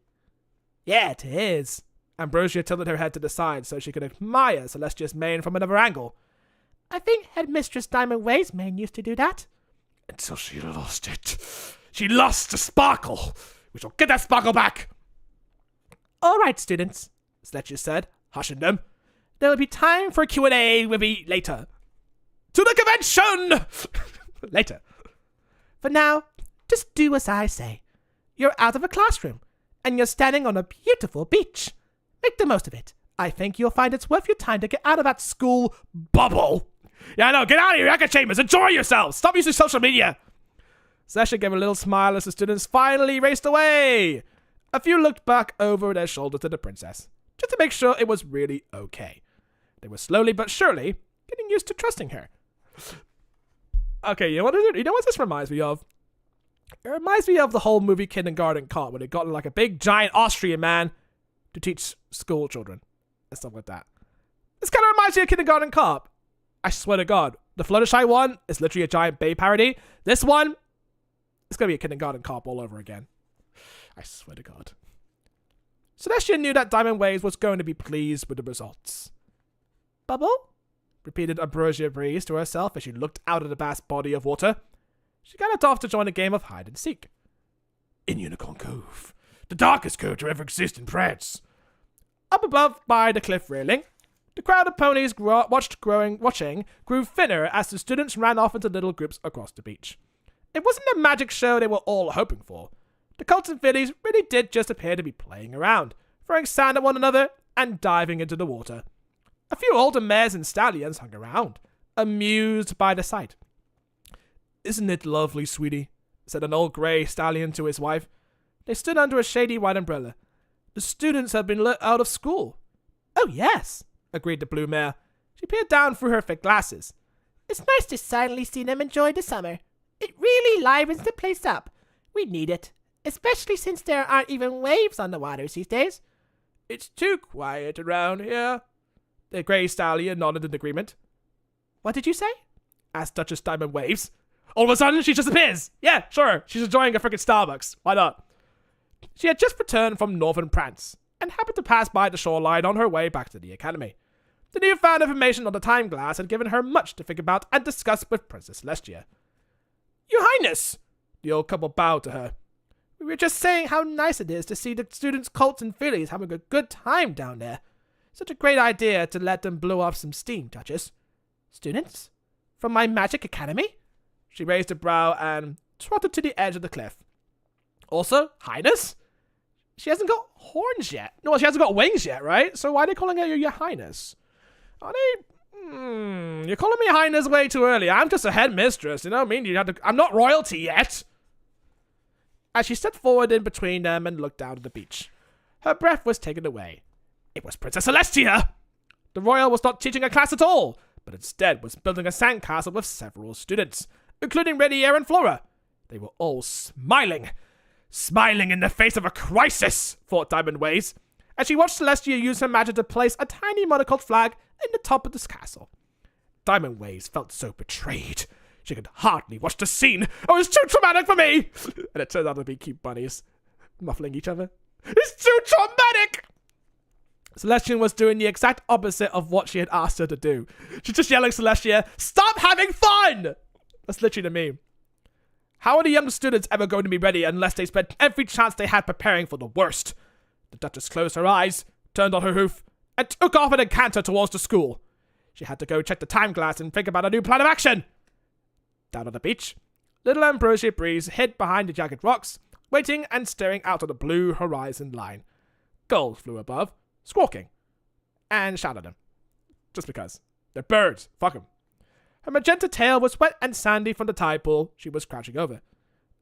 Yeah, it is. Ambrosia tilted her head to the side so she could admire Celestia's mane from another angle. I think Headmistress Diamond Way's mane used to do that. Until she lost it. She lost the sparkle. We shall get that sparkle back. All right, students, Celestia said, hushing them. There will be time for Q&A with me later. To the convention! Later. For now, just do as I say. You're out of a classroom, and you're standing on a beautiful beach. Make the most of it. I think you'll find it's worth your time to get out of that school bubble. Yeah, no, get out of your echo chambers. Enjoy yourselves. Stop using social media. Celestia gave a little smile as the students finally raced away. A few looked back over their shoulder to the princess, just to make sure it was really okay. They were slowly but surely getting used to trusting her. Okay, you know what this reminds me of? It reminds me of the whole movie Kindergarten Cop, where they got a big giant Austrian man to teach school children and stuff like that. This kind of reminds me of Kindergarten Cop. I swear to God, the Fluttershy one is literally a giant Bay parody. This one, it's gonna be a Kindergarten Cop all over again. I swear to God. Celestia knew that Diamond Waves was going to be pleased with the results. Bubble? Repeated Ambrosia Breeze to herself as she looked out at the vast body of water. She galloped off to join a game of hide and seek. In Unicorn Cove, the darkest cove to ever exist in France. Up above by the cliff railing, the crowd of ponies watching grew thinner as the students ran off into little groups across the beach. It wasn't the magic show they were all hoping for. The colts and fillies really did just appear to be playing around, throwing sand at one another and diving into the water. A few older mares and stallions hung around, amused by the sight. Isn't it lovely, sweetie? Said an old grey stallion to his wife. They stood under a shady white umbrella. The students had been let out of school. Oh, yes, agreed the blue mare. She peered down through her thick glasses. It's nice to silently see them enjoy the summer. It really livens the place up. We need it, especially since there aren't even waves on the waters these days. It's too quiet around here. The grey stallion nodded in agreement. What did you say? Asked Duchess Diamond Waves. All of a sudden, she just appears. Yeah, sure. She's enjoying a freaking Starbucks. Why not? She had just returned from Northern Prance and happened to pass by the shoreline on her way back to the academy. The newfound information on the time glass had given her much to think about and discuss with Princess Celestia. Your Highness! The old couple bowed to her. We were just saying how nice it is to see the students' cults and fillies having a good time down there. Such a great idea to let them blow off some steam, Duchess. Students? From my magic academy? She raised a brow and trotted to the edge of the cliff. Also, Highness? She hasn't got horns yet. No, she hasn't got wings yet, right? So why are they calling her your Highness? Are they... You're calling me Highness way too early. I'm just a headmistress, you know what I mean? I'm not royalty yet. As she stepped forward in between them and looked down at the beach, her breath was taken away. It was Princess Celestia! The royal was not teaching a class at all, but instead was building a sandcastle with several students, including Radiaire and Flora. They were all smiling. Smiling in the face of a crisis, thought Diamond Waves, as she watched Celestia use her magic to place a tiny monocled flag in the top of this castle. Diamond Waves felt so betrayed. She could hardly watch the scene. Oh, it's too traumatic for me! And it turned out to be cute bunnies muffling each other. It's too traumatic! Celestia was doing the exact opposite of what she had asked her to do. She's just yelling, Celestia, stop having fun! That's literally the meme. How are the young students ever going to be ready unless they spent every chance they had preparing for the worst? The Duchess closed her eyes, turned on her hoof, and took off at a canter towards the school. She had to go check the time glass and think about a new plan of action. Down on the beach, little Ambrosia Breeze hid behind the jagged rocks, waiting and staring out at the blue horizon line. Gulls flew above, squawking, and shouted at them. Just because. They're birds. Fuck them. Her magenta tail was wet and sandy from the tide pool she was crouching over.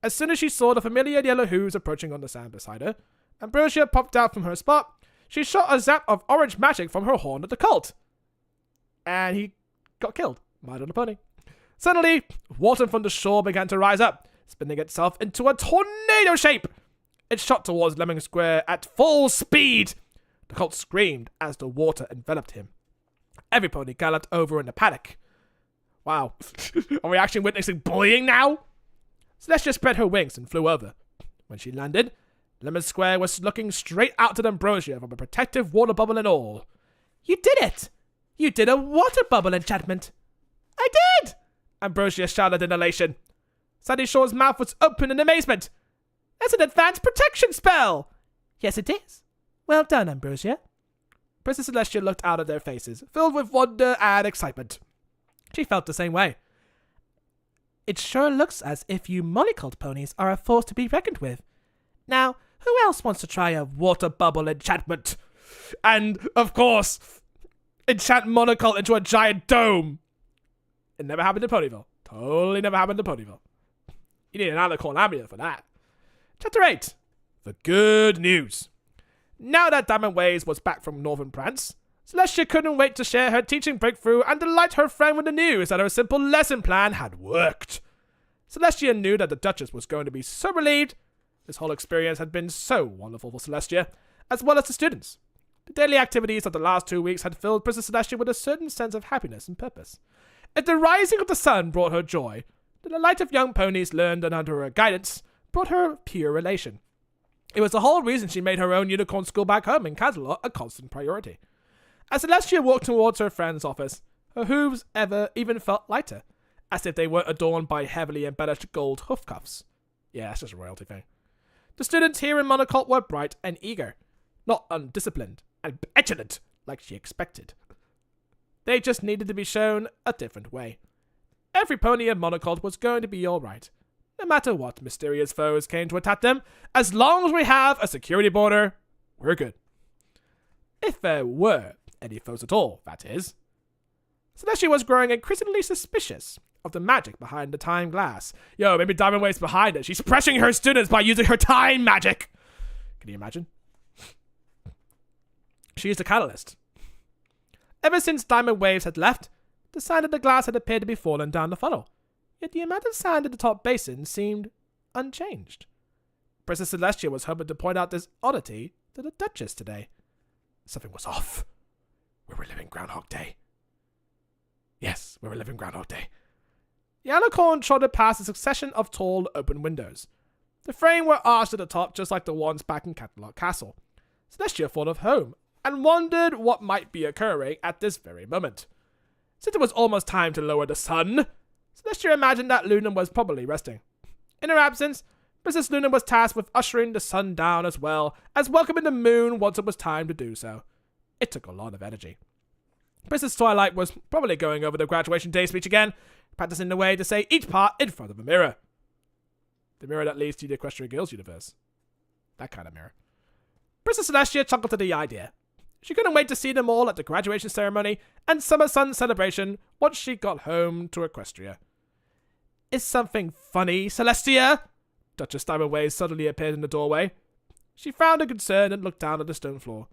As soon as she saw the familiar yellow hooves approaching on the sand beside her, Ambrosia popped out from her spot. She shot a zap of orange magic from her horn at the cult. And he got killed. Mud on a pony. Suddenly, water from the shore began to rise up, spinning itself into a tornado shape. It shot towards Lemon Square at full speed. The colt screamed as the water enveloped him. Every pony galloped over in a panic. Wow. Are we actually witnessing bullying now? Celestia spread her wings and flew over. When she landed, Lemon Square was looking straight out at Ambrosia from a protective water bubble and all. You did it! You did a water bubble enchantment! I did! Ambrosia shouted in elation. Sandy Shore's mouth was open in amazement. That's an advanced protection spell! Yes, it is. Well done, Ambrosia. Princess Celestia looked out at their faces, filled with wonder and excitement. She felt the same way. It sure looks as if you monocold ponies are a force to be reckoned with. Now, who else wants to try a water bubble enchantment? And, of course, enchant monocold into a giant dome. It never happened in Ponyville. Totally never happened in Ponyville. You need an alicorn amulet for that. Chapter 8. The good news. Now that Diamond Waves was back from Northern Prance, Celestia couldn't wait to share her teaching breakthrough and delight her friend with the news that her simple lesson plan had worked. Celestia knew that the Duchess was going to be so relieved. This whole experience had been so wonderful for Celestia, as well as the students. The daily activities of the last 2 weeks had filled Princess Celestia with a certain sense of happiness and purpose. If the rising of the sun brought her joy, the delight of young ponies learned and under her guidance brought her pure elation. It was the whole reason she made her own unicorn school back home in Camelot a constant priority. As Celestia walked towards her friend's office, her hooves even felt lighter, as if they weren't adorned by heavily embellished gold hoof cuffs. Yeah, that's just a royalty thing. The students here in Monocolt were bright and eager, not undisciplined and petulant like she expected. They just needed to be shown a different way. Every pony in Monocolt was going to be alright, no matter what mysterious foes came to attack them. As long as we have a security border, we're good. If there were any foes at all, that is. Celestia was growing increasingly suspicious of the magic behind the time glass. Yo, maybe Diamond Wave's behind it. She's pressuring her students by using her time magic. Can you imagine? She used a catalyst. Ever since Diamond Waves had left, the side of the glass had appeared to be fallen down the funnel. Yet the amount of sand in the top basin seemed unchanged. Princess Celestia was hoping to point out this oddity to the Duchess today. Something was off. We were living Groundhog Day. Yes, we were living Groundhog Day. The Alicorn trotted past a succession of tall, open windows. The frame were arched at the top just like the ones back in Catalog Castle. Celestia thought of home, and wondered what might be occurring at this very moment. Since it was almost time to lower the sun, Celestia imagined that Luna was probably resting. In her absence, Princess Luna was tasked with ushering the sun down as well as welcoming the moon once it was time to do so. It took a lot of energy. Princess Twilight was probably going over the graduation day speech again, practicing the way to say each part in front of a mirror. The mirror that leads to the Equestria Girls universe. That kind of mirror. Princess Celestia chuckled at the idea. She couldn't wait to see them all at the graduation ceremony and summer sun celebration once she got home to Equestria. Is something funny, Celestia? Duchess Diamond Waves suddenly appeared in the doorway. She frowned in concern and looked down at the stone floor.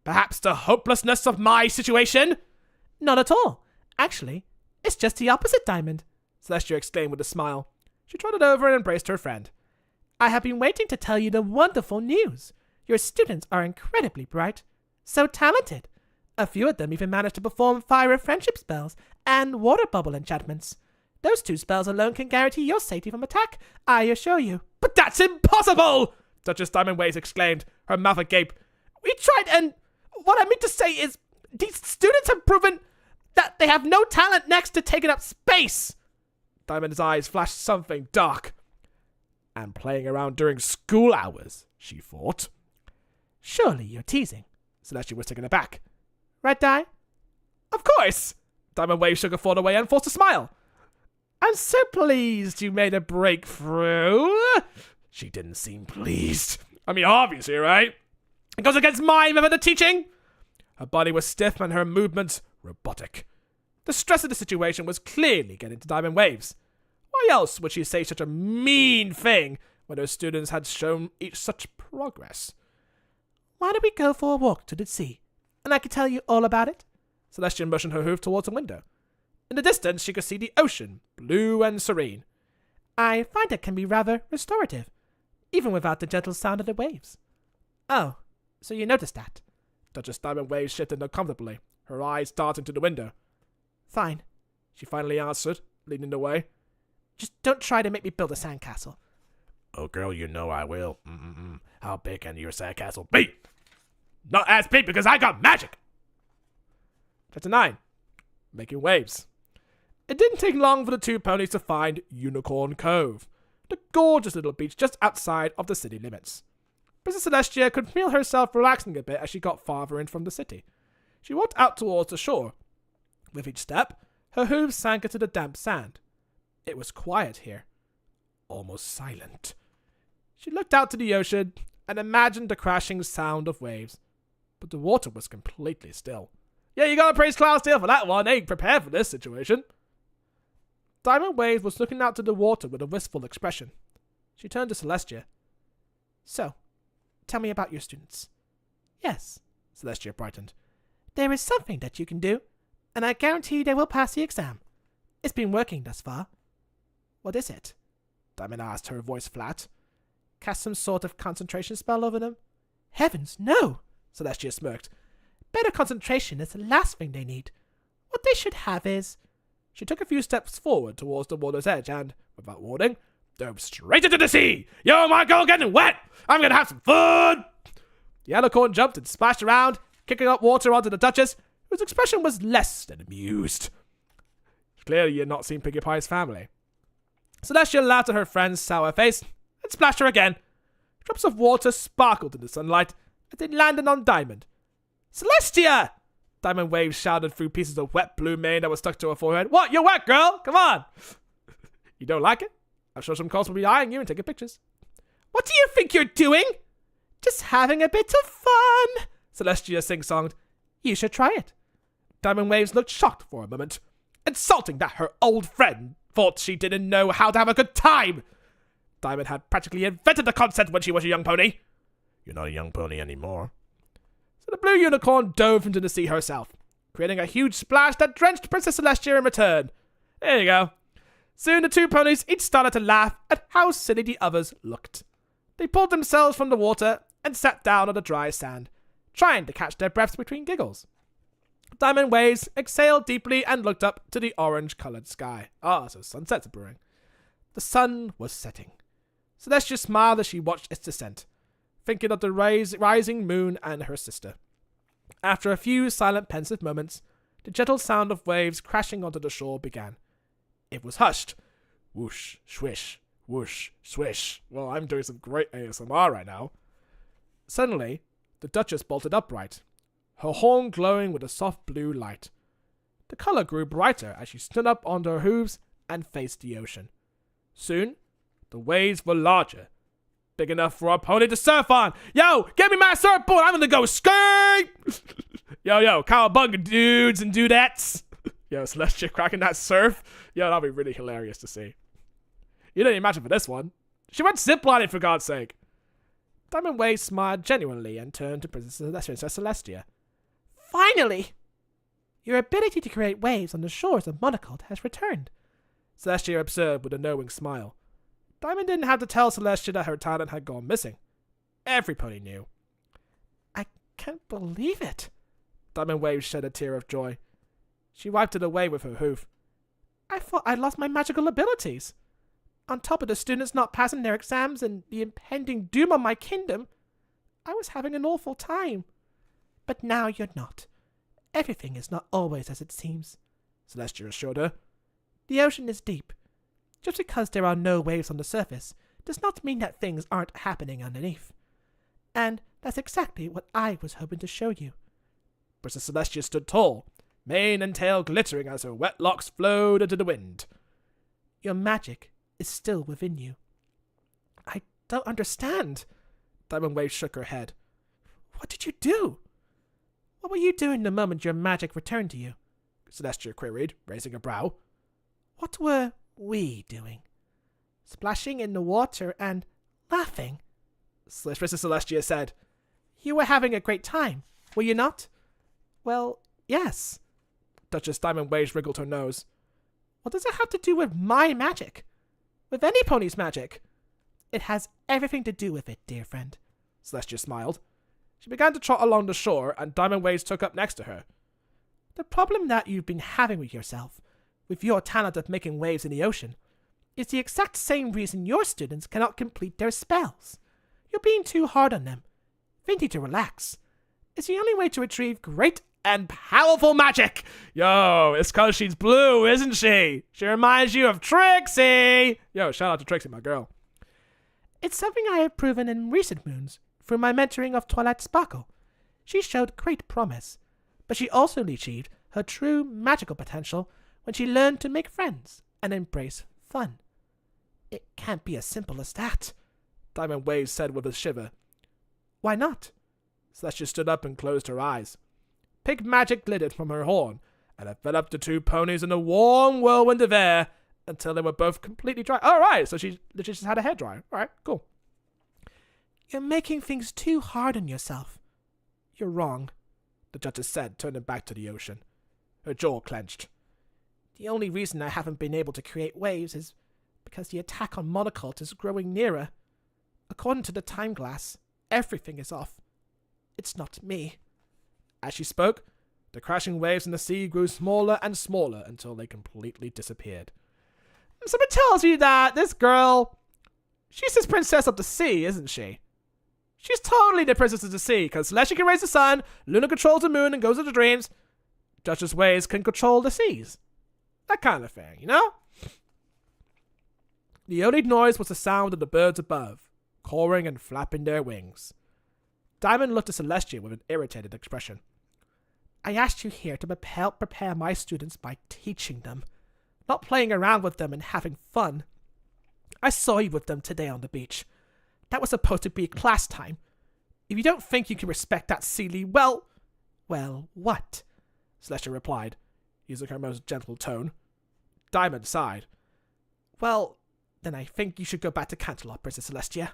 Perhaps the hopelessness of my situation? Not at all. Actually, it's just the opposite, Diamond, Celestia exclaimed with a smile. She trotted over and embraced her friend. I have been waiting to tell you the wonderful news. Your students are incredibly bright. So talented. A few of them even managed to perform fire of friendship spells and water bubble enchantments. Those 2 spells alone can guarantee your safety from attack, I assure you. But that's impossible! Duchess Diamond Waves exclaimed, her mouth agape. We tried, and what I mean to say is, these students have proven that they have no talent next to taking up space. Diamond's eyes flashed something dark. And playing around during school hours, she thought. Surely you're teasing. Celestia was taken aback. Right, Di? Of course! Diamond Wave shook her thought away and forced a smile. I'm so pleased you made a breakthrough. She didn't seem pleased. I mean, obviously, right? It goes against my method of teaching. Her body was stiff and her movements robotic. The stress of the situation was clearly getting to Diamond Waves. Why else would she say such a mean thing when her students had shown each such progress? Why don't we go for a walk to the sea, and I can tell you all about it? Celestia motioned her hoof towards a window. In the distance, she could see the ocean, blue and serene. I find it can be rather restorative, even without the gentle sound of the waves. Oh, so you noticed that? Duchess Diamond Waves shifted uncomfortably, her eyes darting to the window. Fine, she finally answered, leaning away. Just don't try to make me build a sandcastle. Oh, girl, you know I will. How big can your sandcastle be? Not as big because I got magic! Chapter 9. Making Waves. It didn't take long for the 2 ponies to find Unicorn Cove, the gorgeous little beach just outside of the city limits. Princess Celestia could feel herself relaxing a bit as she got farther in from the city. She walked out towards the shore. With each step, her hooves sank into the damp sand. It was quiet here. Almost silent. She looked out to the ocean and imagined the crashing sound of waves. But the water was completely still. Yeah, you gotta praise Cloudsdale for that one. They ain't prepared for this situation. Diamond Waves was looking out to the water with a wistful expression. She turned to Celestia. So, tell me about your students. Yes, Celestia brightened. There is something that you can do, and I guarantee they will pass the exam. It's been working thus far. What is it? Diamond asked, her voice flat. Cast some sort of concentration spell over them? Heavens, no! Celestia smirked. Better concentration is the last thing they need. What they should have is... She took a few steps forward towards the water's edge and, without warning, dove straight into the sea. Yo, my girl getting wet! I'm gonna have some fun! The Alicorn jumped and splashed around, kicking up water onto the Duchess, whose expression was less than amused. Clearly, you had not seen Pinkie Pie's family. Celestia laughed at her friend's sour face and splashed her again. Drops of water sparkled in the sunlight as they landed on Diamond. Celestia! Diamond Waves shouted through pieces of wet blue mane that was stuck to her forehead. What? You're wet, girl! Come on! You don't like it? I'm sure some calls will be eyeing you and taking pictures. What do you think you're doing? Just having a bit of fun, Celestia sing-songed. You should try it. Diamond Waves looked shocked for a moment. Insulting that her old friend thought she didn't know how to have a good time. Diamond had practically invented the concept when she was a young pony. You're not a young pony anymore. So the blue unicorn dove into the sea herself, creating a huge splash that drenched Princess Celestia in return. There you go. Soon the two ponies each started to laugh at how silly the others looked. They pulled themselves from the water and sat down on the dry sand, trying to catch their breaths between giggles. Diamond Waves exhaled deeply and looked up to the orange-colored sky. So sunset's brewing. The sun was setting. Celestia smiled as she watched its descent, thinking of the rising moon and her sister. After a few silent, pensive moments, the gentle sound of waves crashing onto the shore began. It was hushed. Whoosh, swish, whoosh, swish. Well, I'm doing some great ASMR right now. Suddenly, the Duchess bolted upright, her horn glowing with a soft blue light. The color grew brighter as she stood up on her hooves and faced the ocean. Soon, the waves were larger, big enough for our pony to surf on. Yo, get me my surfboard, I'm gonna go skate! Yo, cowabunga dudes and dudettes. Yo, Celestia cracking that surf. Yo, that'll be really hilarious to see. You didn't imagine for this one. She went ziplining for God's sake. Diamond Waves smiled genuinely and turned to Princess Celestia. Finally! Your ability to create waves on the shores of Monacold has returned, Celestia observed with a knowing smile. Diamond didn't have to tell Celestia that her talent had gone missing. Every pony knew. I can't believe it. Diamond Waves shed a tear of joy. She wiped it away with her hoof. I thought I'd lost my magical abilities. On top of the students not passing their exams and the impending doom on my kingdom, I was having an awful time. But now you're not. Everything is not always as it seems, Celestia assured her. The ocean is deep. Just because there are no waves on the surface does not mean that things aren't happening underneath. And that's exactly what I was hoping to show you. Princess Celestia stood tall, mane and tail glittering as her wet locks flowed into the wind. Your magic is still within you. I don't understand. Diamond Wave shook her head. What did you do? What were you doing the moment your magic returned to you? Celestia queried, raising a brow. What were we doing? Splashing in the water and laughing, Princess Celestia said. You were having a great time, were you not? Well, yes. Duchess Diamond Waves wriggled her nose. What does it have to do with my magic? With any pony's magic? It has everything to do with it, dear friend. Celestia smiled. She began to trot along the shore, and Diamond Waves took up next to her. The problem that you've been having with yourself, with your talent of making waves in the ocean, is the exact same reason your students cannot complete their spells. You're being too hard on them. They need to relax. It's the only way to achieve great and powerful magic. Yo, it's cause she's blue, isn't she? She reminds you of Trixie. Yo, shout out to Trixie, my girl. It's something I have proven in recent moons through my mentoring of Twilight Sparkle. She showed great promise, but she also achieved her true magical potential when she learned to make friends and embrace fun. It can't be as simple as that, Diamond Waves said with a shiver. Why not? Celestia stood up and closed her eyes. Pink magic glittered from her horn, and enveloped the two ponies in a warm whirlwind of air until they were both completely dry. All right, so she literally just had a hair dryer. All right, cool. You're making things too hard on yourself. You're wrong, the Duchess said, turning back to the ocean. Her jaw clenched. The only reason I haven't been able to create waves is because the attack on Monocult is growing nearer. According to the time glass, everything is off. It's not me. As she spoke, the crashing waves in the sea grew smaller and smaller until they completely disappeared. Something tells you that this girl, she's this princess of the sea, isn't she? She's totally the princess of the sea, because Celestia can raise the sun, Luna controls the moon and goes into dreams, Duchess Waves can control the seas. That kind of thing, you know? The only noise was the sound of the birds above, cawing and flapping their wings. Diamond looked at Celestia with an irritated expression. I asked you here to prepare my students by teaching them, not playing around with them and having fun. I saw you with them today on the beach. That was supposed to be class time. If you don't think you can respect that, Seeley, well, what? Celestia replied, using her most gentle tone. Diamond sighed. Well, then I think you should go back to Canterlot, Princess Celestia.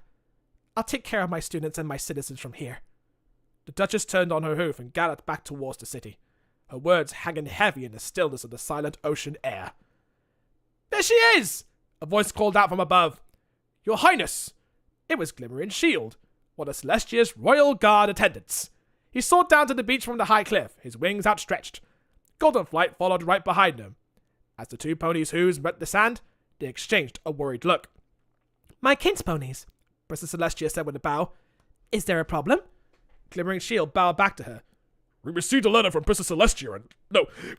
I'll take care of my students and my citizens from here. The Duchess turned on her hoof and galloped back towards the city, her words hanging heavy in the stillness of the silent ocean air. There she is! A voice called out from above. Your Highness! It was Glimmering Shield, one of Celestia's royal guard attendants. He soared down to the beach from the high cliff, his wings outstretched. Golden Flight followed right behind him. As the two ponies' hooves met the sand, they exchanged a worried look. My kinsponies, Princess Celestia said with a bow. Is there a problem? Glimmering Shield bowed back to her. We received a letter from Princess Celestia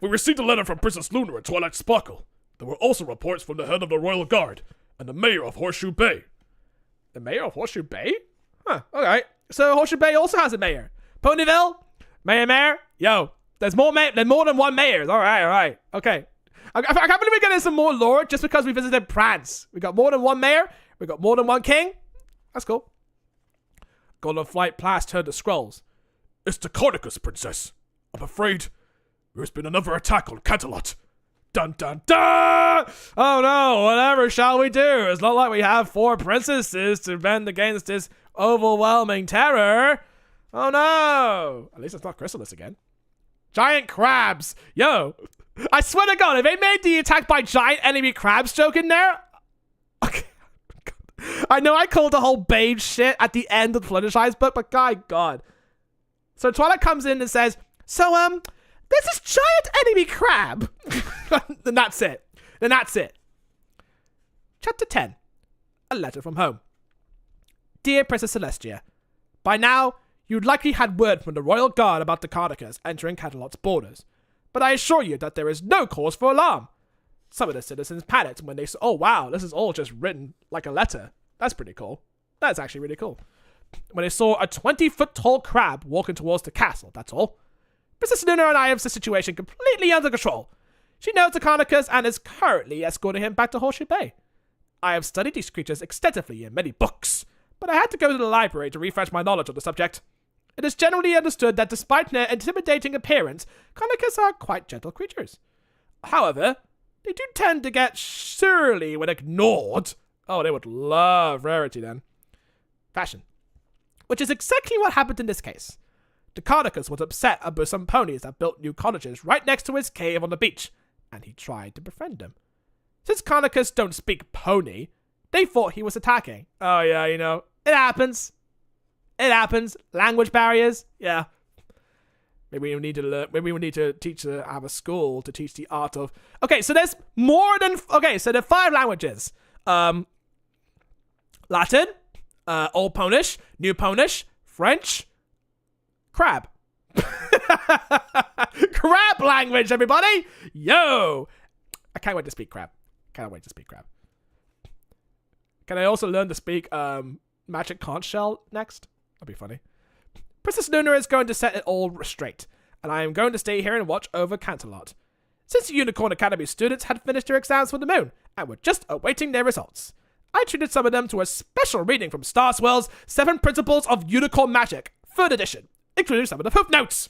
we received a letter from Princess Luna and Twilight Sparkle. There were also reports from the head of the Royal Guard and the mayor of Horseshoe Bay. The mayor of Horseshoe Bay? Huh, alright. So Horseshoe Bay also has a mayor. Ponyville? Mayor? Yo, there's more than one mayor. Alright. Okay. I can't believe we're getting some more lore just because we visited Prance. We got more than one mayor. We got more than one king. That's cool. Golden Flight Plast heard the scrolls. It's the Carnicus, Princess. I'm afraid there's been another attack on Canterlot. Dun dun dun! Oh no, whatever shall we do? It's not like we have 4 princesses to bend against this overwhelming terror. Oh no! At least it's not Chrysalis again. Giant crabs! Yo! I swear to God, if they made the attack by giant enemy crabs joke in there... Okay. I know I called the whole beige shit at the end of the Fluttershy's book, but God. So Twilight comes in and says, there's this giant enemy crab. Then that's it. Chapter 10. A letter from home. Dear Princess Celestia, by now, you'd likely had word from the Royal Guard about the Carnicus entering Canterlot's borders. But I assure you that there is no cause for alarm. Some of the citizens panicked when they saw, oh wow, this is all just written like a letter. That's pretty cool. That's actually really cool. When they saw a 20-foot tall crab walking towards the castle, that's all. Princess Luna and I have the situation completely under control. She knows the Carnicus and is currently escorting him back to Horseshoe Bay. I have studied these creatures extensively in many books, but I had to go to the library to refresh my knowledge on the subject. It is generally understood that despite their intimidating appearance, Carnicus are quite gentle creatures. However, they do tend to get surly when ignored. Oh, they would love rarity then. Fashion. Which is exactly what happened in this case. The Carnicus was upset about some ponies that built new cottages right next to his cave on the beach, and he tried to befriend them. Since Carnicus don't speak pony, they thought he was attacking. Oh yeah, it happens. Language barriers, yeah. Maybe we need to have a school to teach the art of... Okay, so there's more than... Okay, so there are 5 languages. Latin, Old Ponish, New Ponish, French, Crab. Crab language, everybody! Yo! I can't wait to speak Crab. Can I also learn to speak Magic Conch Shell next? That'd be funny. Princess Luna is going to set it all straight, and I am going to stay here and watch over Canterlot. Since the Unicorn Academy students had finished their exams for the moon and were just awaiting their results, I treated some of them to a special reading from Star Swirl's 7 Principles of Unicorn Magic, 3rd edition, including some of the proof notes.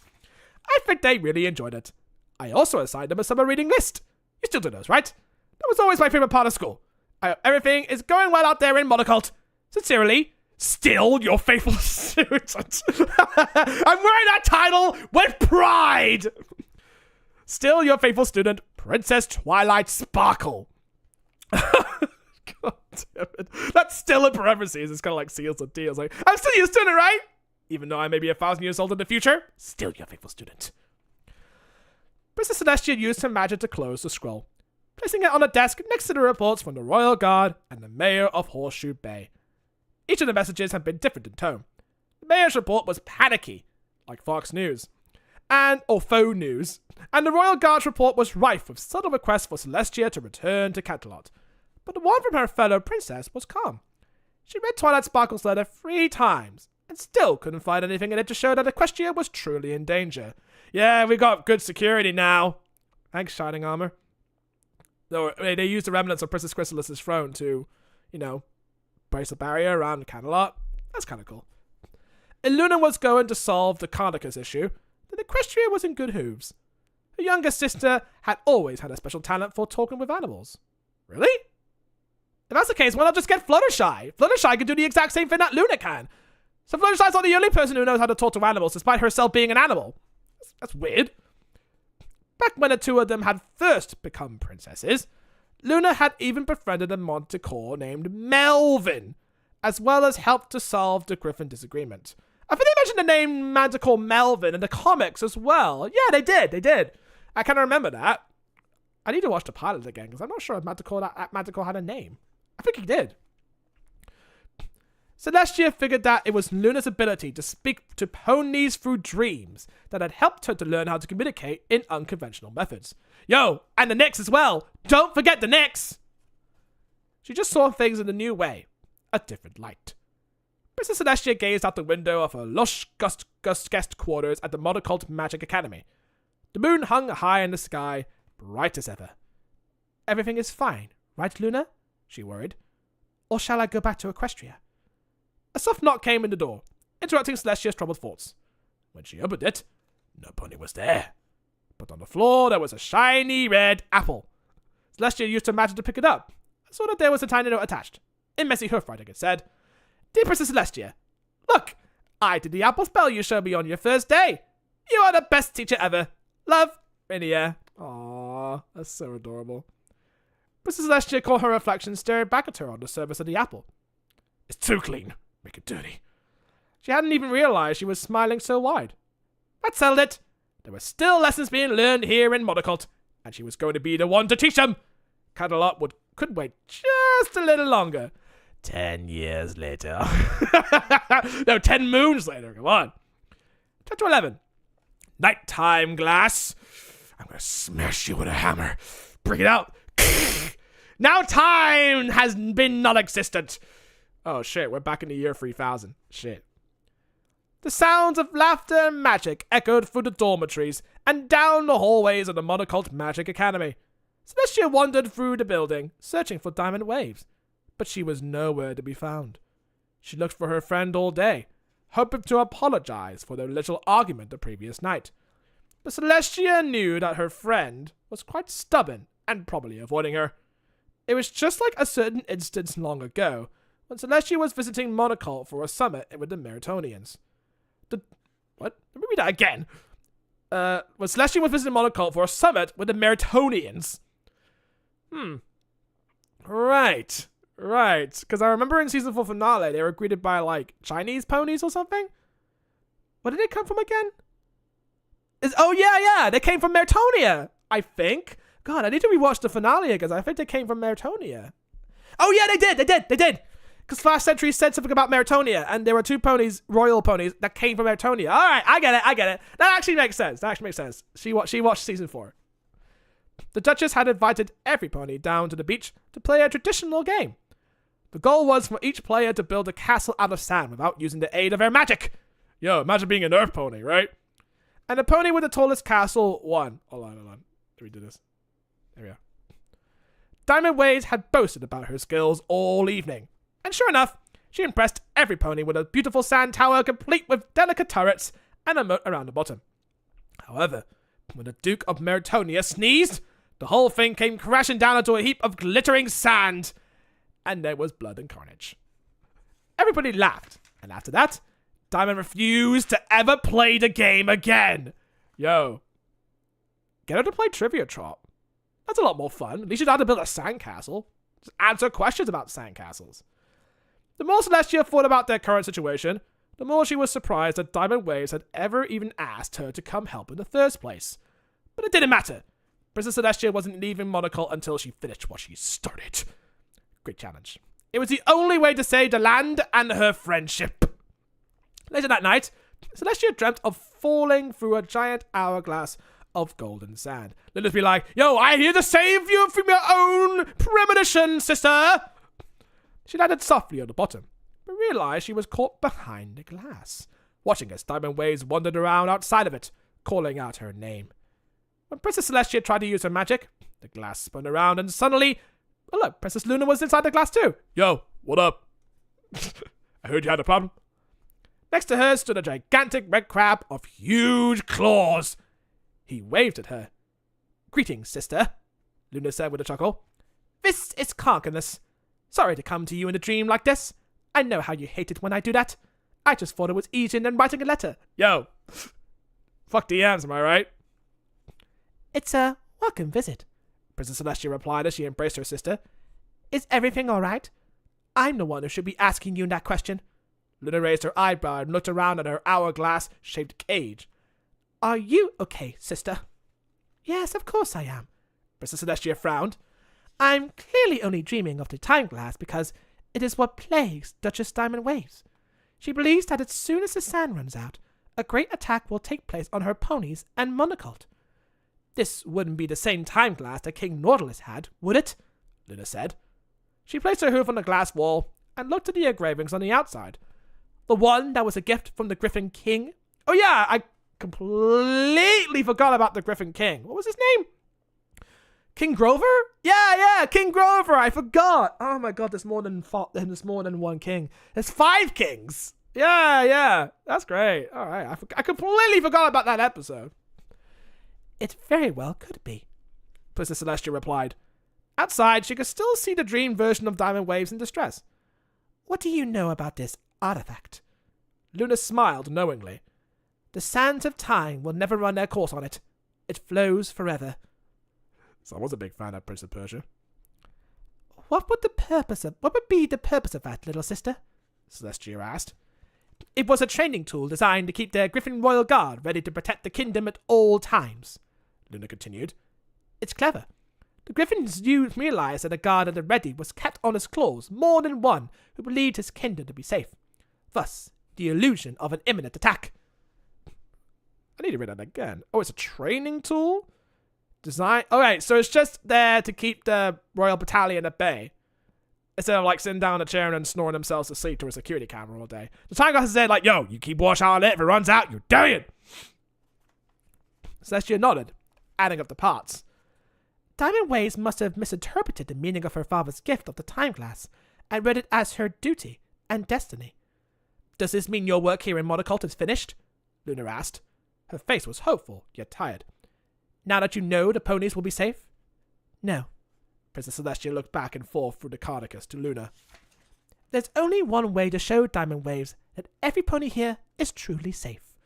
I think they really enjoyed it. I also assigned them a summer reading list. You still do those, right? That was always my favorite part of school. I hope everything is going well out there in Monocult. Sincerely, still your faithful student. I'm wearing that title with pride. Still your faithful student, Princess Twilight Sparkle. God damn it. That's still in parentheses. It's kind of like seals and deals. Like, I'm still your student, right? Even though I may be 1,000 years old in the future, still your faithful student. Princess Celestia used her magic to close the scroll, placing it on a desk next to the reports from the Royal Guard and the Mayor of Horseshoe Bay. Each of the messages had been different in tone. The Mayor's report was panicky, like Fox News, or faux news, and the Royal Guard's report was rife with subtle requests for Celestia to return to Canterlot. But the one from her fellow princess was calm. She read Twilight Sparkle's letter 3 times, and still couldn't find anything in it to show that Equestria was truly in danger. Yeah, we got good security now. Thanks, Shining Armor. They used the remnants of Princess Chrysalis' throne to, brace a barrier around Canterlot. That's kind of cool. Illuna was going to solve the Carnicus issue, then Equestria was in good hooves. Her younger sister had always had a special talent for talking with animals. Really? If that's the case, why not just get Fluttershy? Fluttershy can do the exact same thing that Luna can. So Fluttershy's not the only person who knows how to talk to animals, despite herself being an animal. That's weird. Back when the two of them had first become princesses, Luna had even befriended a Manticore named Melvin, as well as helped to solve the Griffin disagreement. I think they mentioned the name Manticore Melvin in the comics as well. Yeah, they did. I kind of remember that. I need to watch the pilot again, because I'm not sure if Manticore had a name. I think he did. Celestia figured that it was Luna's ability to speak to ponies through dreams that had helped her to learn how to communicate in unconventional methods. Yo, and the Nyx as well. Don't forget the Nyx! She just saw things in a new way, a different light. Princess Celestia gazed out the window of her lush guest quarters at the Monocult Magic Academy. The moon hung high in the sky, bright as ever. Everything is fine, right, Luna? She worried. Or shall I go back to Equestria? A soft knock came in the door, interrupting Celestia's troubled thoughts. When she opened it, no pony was there. But on the floor there was a shiny red apple. Celestia used her magic to pick it up, so that there was a tiny note attached. In messy hoofwriting it said, Dear Princess Celestia, look, I did the apple spell you showed me on your first day. You are the best teacher ever. Love, Rainier. Aww, that's so adorable. Princess Celestia caught her reflection staring back at her on the surface of the apple. It's too clean. Make it dirty. She hadn't even realized she was smiling so wide. That settled it. There were still lessons being learned here in Monocult, and she was going to be the one to teach them. Cadalot could wait just a little longer. 10 years later. No, 10 moons later. Come on. Chapter 11. Nighttime glass. I'm going to smash you with a hammer. Bring it out. Now time has been non-existent. Oh shit, we're back in the year 3000. Shit. The sounds of laughter and magic echoed through the dormitories and down the hallways of the Monocult Magic Academy. Celestia wandered through the building, searching for Diamond Waves, but she was nowhere to be found. She looked for her friend all day, hoping to apologize for their little argument the previous night. But Celestia knew that her friend was quite stubborn and probably avoiding her. It was just like a certain instance long ago, when Celestia was visiting Monocult for a summit with the Meritonians. What? Let me read that again. When Celestia was visiting Monocult for a summit with the Meritonians. Right. Because I remember in season 4 finale, they were greeted by, like, Chinese ponies or something? Where did they come from again? They came from Meritonia, I think. God, I need to rewatch the finale because I think they came from Meritonia. Oh yeah, they did. Because Flash Sentry said something about Meritonia, and there were 2 ponies, royal ponies, that came from Meritonia. Alright, I get it. That actually makes sense. She watched season 4. The Duchess had invited every pony down to the beach to play a traditional game. The goal was for each player to build a castle out of sand without using the aid of their magic. Yo, imagine being an earth pony, right? And the pony with the tallest castle won. Hold on. Let me do this. There we go. Diamond Waves had boasted about her skills all evening. And sure enough, she impressed every pony with a beautiful sand tower complete with delicate turrets and a moat around the bottom. However, when the Duke of Meritonia sneezed, the whole thing came crashing down into a heap of glittering sand, and there was blood and carnage. Everybody laughed, and after that, Diamond refused to ever play the game again. Yo, get her to play Trivia Trop. That's a lot more fun. At least you don't have to build a sandcastle. Just answer questions about sandcastles. The more Celestia thought about their current situation, the more she was surprised that Diamond Waves had ever even asked her to come help in the first place. But it didn't matter. Princess Celestia wasn't leaving Monocult until she finished what she started. Great challenge. It was the only way to save the land and her friendship. Later that night, Celestia dreamt of falling through a giant hourglass of golden sand. Lilith be like, yo, I'm here to save you from your own premonition, sister! She landed softly on the bottom, but realized she was caught behind the glass, watching as Diamond Waves wandered around outside of it, calling out her name. When Princess Celestia tried to use her magic, the glass spun around and suddenly, oh look, Princess Luna was inside the glass too. Yo, what up? I heard you had a problem. Next to her stood a gigantic red crab of huge claws. He waved at her. Greetings, sister, Luna said with a chuckle. This is Carcanus. Sorry to come to you in a dream like this. I know how you hate it when I do that. I just thought it was easier than writing a letter. Yo, fuck DMs, am I right? It's a welcome visit. Princess Celestia replied as she embraced her sister. Is everything all right? I'm the one who should be asking you that question. Luna raised her eyebrow and looked around at her hourglass-shaped cage. Are you okay, sister? Yes, of course I am. Princess Celestia frowned. I'm clearly only dreaming of the time glass because it is what plagues Duchess Diamond Waves. She believes that as soon as the sand runs out, a great attack will take place on her ponies and Monocult. This wouldn't be the same time glass that King Nautilus had, would it? Luna said. She placed her hoof on the glass wall and looked at the engravings on the outside. The one that was a gift from the Griffin King. Oh yeah, I completely forgot about the Griffin King. What was his name? King Grover? Yeah, King Grover. I forgot. Oh my god, there's more than one king. There's 5 kings. Yeah. That's great. All right, I completely forgot about that episode. It very well could be, Princess Celestia replied. Outside, she could still see the dream version of Diamond Waves in distress. What do you know about this artifact? Luna smiled knowingly. The sands of time will never run their course on it. It flows forever. So I was a big fan of Prince of Persia. What would be the purpose of that, little sister? Celestia asked. It was a training tool designed to keep their Griffin Royal Guard ready to protect the kingdom at all times, Luna continued. It's clever. The Griffins realized that a guard at the ready was kept on his claws more than one who believed his kingdom to be safe. Thus, the illusion of an imminent attack. I need to read that again. Oh, it's a training tool? Alright, so it's just there to keep the Royal Battalion at bay. Instead of like sitting down in a chair and snoring themselves to sleep to a security camera all day. The time glass is there like, yo, you keep watch on it. If it runs out, you're dying. Celestia nodded, adding up the parts. Diamond Waves must have misinterpreted the meaning of her father's gift of the time glass and read it as her duty and destiny. Does this mean your work here in Monocult is finished? Luna asked. Her face was hopeful, yet tired. Now that you know the ponies will be safe? No. Princess Celestia looked back and forth through the Cardicus to Luna. There's only one way to show Diamond Waves that every pony here is truly safe.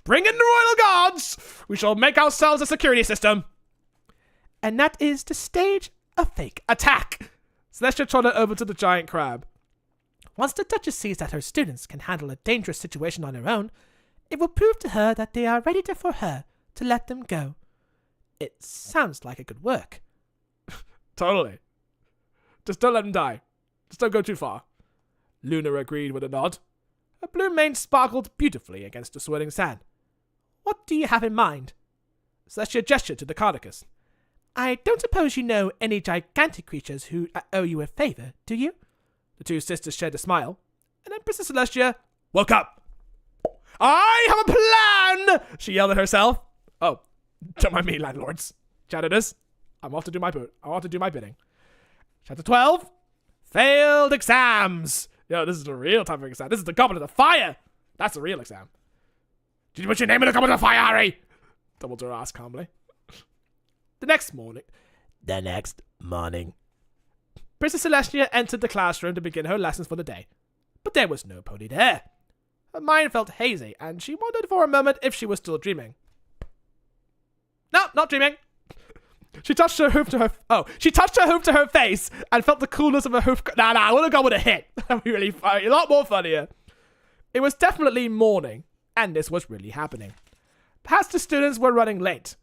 Bring in the Royal Guards! We shall make ourselves a security system. And that is to stage a fake attack. Celestia trotted over to the giant crab. Once the Duchess sees that her students can handle a dangerous situation on their own, it will prove to her that they are ready for her to let them go. It sounds like it could work. Totally. Just don't let them die. Just don't go too far. Luna agreed with a nod. Her blue mane sparkled beautifully against the swirling sand. What do you have in mind? Celestia gestured to the Cardicus. I don't suppose you know any gigantic creatures who owe you a favor, do you? The two sisters shared a smile, and then Princess Celestia woke up. I have a plan! She yelled at herself. Oh, don't mind me, landlords. Janitors, I'm off to do my bidding. Chapter 12. Failed exams. Yo, this is the real type of exam. This is the Goblet of Fire. That's the real exam. Did you put your name in the Goblet of Fire, Harry? Dumbledore asked calmly. The next morning, Princess Celestia entered the classroom to begin her lessons for the day. But there was no pony there. Her mind felt hazy, and she wondered for a moment if she was still dreaming. No, not dreaming. She touched her hoof to her face and felt the coolness of her hoof. Nah, I want to go with a hit. That'd be really funny. A lot more funnier. It was definitely morning, and this was really happening. Perhaps the students were running late.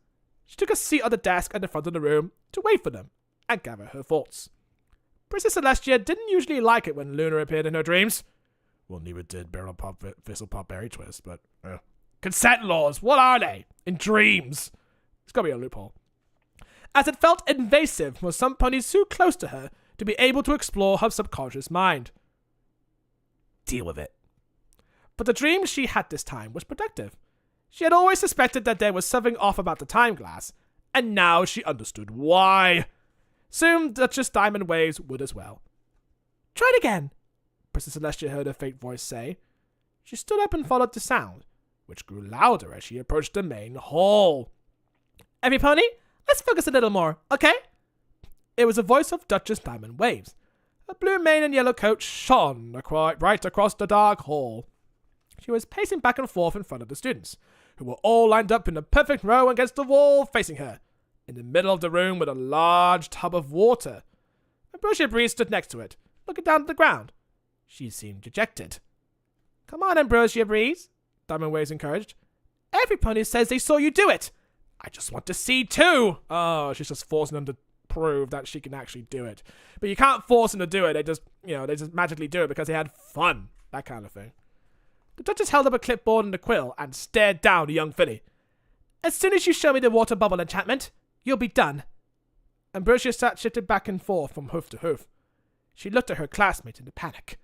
She took a seat on the desk at the front of the room to wait for them and gather her thoughts. Princess Celestia didn't usually like it when Luna appeared in her dreams. Well, neither did Barrel Pop, Thistle Pop, Berry Twist, but... Consent laws, what are they? In dreams. It's gotta be a loophole. As it felt invasive for some ponies too close to her to be able to explore her subconscious mind. Deal with it. But the dream she had this time was productive. She had always suspected that there was something off about the time glass, and now she understood why. Soon Duchess Diamond Waves would as well. Try it again, Princess Celestia heard her faint voice say. She stood up and followed the sound, which grew louder as she approached the main hall. Every pony, let's focus a little more, okay? It was the voice of Duchess Diamond Waves. Her blue mane and yellow coat shone right across the dark hall. She was pacing back and forth in front of the students, who were all lined up in a perfect row against the wall facing her. in the middle of the room with a large tub of water. Ambrosia Breeze stood next to it, looking down at the ground. She seemed dejected. Come on, Ambrosia Breeze, Diamond Waves encouraged. Every pony says they saw you do it. I just want to see too. Oh, she's just forcing them to prove that she can actually do it. But you can't force them to do it. They just magically do it because they had fun. That kind of thing. The Duchess held up a clipboard and a quill and stared down at young Finny. As soon as you show me the water bubble enchantment, you'll be done. Ambrosia sat shifted back and forth from hoof to hoof. She looked at her classmates in a panic.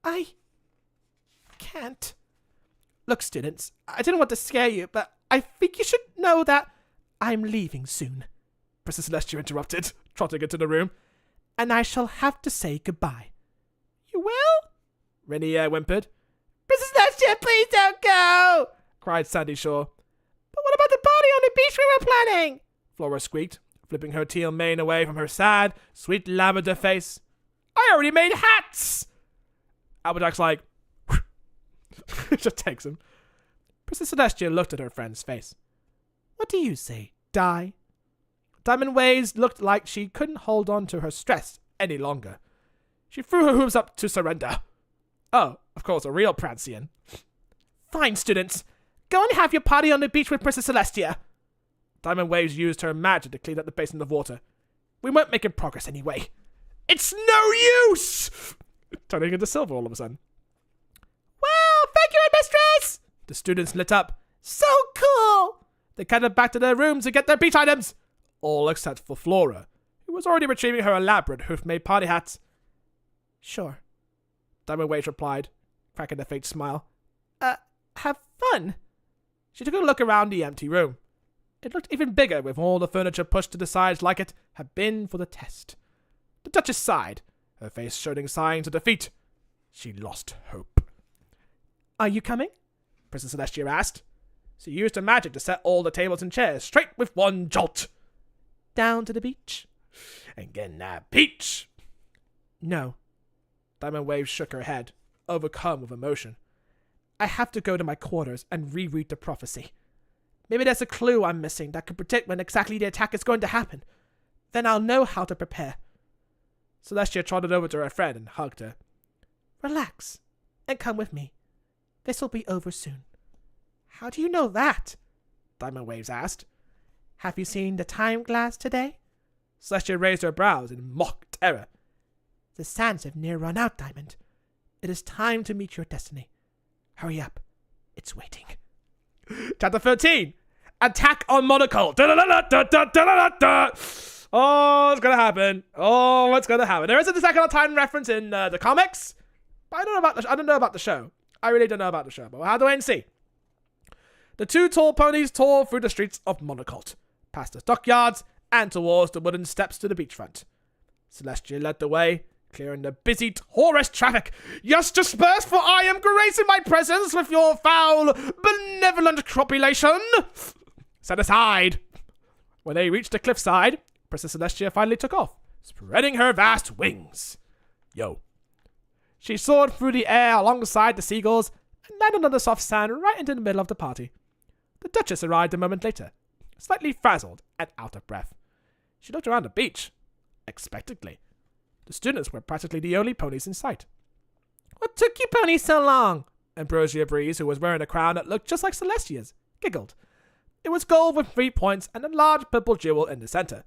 I can't. Look, students, I didn't want to scare you, but I think you should know that I'm leaving soon. Princess Celestia interrupted, trotting into the room. And I shall have to say goodbye. You will? Renier whimpered. Princess Celestia, please don't go! Cried Sandy Shaw. But what about the party on the beach we were planning? Flora squeaked, flipping her teal mane away from her sad, sweet lavender face. I already made hats! Applejack's like, just takes him. Princess Celestia looked at her friend's face. What do you say, die? Diamond Waves looked like she couldn't hold on to her stress any longer. She threw her hooves up to surrender. Oh, of course, a real Prancian. Fine, students. Go and have your party on the beach with Princess Celestia. Diamond Waves used her magic to clean up the basin of water. We weren't making progress anyway. It's no use! Turning into silver all of a sudden. Well, thank you, mistress! The students lit up. So cool! They cantered back to their rooms to get their beach items. All except for Flora, who was already retrieving her elaborate hoof-made party hats. Sure, Diamond Waves replied, cracking a faint smile. Have fun. She took a look around the empty room. It looked even bigger with all the furniture pushed to the sides like it had been for the test. The Duchess sighed, her face showing signs of defeat. She lost hope. Are you coming? Princess Celestia asked. She used her magic to set all the tables and chairs straight with one jolt. Down to the beach? And get that peach. No. Diamond Waves shook her head, overcome with emotion. I have to go to my quarters and reread the prophecy. Maybe there's a clue I'm missing that could predict when exactly the attack is going to happen. Then I'll know how to prepare. Celestia trotted over to her friend and hugged her. Relax, and come with me. This will be over soon. How do you know that? Diamond Waves asked. Have you seen the time glass today? Celestia raised her brows in mock terror. The sands have near run out, Diamond. It is time to meet your destiny. Hurry up. It's waiting. Chapter 13. Attack on Monocle. Oh, it's gonna happen. Oh, what's gonna happen? There is an Attack on Titan reference in the comics, but I don't know about the show. I really don't know about the show, but we'll have to wait and see. The two tall ponies tore through the streets of Monocult, past the stockyards, and towards the wooden steps to the beachfront. Celestia led the way, clearing the busy tourist traffic. Yes, disperse, for I am gracing my presence with your foul, benevolent cropulation. Set aside. When they reached the cliffside, Princess Celestia finally took off, spreading her vast wings. Yo. She soared through the air alongside the seagulls and landed on the soft sand right into the middle of the party. The Duchess arrived a moment later, slightly frazzled and out of breath. She looked around the beach, expectantly. The students were practically the only ponies in sight. What took you ponies so long? Ambrosia Breeze, who was wearing a crown that looked just like Celestia's, giggled. It was gold with 3 points and a large purple jewel in the center.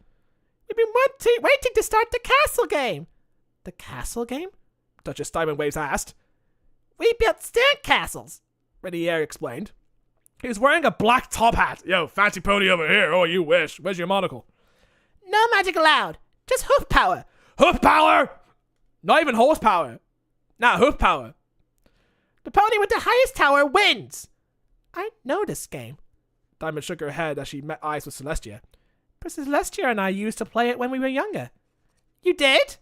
We've been waiting to start the castle game. The castle game? Duchess Diamond Waves asked. We built stand castles, Renier explained. He was wearing a black top hat. Yo, fancy pony over here. Oh, you wish. Where's your monocle? No magic allowed. Just hoof power. Hoof power! Not even horsepower. Nah, hoof power. The pony with the highest tower wins. I know this game. Diamond shook her head as she met eyes with Celestia. Princess Celestia and I used to play it when we were younger. You did?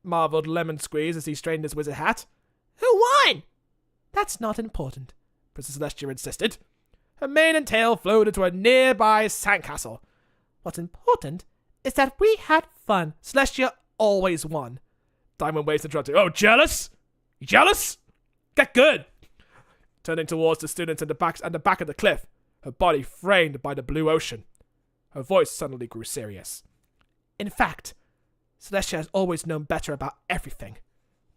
Marveled Lemon Squeeze as he straightened his wizard hat. Who won? That's not important, Princess Celestia insisted. Her mane and tail flowed into a nearby sandcastle. What's important is that we had fun. Celestia always won. Diamond Waves interrupted. Oh, jealous? You jealous? Get good. Turning towards the students at the back of the cliff, her body framed by the blue ocean. Her voice suddenly grew serious. In fact, Celestia has always known better about everything.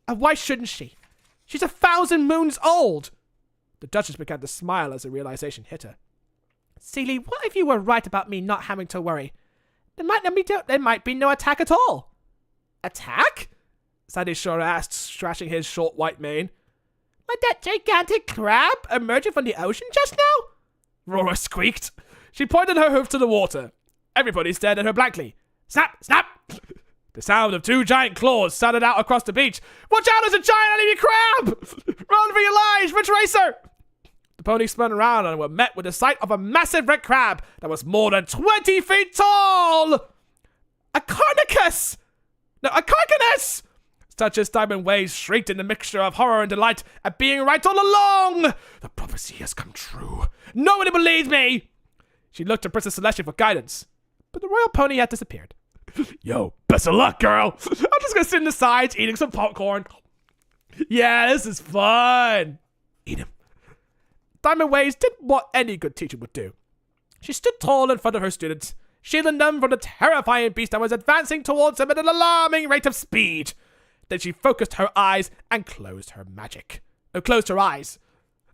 And why shouldn't she? She's 1,000 moons old! The Duchess began to smile as the realization hit her. Seely, what if you were right about me not having to worry? There might be no attack at all. Attack? Sandy Shore asked, scratching his short white mane. Like that gigantic crab emerging from the ocean just now? Rora squeaked. She pointed her hoof to the water. Everybody stared at her blankly. Snap! Snap! The sound of 2 giant claws sounded out across the beach. Watch out, there's a giant enemy crab! Run for your lives, Ridge Racer! The ponies spun around and were met with the sight of a massive red crab that was more than 20 feet tall! A carnicus! No, a carcanus! Duchess Diamond Waves shrieked in a mixture of horror and delight at being right all along. The prophecy has come true. Nobody believes me! She looked to Princess Celestia for guidance, but the royal pony had disappeared. Yo, best of luck, girl. I'm just gonna sit in the sides eating some popcorn. Yeah, this is fun. Eat him. Diamond Waves did what any good teacher would do. She stood tall in front of her students, shielding them from the terrifying beast that was advancing towards them at an alarming rate of speed. Then she focused her eyes and closed her magic. Closed her eyes.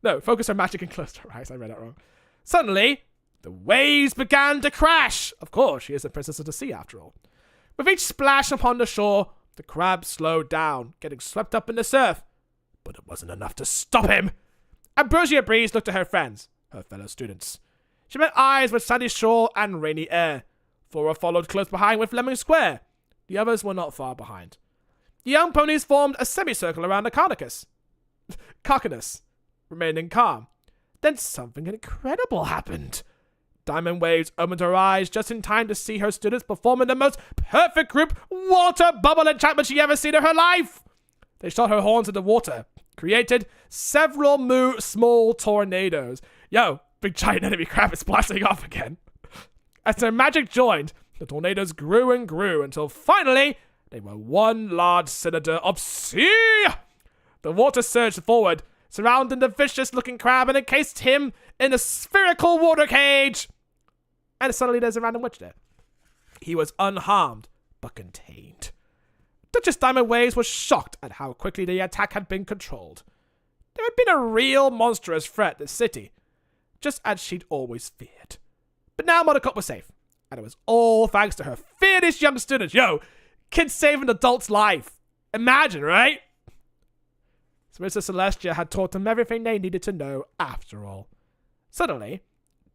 No, focused her magic and closed her eyes. I read that wrong. Suddenly, the waves began to crash. Of course, she is the princess of the sea after all. With each splash upon the shore, the crab slowed down, getting swept up in the surf. But it wasn't enough to stop him. Ambrosia Breeze looked at her friends, her fellow students. She met eyes with Sandy Shore and Rainy Air. Flora followed close behind with Lemon Square. The others were not far behind. The young ponies formed a semicircle around the carcanus, remaining calm. Then something incredible happened. Diamond Waves opened her eyes just in time to see her students performing the most perfect group water bubble enchantment she ever seen in her life. They shot her horns into water, created several small tornadoes. Yo, big giant enemy crab is blasting off again. As their magic joined, the tornadoes grew and grew until finally they were one large cylinder of sea. The water surged forward, surrounding the vicious-looking crab and encased him in a spherical water cage. And suddenly there's a random witch there. He was unharmed, but contained. Duchess Diamond Waves was shocked at how quickly the attack had been controlled. There had been a real monstrous threat to the city, just as she'd always feared. But now Mothercup was safe, and it was all thanks to her fearless young students. Yo, kids saving an adult's life. Imagine, right? Princess Celestia had taught them everything they needed to know after all. Suddenly,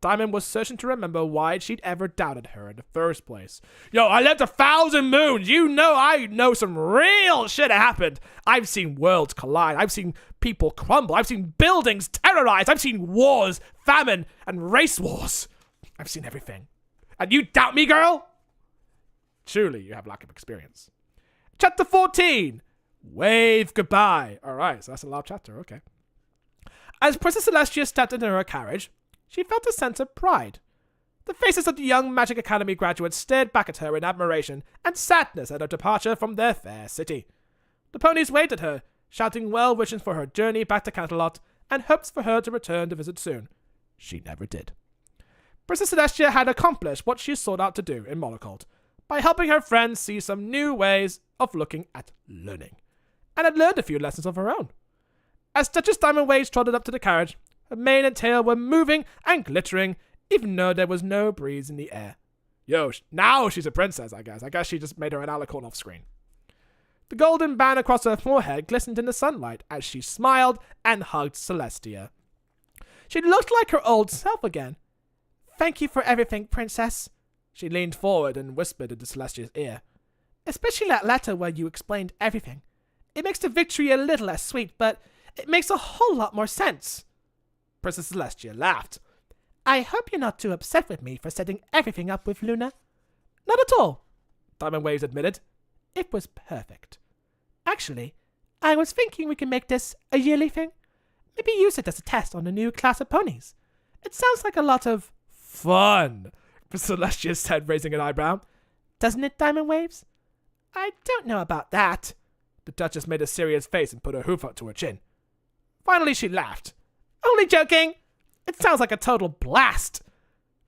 Diamond was searching to remember why she'd ever doubted her in the first place. Yo, I lived 1,000 moons. You know I know some real shit happened. I've seen worlds collide. I've seen people crumble. I've seen buildings terrorized. I've seen wars, famine, and race wars. I've seen everything. And you doubt me, girl? Surely you have lack of experience. Chapter 14. Wave goodbye. Alright, so that's a loud chapter, okay. As Princess Celestia stepped into her carriage, she felt a sense of pride. The faces of the young Magic Academy graduates stared back at her in admiration and sadness at her departure from their fair city. The ponies waved at her, shouting well wishes for her journey back to Canterlot and hopes for her to return to visit soon. She never did. Princess Celestia had accomplished what she sought out to do in Monacolt by helping her friends see some new ways of looking at learning, and had learned a few lessons of her own. As Duchess Diamond Waves trotted up to the carriage, her mane and tail were moving and glittering, even though there was no breeze in the air. Yo, now she's a princess, I guess. I guess she just made her an alicorn off screen. The golden band across her forehead glistened in the sunlight as she smiled and hugged Celestia. She looked like her old self again. Thank you for everything, princess. She leaned forward and whispered into Celestia's ear. Especially that letter where you explained everything. It makes the victory a little less sweet, but it makes a whole lot more sense. Princess Celestia laughed. I hope you're not too upset with me for setting everything up with Luna. Not at all, Diamond Waves admitted. It was perfect. Actually, I was thinking we can make this a yearly thing. Maybe use it as a test on the new class of ponies. It sounds like a lot of fun, Celestia said, raising an eyebrow. Doesn't it, Diamond Waves? I don't know about that. The Duchess made a serious face and put her hoof up to her chin. Finally, she laughed. Only joking! It sounds like a total blast!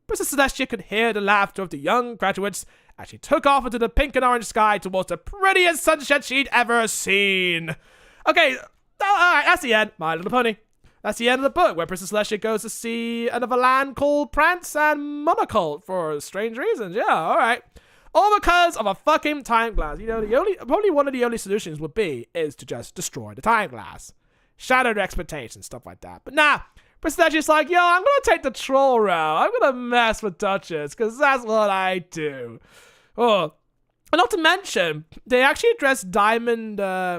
Princess Celestia could hear the laughter of the young graduates as she took off into the pink and orange sky towards the prettiest sunset she'd ever seen. Okay, alright, that's the end. My Little Pony. That's the end of the book, where Princess Celestia goes to see another land called Prance and Monocle for strange reasons. Yeah, alright. All because of a fucking time glass. You know, probably one of the only solutions would be is to just destroy the time glass. Shatter their expectations, stuff like that. But nah, Princess Celestia's like, yo, I'm gonna take the troll route. I'm gonna mess with Duchess, because that's what I do. Oh, and not to mention, they actually address Diamond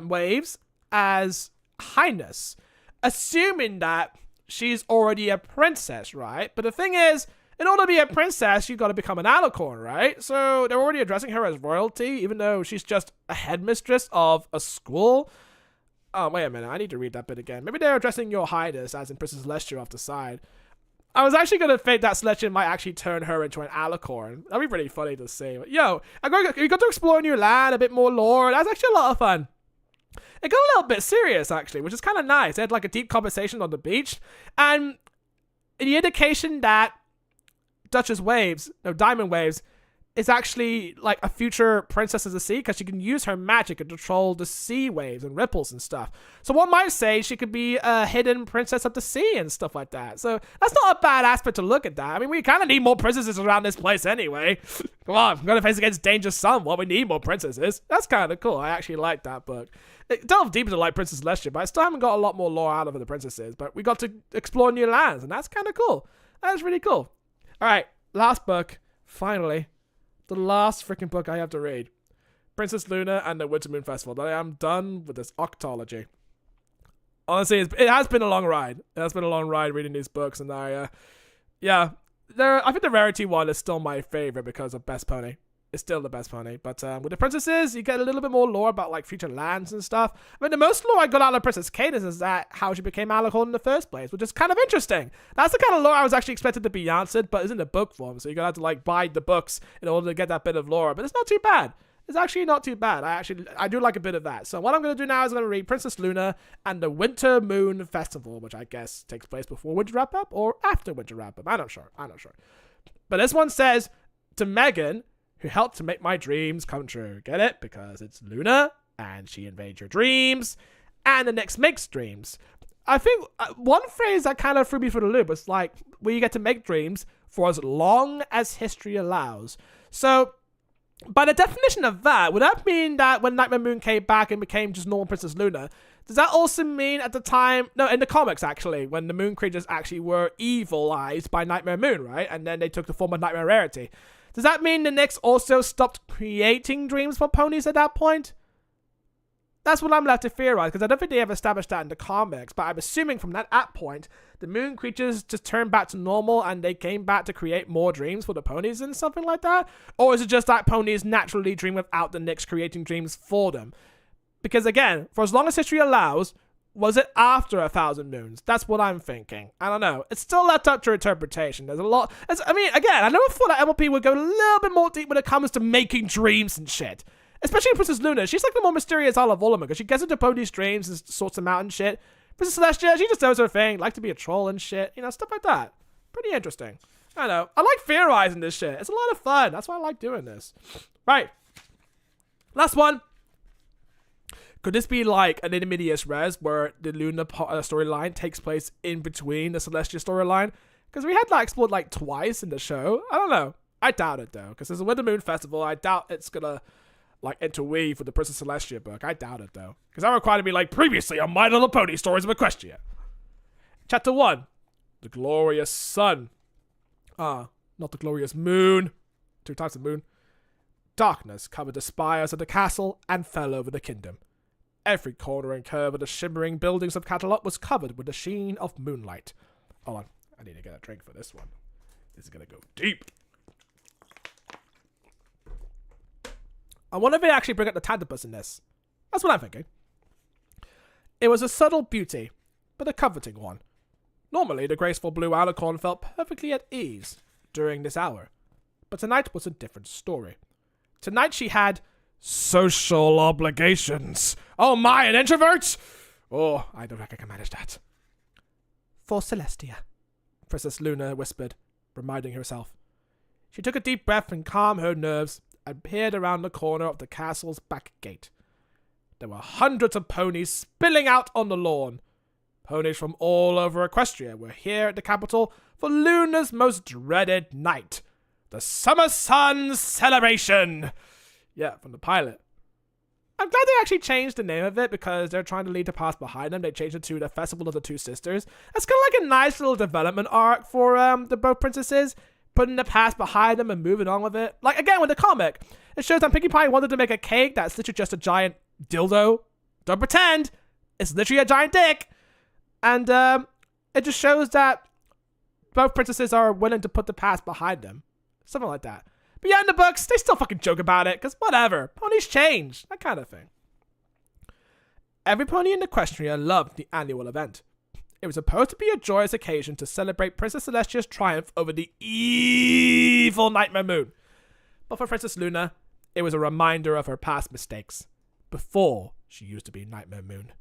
Waves as Highness, assuming that she's already a princess, right? But the thing is, in order to be a princess, you've got to become an alicorn, right? So they're already addressing her as royalty, even though she's just a headmistress of a school. Oh, wait a minute. I need to read that bit again. Maybe they're addressing your highness, as in Princess Celestia off the side. I was actually going to think that Celestia might actually turn her into an alicorn. That'd be pretty funny to see. But, yo, we got to explore a new land, a bit more lore. That's actually a lot of fun. It got a little bit serious, actually, which is kind of nice. They had like a deep conversation on the beach. And the indication that Diamond Waves is actually like a future princess of the sea, because she can use her magic to control the sea waves and ripples and stuff. So one might say she could be a hidden princess of the sea and stuff like that. So that's not a bad aspect to look at that. I mean, we kind of need more princesses around this place anyway. Come on, we're going to face against danger somewhat. We need more princesses. That's kind of cool. I actually like that book. It delved deep into like Princess Celestia, but I still haven't got a lot more lore out of the princesses. But we got to explore new lands, and that's kind of cool. That's really cool. All right, last book. Finally, the last freaking book I have to read. Princess Luna and the Winter Moon Festival. I am done with this Octology. Honestly, it has been a long ride. It has been a long ride reading these books, and I think the Rarity one is still my favorite because of Best Pony. It's still the best pony. But with the princesses, you get a little bit more lore about like future lands and stuff. I mean, the most lore I got out of Princess Cadence is that how she became Alicorn in the first place, which is kind of interesting. That's the kind of lore I was actually expected to be answered, but it's in the book form, so you're gonna have to like buy the books in order to get that bit of lore. But it's not too bad. It's actually not too bad. I do like a bit of that. So what I'm going to do now is I'm going to read Princess Luna and the Winter Moon Festival, which I guess takes place before Winter Wrap Up or after Winter Wrap Up. I'm not sure. But this one says, to Megan, who helped to make my dreams come true. Get it? Because it's Luna, and she invades your dreams, and the next makes dreams. I think one phrase that kind of threw me for the loop was like, where you get to make dreams for as long as history allows. So, by the definition of that, would that mean that when Nightmare Moon came back and became just normal Princess Luna, does that also mean at the time, no, in the comics actually, when the Moon creatures actually were evilized by Nightmare Moon, right? And then they took the form of Nightmare Rarity. Does that mean the Nyx also stopped creating dreams for ponies at that point? That's what I'm left to theorize, because I don't think they ever established that in the comics, but I'm assuming from that point, the Moon creatures just turned back to normal and they came back to create more dreams for the ponies and something like that? Or is it just that ponies naturally dream without the Nyx creating dreams for them? Because again, for as long as history allows, was it after 1,000 moons? That's what I'm thinking. I don't know. It's still left up to interpretation. There's a lot. I never thought that MLP would go a little bit more deep when it comes to making dreams and shit. Especially Princess Luna. She's like the more mysterious out of all of them, because she gets into ponies' dreams and sorts them out and shit. Princess Celestia, she just does her thing. Like to be a troll and shit. You know, stuff like that. Pretty interesting. I know. I like theorizing this shit. It's a lot of fun. That's why I like doing this. Right. Last one. Could this be like an intermediate res where the Luna storyline takes place in between the Celestia storyline? Because we had that explored like twice in the show. I don't know. I doubt it though. Because there's a Winter Moon Festival. I doubt it's gonna like interweave with the Princess Celestia book. I doubt it though. Because that required to be like previously on My Little Pony Stories of Equestria. Chapter 1. The Glorious Sun. Not the Glorious Moon. 2 types of moon. Darkness covered the spires of the castle and fell over the kingdom. Every corner and curve of the shimmering buildings of Catalot was covered with the sheen of moonlight. Hold on. I need to get a drink for this one. This is going to go deep. I wonder if they actually bring up the Tantibus in this. That's what I'm thinking. It was a subtle beauty, but a comforting one. Normally, the graceful blue alicorn felt perfectly at ease during this hour. But tonight was a different story. Tonight she had social obligations. Oh my, an introvert? Oh, I don't think I can manage that. For Celestia, Princess Luna whispered. reminding herself. She took a deep breath and calmed her nerves and peered around the corner of the castle's back gate. There were hundreds of ponies spilling out on the lawn. Ponies from all over Equestria were here at the capital for Luna's most dreaded night, the Summer Sun Celebration. Yeah, from the pilot. I'm glad they actually changed the name of it because they're trying to leave the past behind them. They changed it to the Festival of the Two Sisters. That's kind of like a nice little development arc for the both princesses, putting the past behind them and moving on with it. Like, again, with the comic, it shows that Pinkie Pie wanted to make a cake that's literally just a giant dildo. Don't pretend. It's literally a giant dick. And it just shows that both princesses are willing to put the past behind them. Something like that. But yeah, in the books, they still fucking joke about it, because whatever. Ponies change. That kind of thing. Every pony in Equestria loved the annual event. It was supposed to be a joyous occasion to celebrate Princess Celestia's triumph over the evil Nightmare Moon. But for Princess Luna, it was a reminder of her past mistakes. Before she used to be Nightmare Moon.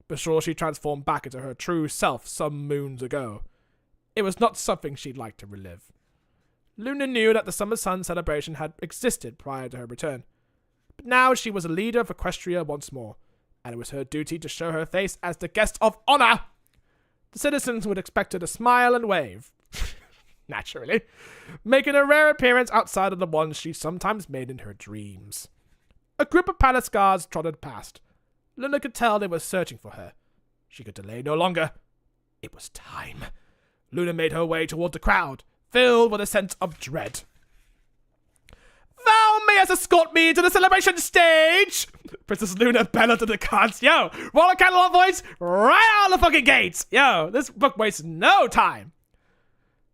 Before she transformed back into her true self some moons ago. It was not something she'd like to relive. Luna knew that the Summer Sun celebration had existed prior to her return. But now she was a leader of Equestria once more, and it was her duty to show her face as the guest of honor. The citizens would expect her to smile and wave. Naturally. Making a rare appearance outside of the ones she sometimes made in her dreams. A group of palace guards trotted past. Luna could tell they were searching for her. She could delay no longer. It was time. Luna made her way toward the crowd, filled with a sense of dread. Thou mayest escort me to the celebration stage! Princess Luna bellowed to the guards. Yo, roll a candle on voice right out of the fucking gates! Yo, this book wastes no time.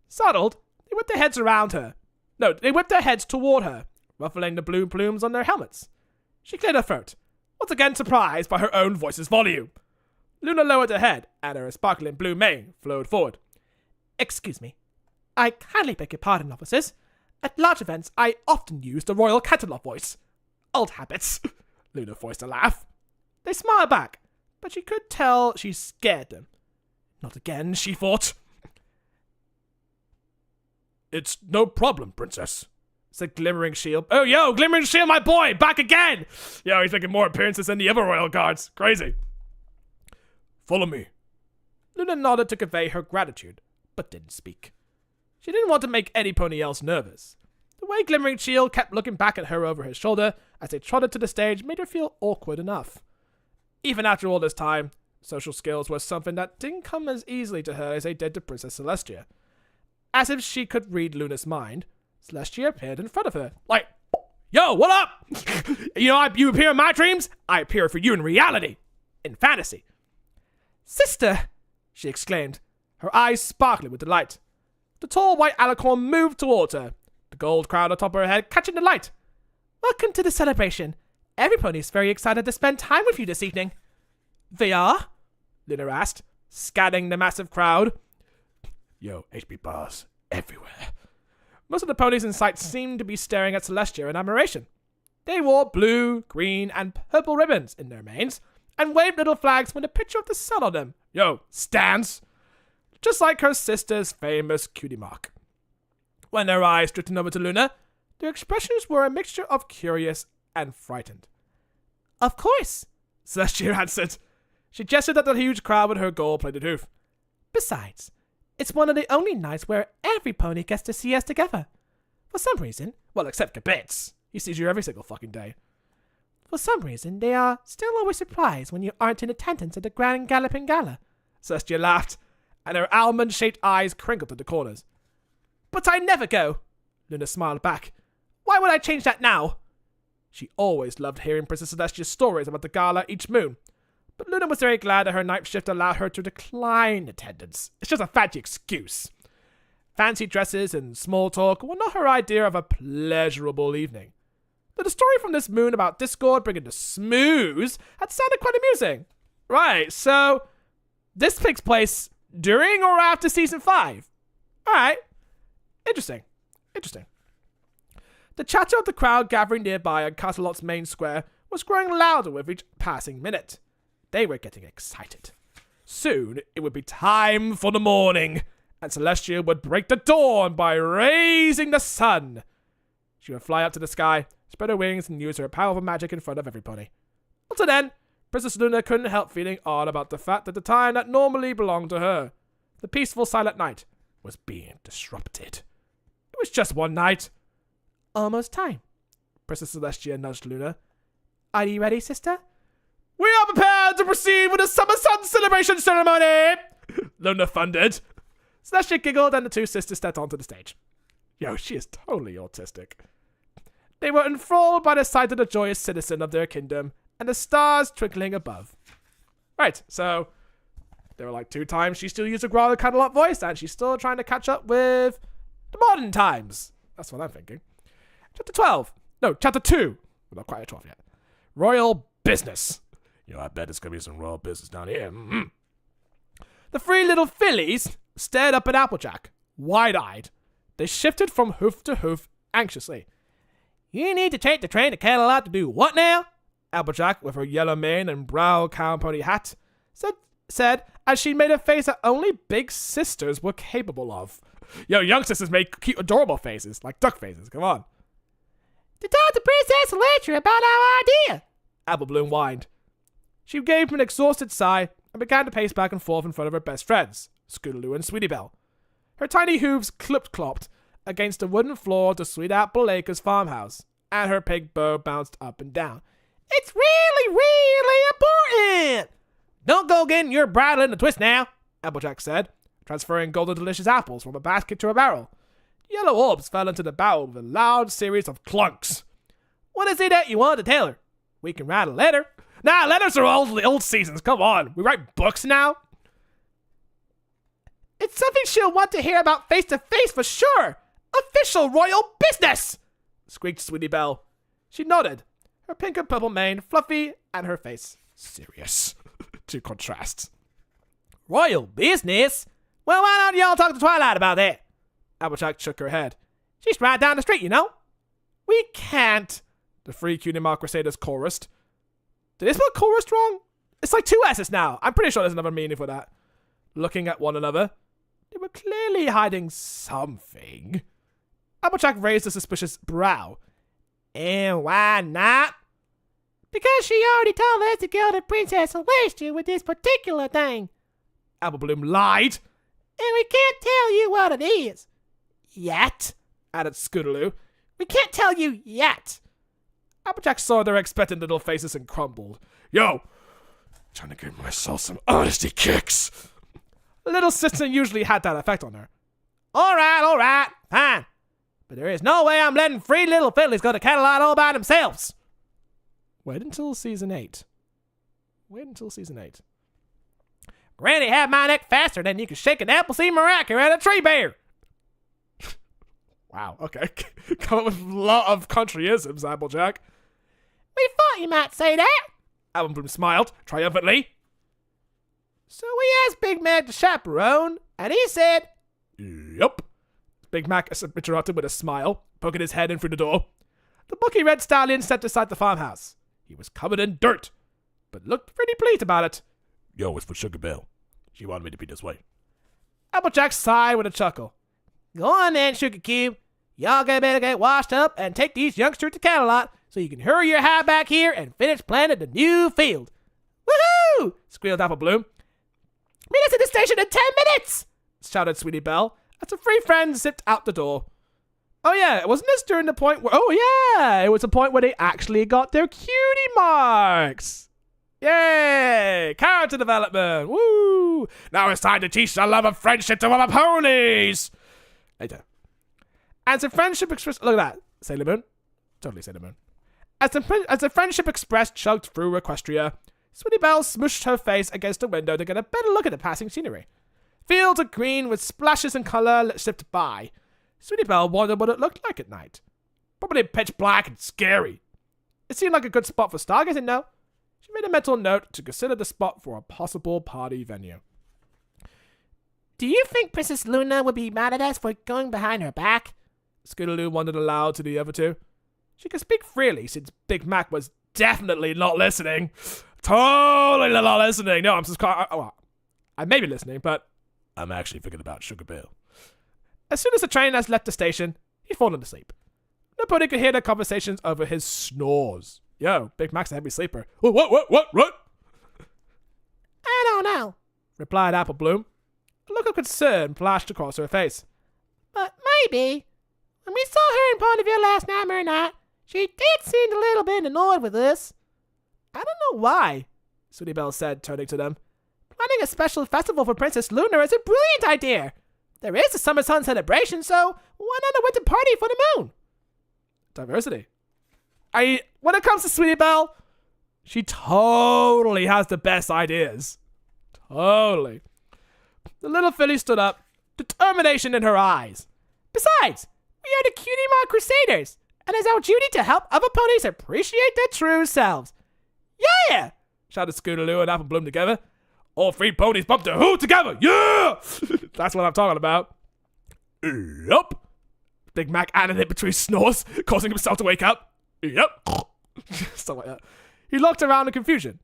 Startled, they whipped their heads around her. No, they whipped their heads toward her, ruffling the blue plumes on their helmets. She cleared her throat, once again surprised by her own voice's volume. Luna lowered her head, and her sparkling blue mane flowed forward. Excuse me. I kindly beg your pardon, officers. At large events, I often use the royal catalog voice. Old habits. Luna voiced a laugh. They smiled back, but she could tell she scared them. Not again, she thought. It's no problem, princess, said Glimmering Shield. Oh, yo, Glimmering Shield, my boy, back again! Yo, he's making more appearances than the other royal guards. Crazy. Follow me. Luna nodded to convey her gratitude, but didn't speak. She didn't want to make any pony else nervous. The way Glimmering Shield kept looking back at her over his shoulder as they trotted to the stage made her feel awkward enough. Even after all this time, social skills were something that didn't come as easily to her as they did to Princess Celestia. As if she could read Luna's mind, Celestia appeared in front of her. Like, yo, what up? You appear in my dreams? I appear for you in reality. In fantasy. Sister, she exclaimed, her eyes sparkling with delight. The tall white alicorn moved towards her, the gold crown atop her head catching the light. Welcome to the celebration. Every pony is very excited to spend time with you this evening. They are? Luna asked, scanning the massive crowd. Yo, HB bars everywhere. Most of the ponies in sight seemed to be staring at Celestia in admiration. They wore blue, green, and purple ribbons in their manes, and waved little flags with a picture of the sun on them. Yo, stance! Just like her sister's famous cutie mark. When their eyes drifted over to Luna, their expressions were a mixture of curious and frightened. Of course, Celestia answered. She gestured at the huge crowd with her gold-plated hoof. Besides, it's one of the only nights where every pony gets to see us together. For some reason, well, except Kabitz. He sees you every single fucking day. For some reason, they are still always surprised when you aren't in attendance at the Grand Galloping Gala. Celestia laughed, and her almond-shaped eyes crinkled at the corners. But I never go, Luna smiled back. Why would I change that now? She always loved hearing Princess Celestia's stories about the gala each moon, but Luna was very glad that her night shift allowed her to decline attendance. It's just a fancy excuse. Fancy dresses and small talk were not her idea of a pleasurable evening. But the story from this moon about Discord bringing the smooze had sounded quite amusing. Right, so this takes place during or after season 5? Alright. Interesting. The chatter of the crowd gathering nearby on Castelot's main square was growing louder with each passing minute. They were getting excited. Soon, it would be time for the morning, and Celestia would break the dawn by raising the sun. She would fly up to the sky, spread her wings, and use her powerful magic in front of every pony. Until then, Princess Luna couldn't help feeling odd about the fact that the time that normally belonged to her, the peaceful silent night, was being disrupted. It was just one night. Almost time. Princess Celestia nudged Luna. Are you ready, sister? We are prepared to proceed with the Summer Sun Celebration Ceremony! Luna thundered. Celestia giggled and the two sisters stepped onto the stage. Yo, she is totally autistic. They were enthralled by the sight of the joyous citizen of their kingdom and the stars twinkling above. Right, so there were like 2 times she still used a Growler Canterlot voice, and she's still trying to catch up with the modern times. That's what I'm thinking. Chapter 12. No, Chapter 2. We're not quite at 12 yet. Royal Business. I bet it's going to be some royal business down here. Mm-hmm. The 3 little fillies stared up at Applejack, wide-eyed. They shifted from hoof to hoof anxiously. You need to take the train to Canterlot to do what now? Applejack, with her yellow mane and brown cow pony hat, said as she made a face that only big sisters were capable of. Yo, young sisters make cute, adorable faces, like duck faces. Come on. To talk to Princess Electra about our idea. Apple Bloom whined. She gave him an exhausted sigh and began to pace back and forth in front of her best friends, Scootaloo and Sweetie Belle. Her tiny hooves clip-clopped against the wooden floor of the Sweet Apple Acres farmhouse, and her pink bow bounced up and down. It's really, really important. Don't go getting your bridle in a twist now, Applejack said, transferring golden delicious apples from a basket to a barrel. The yellow orbs fell into the barrel with a loud series of clunks. What is it that you want to tell her? We can write a letter. Nah, letters are old seasons. Come on. We write books now. It's something she'll want to hear about face to face for sure. Official royal business, squeaked Sweetie Belle. She nodded, her pink and purple mane fluffy and her face serious. Two contrasts. Royal business? Well, why don't y'all talk to Twilight about that? Applejack shook her head. She's right down the street, you know. We can't, the 3 Cutie Mark Crusaders chorused. Did they spell chorused wrong? It's like 2 S's now. I'm pretty sure there's another meaning for that. Looking at one another, they were clearly hiding something. Applejack raised a suspicious brow. And why not? Because she already told us to go to Princess Celestia with this particular thing. Apple Bloom lied. And we can't tell you what it is. Yet, added Scootaloo. We can't tell you yet. Applejack saw their expectant little faces and crumbled. Yo! Trying to give myself some honesty kicks. Little sister usually had that effect on her. All right, fine. But there is no way I'm letting 3 little fiddlies go to Canterlot all by themselves. Wait until season 8. Granny had my neck faster than you could shake an Appleseed maraca at a tree bear. Wow, okay. Come up with a lot of countryisms, Applejack. We thought you might say that. Apple Bloom smiled triumphantly. So we asked Big Mac to chaperone, and he said, Yup. Big Mac interrupted with a smile, poking his head in through the door. The bulky red stallion stepped aside the farmhouse. He was covered in dirt, but looked pretty pleased about it. Yo, it's for Sugar Belle. She wanted me to be this way. Applejack sighed with a chuckle. Go on then, Sugar Cube. Y'all better get washed up and take these youngsters to Canterlot so you can hurry your high back here and finish planting the new field. Woohoo! Squealed Apple Bloom. Meet us at the station in 10 minutes! Shouted Sweetie Belle as the 3 friends zipped out the door. Oh yeah, wasn't this during the point where... Oh yeah, it was the point where they actually got their cutie marks. Yay! Character development. Woo! Now it's time to teach the love of friendship to our ponies. Later. As the friendship express... Look at that. Sailor Moon. Totally Sailor Moon. As the friendship express chugged through Equestria, Sweetie Belle smooshed her face against the window to get a better look at the passing scenery. Fields of green with splashes and color slipped by. Sweetie Belle wondered what it looked like at night. Probably pitch black and scary. It seemed like a good spot for stargazing, though. She made a mental note to consider the spot for a possible party venue. Do you think Princess Luna would be mad at us for going behind her back? Scootaloo wondered aloud to the other 2. She could speak freely since Big Mac was definitely not listening. Totally not listening. No, I'm just... I may be listening, but I'm actually thinking about Sugar Bill. As soon as the train has left the station, he'd fallen asleep. Nobody could hear their conversations over his snores. Yo, Big Mac's a heavy sleeper. Oh, what? I don't know, Replied Apple Bloom. A look of concern flashed across her face. but maybe. When we saw her in Ponyville last night, she did seem a little bit annoyed with us. I don't know why, Sweetie Belle said, turning to them. Planning a special festival for Princess Luna is a brilliant idea. There is a summer sun celebration, so why not a winter party for the moon? Diversity. When it comes to Sweetie Belle, she totally has the best ideas. Totally. The little filly stood up, determination in her eyes. Besides, we are the Cutie Mark Crusaders, and it's our duty to help other ponies appreciate their true selves. Yeah! Shouted Scootaloo and Apple Bloom together. All three ponies bumped their hoo together. Yeah! That's what I'm talking about. Yup. Big Mac added it between snores, causing himself to wake up. Yep. Stuff like that. He looked around in confusion.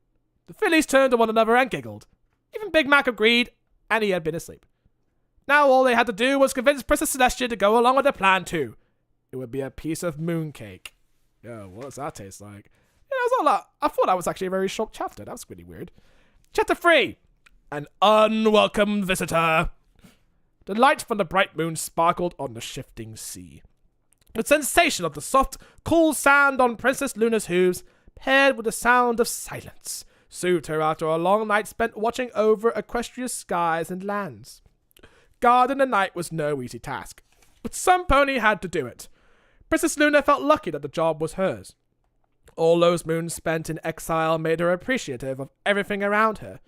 The fillies turned to one another and giggled. Even Big Mac agreed, and he had been asleep. Now all they had to do was convince Princess Celestia to go along with their plan too. It would be a piece of mooncake. Yo, what does that taste like? Yeah, it was a lot. I thought that was actually a very short chapter. That was pretty weird. Chapter 3. An unwelcome visitor. The light from the bright moon sparkled on the shifting sea. The sensation of the soft, cool sand on Princess Luna's hooves, paired with the sound of silence, soothed her after a long night spent watching over Equestria's skies and lands. Guarding the night was no easy task, but some pony had to do it. Princess Luna felt lucky that the job was hers. All those moons spent in exile made her appreciative of everything around her.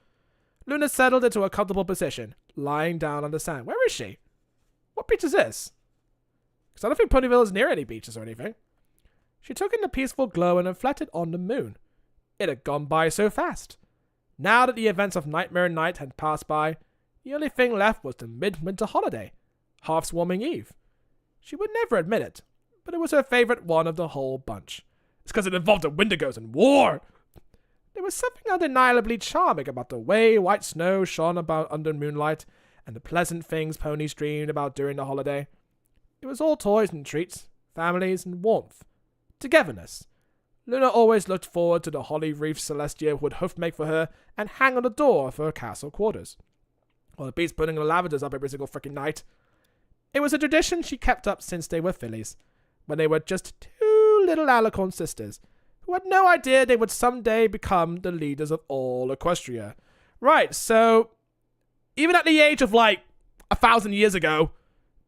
Luna settled into a comfortable position, lying down on the sand. Where is she? What beach is this? Because I don't think Ponyville is near any beaches or anything. She took in the peaceful glow and reflected on the moon. It had gone by so fast. Now that the events of Nightmare Night had passed by, the only thing left was the midwinter holiday, Half-Swarming Eve. She would never admit it, but it was her favorite one of the whole bunch. It's because it involved the Wendigos and war. There was something undeniably charming about the way white snow shone about under moonlight and the pleasant things ponies dreamed about during the holiday. It was all toys and treats, families and warmth. Togetherness. Luna always looked forward to the holly wreaths Celestia would hoof make for her and hang on the door of her castle quarters. Or the beats putting the lavenders up every single freaking night. It was a tradition she kept up since they were fillies, when they were just two little alicorn sisters, who had no idea they would someday become the leaders of all Equestria. Right, so even at the age of 1,000 years ago,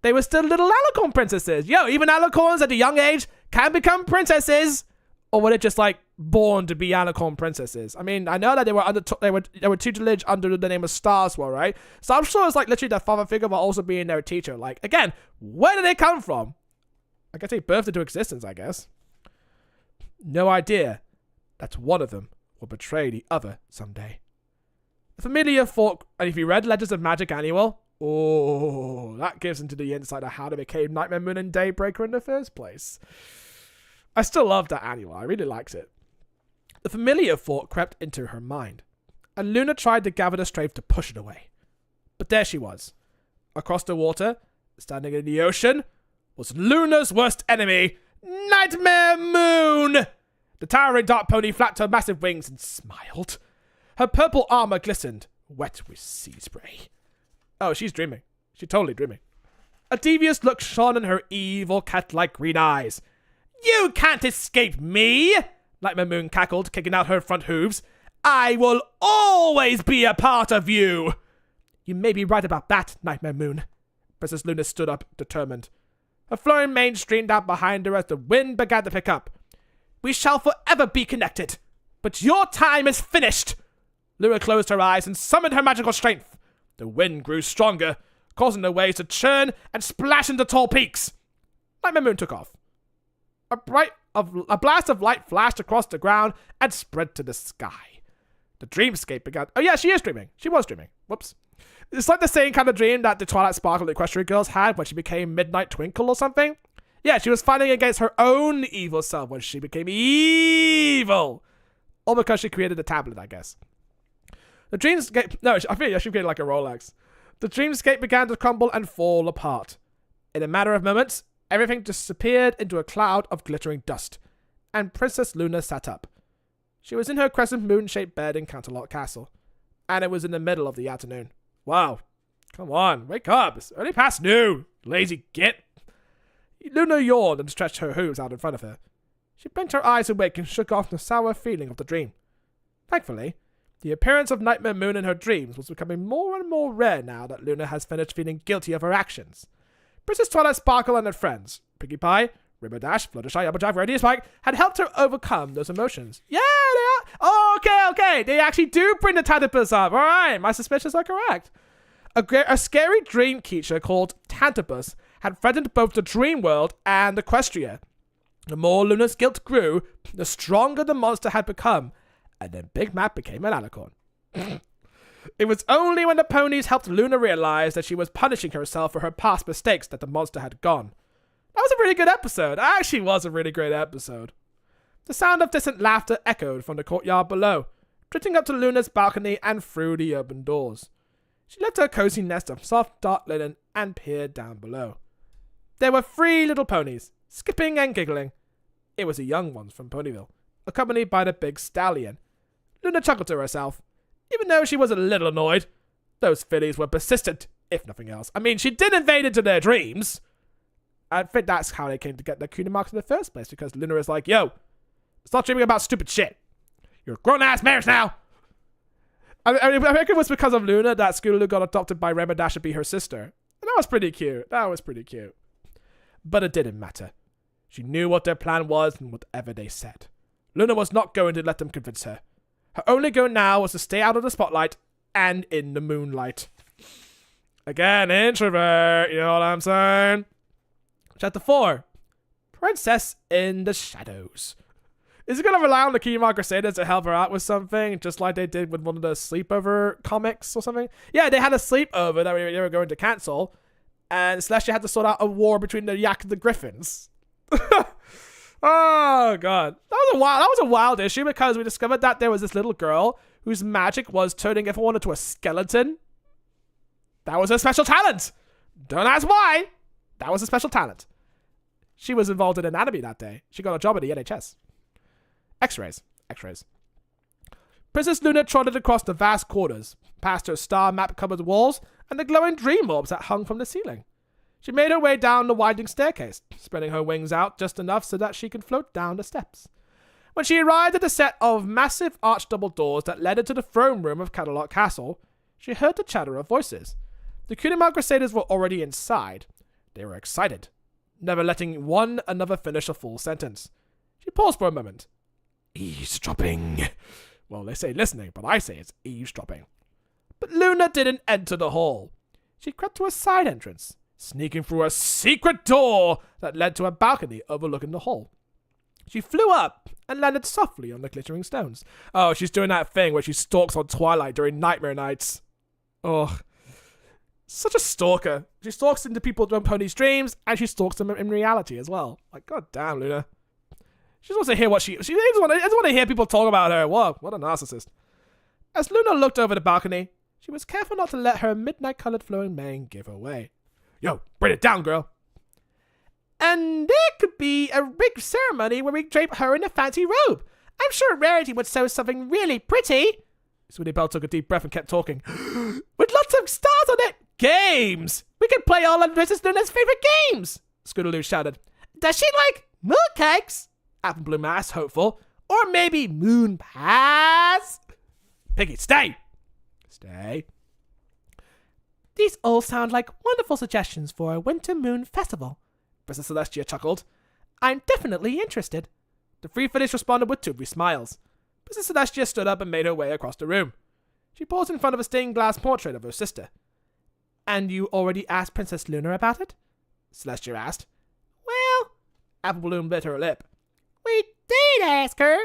they were still little alicorn princesses. Yo, even alicorns at a young age can become princesses. Or were they just born to be alicorn princesses? I mean, I know that they were tutelage under the name of Starswell, right? So I'm sure it's literally their father figure while also being their teacher. Again, where did they come from? I guess they birthed into existence, I guess. No idea that one of them will betray the other someday. The familiar folk, and if you read Legends of Magic Annual, oh, that gives into the insight of how they became Nightmare Moon and Daybreaker in the first place. I still love that annual. I really liked it. The familiar thought crept into her mind, and Luna tried to gather the strength to push it away. But there she was. Across the water, standing in the ocean, was Luna's worst enemy, Nightmare Moon! The towering dark pony flapped her massive wings and smiled. Her purple armor glistened, wet with sea spray. Oh, she's dreaming. She's totally dreaming. A devious look shone in her evil cat-like green eyes. You can't escape me! Nightmare Moon cackled, kicking out her front hooves. I will always be a part of you! You may be right about that, Nightmare Moon. Princess Luna stood up, determined. Her flowing mane streamed out behind her as the wind began to pick up. We shall forever be connected, but your time is finished! Luna closed her eyes and summoned her magical strength. The wind grew stronger, causing the waves to churn and splash into tall peaks. Nightmare Moon took off. A blast of light flashed across the ground and spread to the sky. The dreamscape began. Oh yeah, she is dreaming. She was dreaming. Whoops. It's like the same kind of dream that the Twilight Sparkle Equestria girls had when she became Midnight Twinkle or something. Yeah, she was fighting against her own evil self when she became evil. All because she created a tablet, I guess. The dreamscape. No, I think she created a Rolex. The dreamscape began to crumble and fall apart. In a matter of moments, everything disappeared into a cloud of glittering dust, and Princess Luna sat up. She was in her crescent moon-shaped bed in Canterlot Castle, and it was in the middle of the afternoon. Wow. Come on, wake up. It's only past noon, lazy git. Luna yawned and stretched her hooves out in front of her. She blinked her eyes awake and shook off the sour feeling of the dream. Thankfully, the appearance of Nightmare Moon in her dreams was becoming more and more rare now that Luna has finished feeling guilty of her actions. Princess Twilight Sparkle and her friends, Pinkie Pie, Rainbow Dash, Fluttershy, Applejack, Radiant Spike, had helped her overcome those emotions. Yeah, they are. Oh, okay. They actually do bring the Tantipus up. All right, my suspicions are correct. A scary dream creature called Tantipus had threatened both the dream world and Equestria. The more Luna's guilt grew, the stronger the monster had become, and then Big Mac became an alicorn. It was only when the ponies helped Luna realize that she was punishing herself for her past mistakes that the monster had gone. That was a really good episode. It actually was a really great episode. The sound of distant laughter echoed from the courtyard below, drifting up to Luna's balcony and through the open doors. She left her cozy nest of soft dark linen and peered down below. There were 3 little ponies, skipping and giggling. It was the young ones from Ponyville, accompanied by the big stallion. Luna chuckled to herself, even though she was a little annoyed. Those fillies were persistent, if nothing else. I mean, she did invade into their dreams. I think that's how they came to get their cutie marks in the first place, because Luna is like, yo, stop dreaming about stupid shit. You're grown-ass mares now. I think it was because of Luna that Scootaloo got adopted by Rainbow Dash to be her sister. And that was pretty cute. But it didn't matter. She knew what their plan was and whatever they said. Luna was not going to let them convince her. Her only goal now was to stay out of the spotlight and in the moonlight. Again, introvert, you know what I'm saying? Chapter 4. Princess in the Shadows. Is it going to rely on the Keymark Crusaders to help her out with something, just like they did with one of the sleepover comics or something? Yeah, they had a sleepover that they were going to cancel, and Celestia had to sort out a war between the Yak and the Griffins. Oh, God. That was a wild issue, because we discovered that there was this little girl whose magic was turning everyone into a skeleton. That was her special talent. Don't ask why. That was a special talent. She was involved in anatomy that day. She got a job at the NHS. X-rays. Princess Luna trotted across the vast quarters, past her star map-covered walls and the glowing dream orbs that hung from the ceiling. She made her way down the winding staircase, spreading her wings out just enough so that she could float down the steps. When she arrived at the set of massive arched double doors that led into the throne room of Canterlot Castle, she heard the chatter of voices. The Cunimar Crusaders were already inside. They were excited, never letting one another finish a full sentence. She paused for a moment. Eavesdropping. Well, they say listening, but I say it's eavesdropping. But Luna didn't enter the hall. She crept to a side entrance, sneaking through a secret door that led to a balcony overlooking the hall. She flew up and landed softly on the glittering stones. Oh, she's doing that thing where she stalks on Twilight during nightmare nights. Ugh. Such a stalker. She stalks into people on Pony's dreams, and she stalks them in reality as well. Like, god damn, Luna. She just wants to hear what she doesn't want to hear people talk about her. Whoa, what a narcissist. As Luna looked over the balcony, she was careful not to let her midnight-colored flowing mane give her away. Yo, bring it down, girl. And there could be a big ceremony where we drape her in a fancy robe. I'm sure Rarity would sew something really pretty. Sweetie Belle took a deep breath and kept talking. With lots of stars on it. Games! We could play all of Princess Luna's favorite games! Scootaloo shouted. Does she like mooncakes? Apple Bloom asked, hopeful. Or maybe moon pies? Piggy, stay! Stay. These all sound like wonderful suggestions for a winter moon festival. Princess Celestia chuckled. I'm definitely interested. The 3 fillies responded with toothy smiles. Princess Celestia stood up and made her way across the room. She paused in front of a stained glass portrait of her sister. And you already asked Princess Luna about it? Celestia asked. Well, Apple Bloom bit her lip. We did ask her.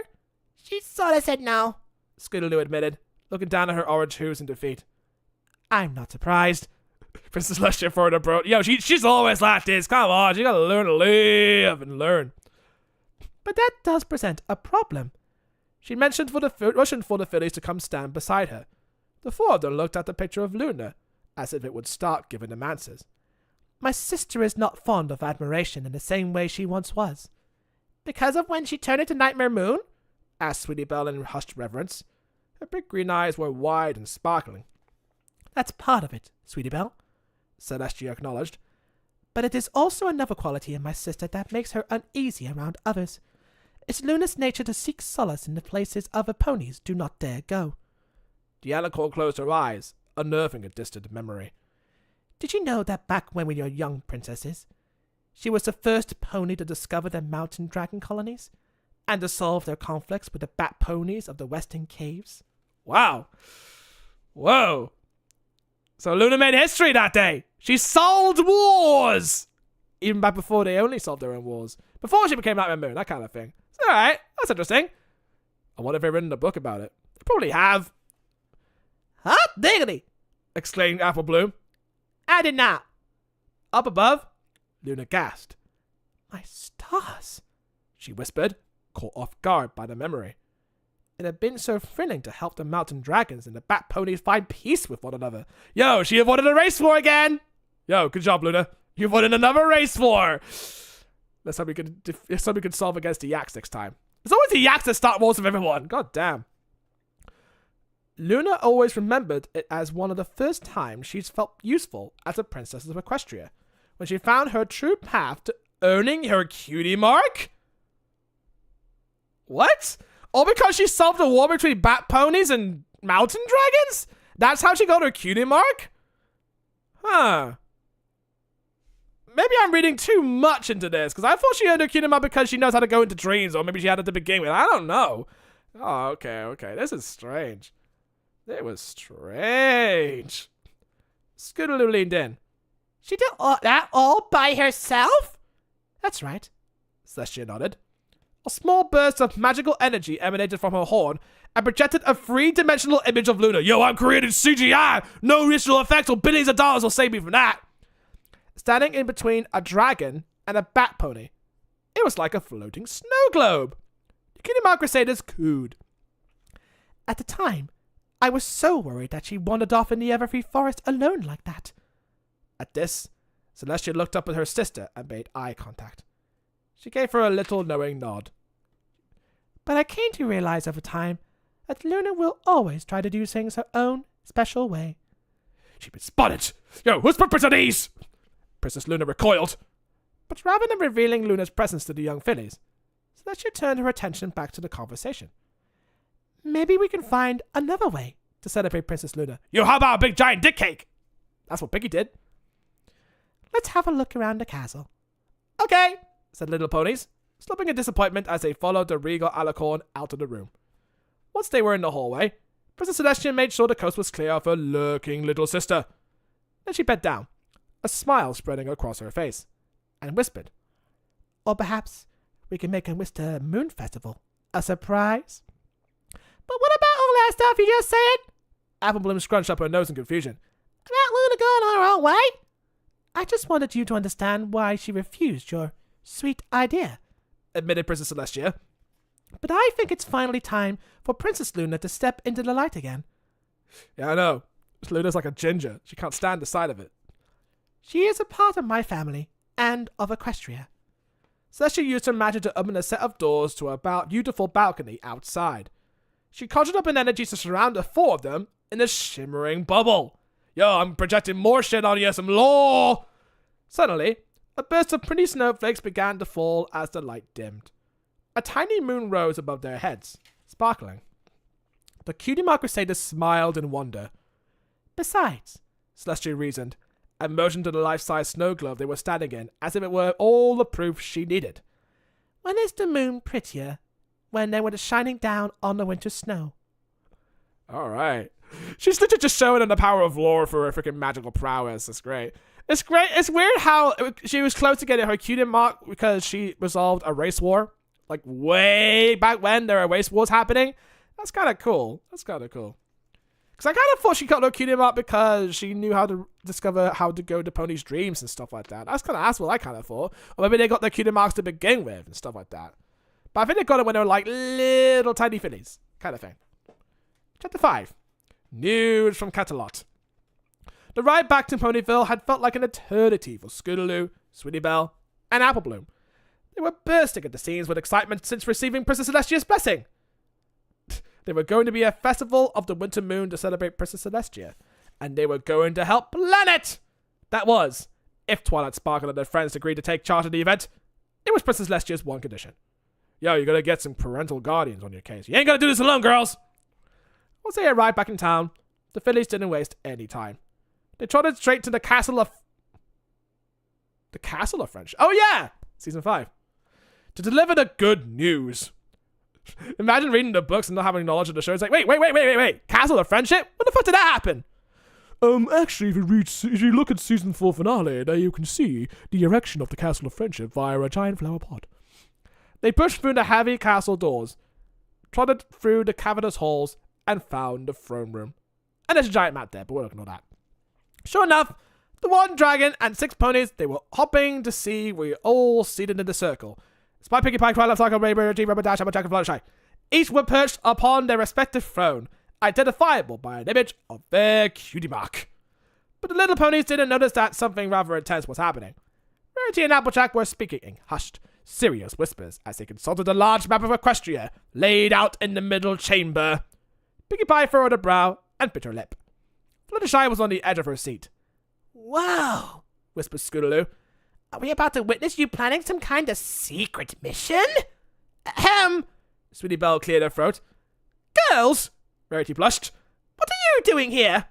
She sort of said no, Scootaloo admitted, looking down at her orange hooves in defeat. I'm not surprised. Princess Celestia further broke. Yo, she's always like this. Come on, you gotta learn to live and learn. But that does present a problem. She motioned for the fillies to come stand beside her. The 4 of them looked at the picture of Luna, as if it would start giving them answers. My sister is not fond of admiration in the same way she once was. Because of when she turned into Nightmare Moon? Asked Sweetie Belle in hushed reverence. Her big green eyes were wide and sparkling. That's part of it, Sweetie Belle, Celestia acknowledged. but it is also another quality in my sister that makes her uneasy around others. It's Luna's nature to seek solace in the places other ponies do not dare go. The alicorn closed her eyes, unnerving a distant memory. Did you know that back when we were young princesses, she was the first pony to discover the mountain dragon colonies and to solve their conflicts with the bat ponies of the western caves? Wow. Whoa. So Luna made history that day. She solved wars. Even back before they only solved their own wars. Before she became Nightmare Moon, that kind of thing. It's alright. That's interesting. I wonder if they've written a book about it. They probably have. Hot diggity! Exclaimed Apple Bloom. I did not. Up above, Luna gasped. My stars. She whispered, caught off guard by the memory. It had been so thrilling to help the mountain dragons and the bat ponies find peace with one another. Yo, she avoided a race war again! Yo, good job, Luna. You avoided another race war! Let's hope we can solve against the Yaks next time. There's always the Yaks that start wars with everyone. God damn. Luna always remembered it as one of the first times she's felt useful as a princess of Equestria, when she found her true path to earning her cutie mark? What? All because she solved the war between bat ponies and mountain dragons? That's how she got her cutie mark? Huh. Maybe I'm reading too much into this, because I thought she earned her cutie mark because she knows how to go into dreams, or maybe she had it to begin with. I don't know. Oh, okay. This is strange. It was strange. Scootaloo leaned in. She did that all by herself? That's right. Celestia nodded. A small burst of magical energy emanated from her horn and projected a three-dimensional image of Luna. Yo, I'm creating CGI! No visual effects or billions of dollars will save me from that! Standing in between a dragon and a bat pony. It was like a floating snow globe. The Cutie Mark Crusaders cooed. At the time, I was so worried that she wandered off in the Everfree Forest alone like that. At this, Celestia looked up at her sister and made eye contact. She gave her a little knowing nod. But I came to realize over time that Luna will always try to do things her own special way. She's been spotted! Yo, whose footprints are these? Princess Luna recoiled. But rather than revealing Luna's presence to the young fillies, Celestia turned her attention back to the conversation. Maybe we can find another way to celebrate Princess Luna. Yo, how about a big giant dick cake? That's what Piggy did. Let's have a look around the castle. Okay, said Little Ponies, slipping in disappointment as they followed the regal alicorn out of the room. Once they were in the hallway, Princess Celestia made sure the coast was clear of her lurking little sister. Then she bent down, a smile spreading across her face, and whispered, Or perhaps we can make a Mr. Moon Festival a surprise. But what about all that stuff you just said? Apple Bloom scrunched up her nose in confusion. About Luna going her own way? I just wanted you to understand why she refused your sweet idea, admitted Princess Celestia. But I think it's finally time for Princess Luna to step into the light again. Yeah, I know. Luna's like a ginger. She can't stand the sight of it. She is a part of my family and of Equestria. Celestia used her magic to open a set of doors to a beautiful balcony outside. She conjured up an energy to surround the four of them in a shimmering bubble. Yo, I'm projecting more shit on you, some lore! Suddenly, a burst of pretty snowflakes began to fall as the light dimmed. A tiny moon rose above their heads, sparkling. The Cutie Mark Crusaders smiled in wonder. Besides, Celestia reasoned, and motioned to the life-size snow globe they were standing in as if it were all the proof she needed. When is the moon prettier? When they were shining down on the winter snow. Alright. She's literally just showing them the power of lore for her freaking magical prowess. It's great. It's great. It's weird how she was close to getting her Cutie Mark because she resolved a race war. Like way back when there were race wars happening. That's kind of cool. Because I kind of thought she got her Cutie Mark because she knew how to discover how to go to ponies' dreams and stuff like that. That's what I kind of thought. Or maybe they got their Cutie Marks to begin with and stuff like that. But I think they got it when they were like little tiny fillies. Kind of thing. Chapter 5. News from Catalot. The ride back to Ponyville had felt like an eternity for Scootaloo, Sweetie Belle, and Apple Bloom. They were bursting at the seams with excitement since receiving Princess Celestia's blessing. There were going to be a festival of the winter moon to celebrate Princess Celestia, and they were going to help plan it. That was, if Twilight Sparkle and their friends agreed to take charge of the event. It was Princess Celestia's one condition. Yo, you gotta get some parental guardians on your case. You ain't gonna do this alone, girls! Once they arrived back in town, the fillies didn't waste any time. They trotted straight to the castle of... The Castle of Friendship? Oh yeah! Season 5. To deliver the good news. Imagine reading the books and not having knowledge of the show. It's like, wait. Castle of Friendship? When the fuck did that happen? Actually, if you look at season 4 finale, there you can see the erection of the Castle of Friendship via a giant flower pot. They pushed through the heavy castle doors, trotted through the cavernous halls, and found the throne room. And there's a giant map there, but we're not going to know that. Sure enough, the one dragon and 6 ponies, they were hopping to see we all seated in the circle. Spy, Piggy Pie, Twilight, Cycle, Rainbow, G, Rubber Dash, Applejack, and Fluttershy. Each were perched upon their respective throne, identifiable by an image of their cutie mark. But the little ponies didn't notice that something rather intense was happening. Rarity and Applejack were speaking in hushed, serious whispers as they consulted a large map of Equestria laid out in the middle chamber. Piggy Pie furrowed a brow and bit her lip. Fluttershy was on the edge of her seat. Whoa, whispered Scootaloo. are we about to witness you planning some kind of secret mission? Sweetie Belle cleared her throat. Girls, Rarity blushed. What are you doing here?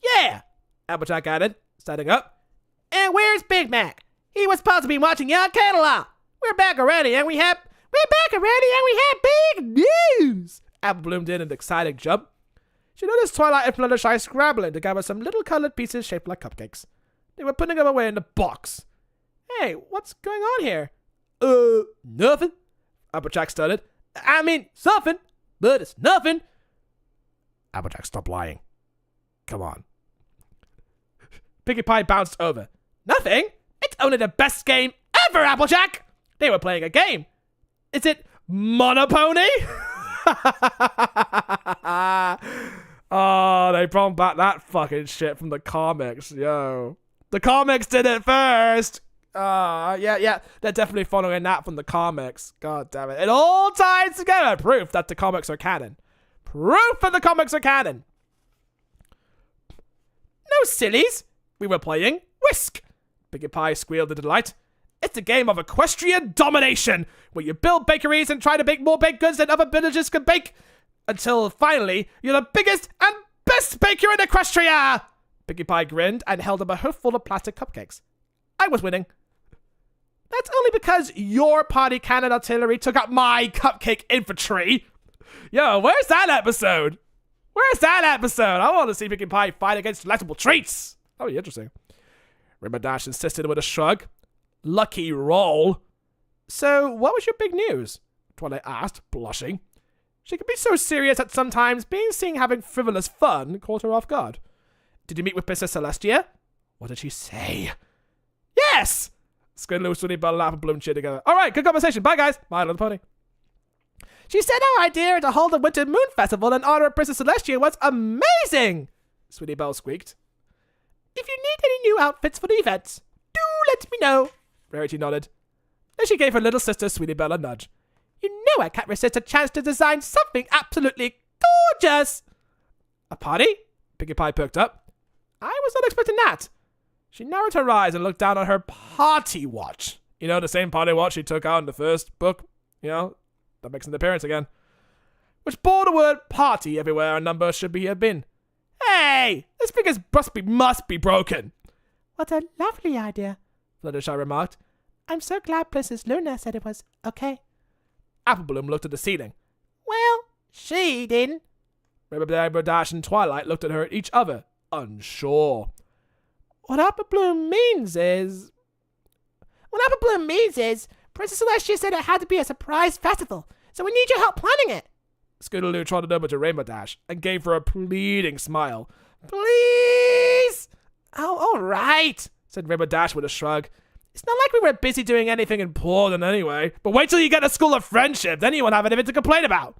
Yeah, Applejack added, standing up. And where's Big Mac? He was supposed to be watching your catalog. We're back already, and we have big news. Apple Bloom did an excited jump. She noticed Twilight and Fluttershy scrambling to gather some little colored pieces shaped like cupcakes. They were putting them away in the box. Hey, what's going on here? Nothing. Applejack stuttered. I mean, something, but it's nothing. Applejack, stop lying. Come on. Piggy Pie bounced over. Nothing? It's only the best game ever, Applejack! They were playing a game. Is it Monopony? Oh, they brought back that fucking shit from the comics, yo. The comics did it first. Yeah, they're definitely following that from the comics. God damn it. It all ties together. Proof that the comics are canon. Proof that the comics are canon. No sillies. We were playing Whisk. Piggy Pie squealed in delight. It's a game of equestrian domination, where you build bakeries and try to bake more baked goods than other villagers can bake, until finally you're the biggest and best baker in Equestria! Piggy Pie grinned and held up a hoofful of plastic cupcakes. I was winning. That's only because your party cannon artillery took out my cupcake infantry. Yo, where's that episode? I want to see Piggy Pie fight against delectable treats. That'll be interesting. Rainbow Dash insisted with a shrug. Lucky roll. So, what was your big news? Twilight asked, blushing. She could be so serious that sometimes being seen having frivolous fun caught her off guard. Did you meet with Princess Celestia? What did she say? Yes! Scootaloo, Sweetie Belle, and Apple Bloom cheered together. Alright, good conversation. Bye, guys. My little pony. She said our idea to hold a Winter Moon Festival in honor of Princess Celestia was amazing! Sweetie Belle squeaked. If you need any new outfits for the events, do let me know. Rarity nodded. Then she gave her little sister Sweetie Belle a nudge. You know I can't resist a chance to design something absolutely gorgeous. A party? Piggy Pie perked up. I was not expecting that. She narrowed her eyes and looked down on her party watch. You know, the same party watch she took out in the first book. You know, that makes an appearance again. Which bore the word party everywhere a number should have been. Hey, this figure must be broken. What a lovely idea, Fluttershy remarked. I'm so glad Princess Luna said it was okay. Apple Bloom looked at the ceiling. Well, she didn't. Rainbow Dash and Twilight looked at her at each other, unsure. What Apple Bloom means is, Princess Celestia said it had to be a surprise festival, so we need your help planning it. Scootaloo trotted over to Rainbow Dash and gave her a pleading smile. Please! Oh, all right, said Rainbow Dash with a shrug. It's not like we were busy doing anything important anyway. But wait till you get to School of Friendship, then you won't have anything to complain about.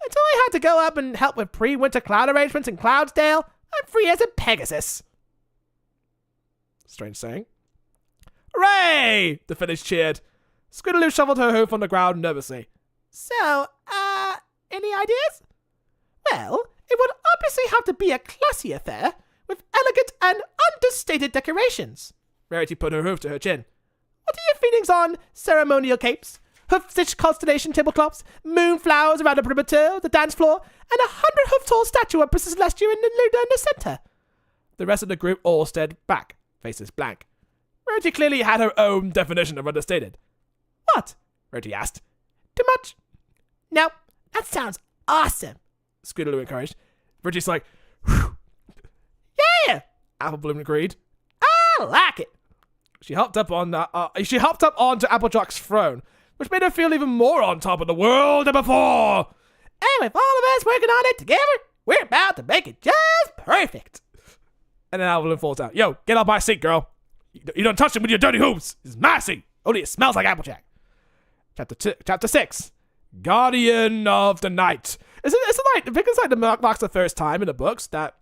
Until I had to go up and help with pre-winter cloud arrangements in Cloudsdale, I'm free as a Pegasus. Strange saying. Hooray! The Finnish cheered. Scootaloo shuffled her hoof on the ground nervously. So, any ideas? Well, it would obviously have to be a classy affair, with elegant and understated decorations. Rarity put her hoof to her chin. What are your feelings on ceremonial capes, hoof-stitched constellation tablecloths, moonflowers around the perimeter, the dance floor, and 100-hoof-tall statue of Princess Celestia in the center? The rest of the group all stared back, faces blank. Rarity clearly had her own definition of understated. What? Rarity asked. Too much? No, that sounds awesome, Scootaloo encouraged. Rarity's like, yeah! Apple Bloom agreed. I like it. She hopped up onto Applejack's throne, which made her feel even more on top of the world than before. And with all of us working on it together, we're about to make it just perfect. And then Apple Bloom falls out. Yo, get off my seat, girl. You don't touch him with your dirty hooves. It's my seat. Only it smells like Applejack. Chapter 6. Guardian of the Night. Is it like, I think it's like marks the first time in the books that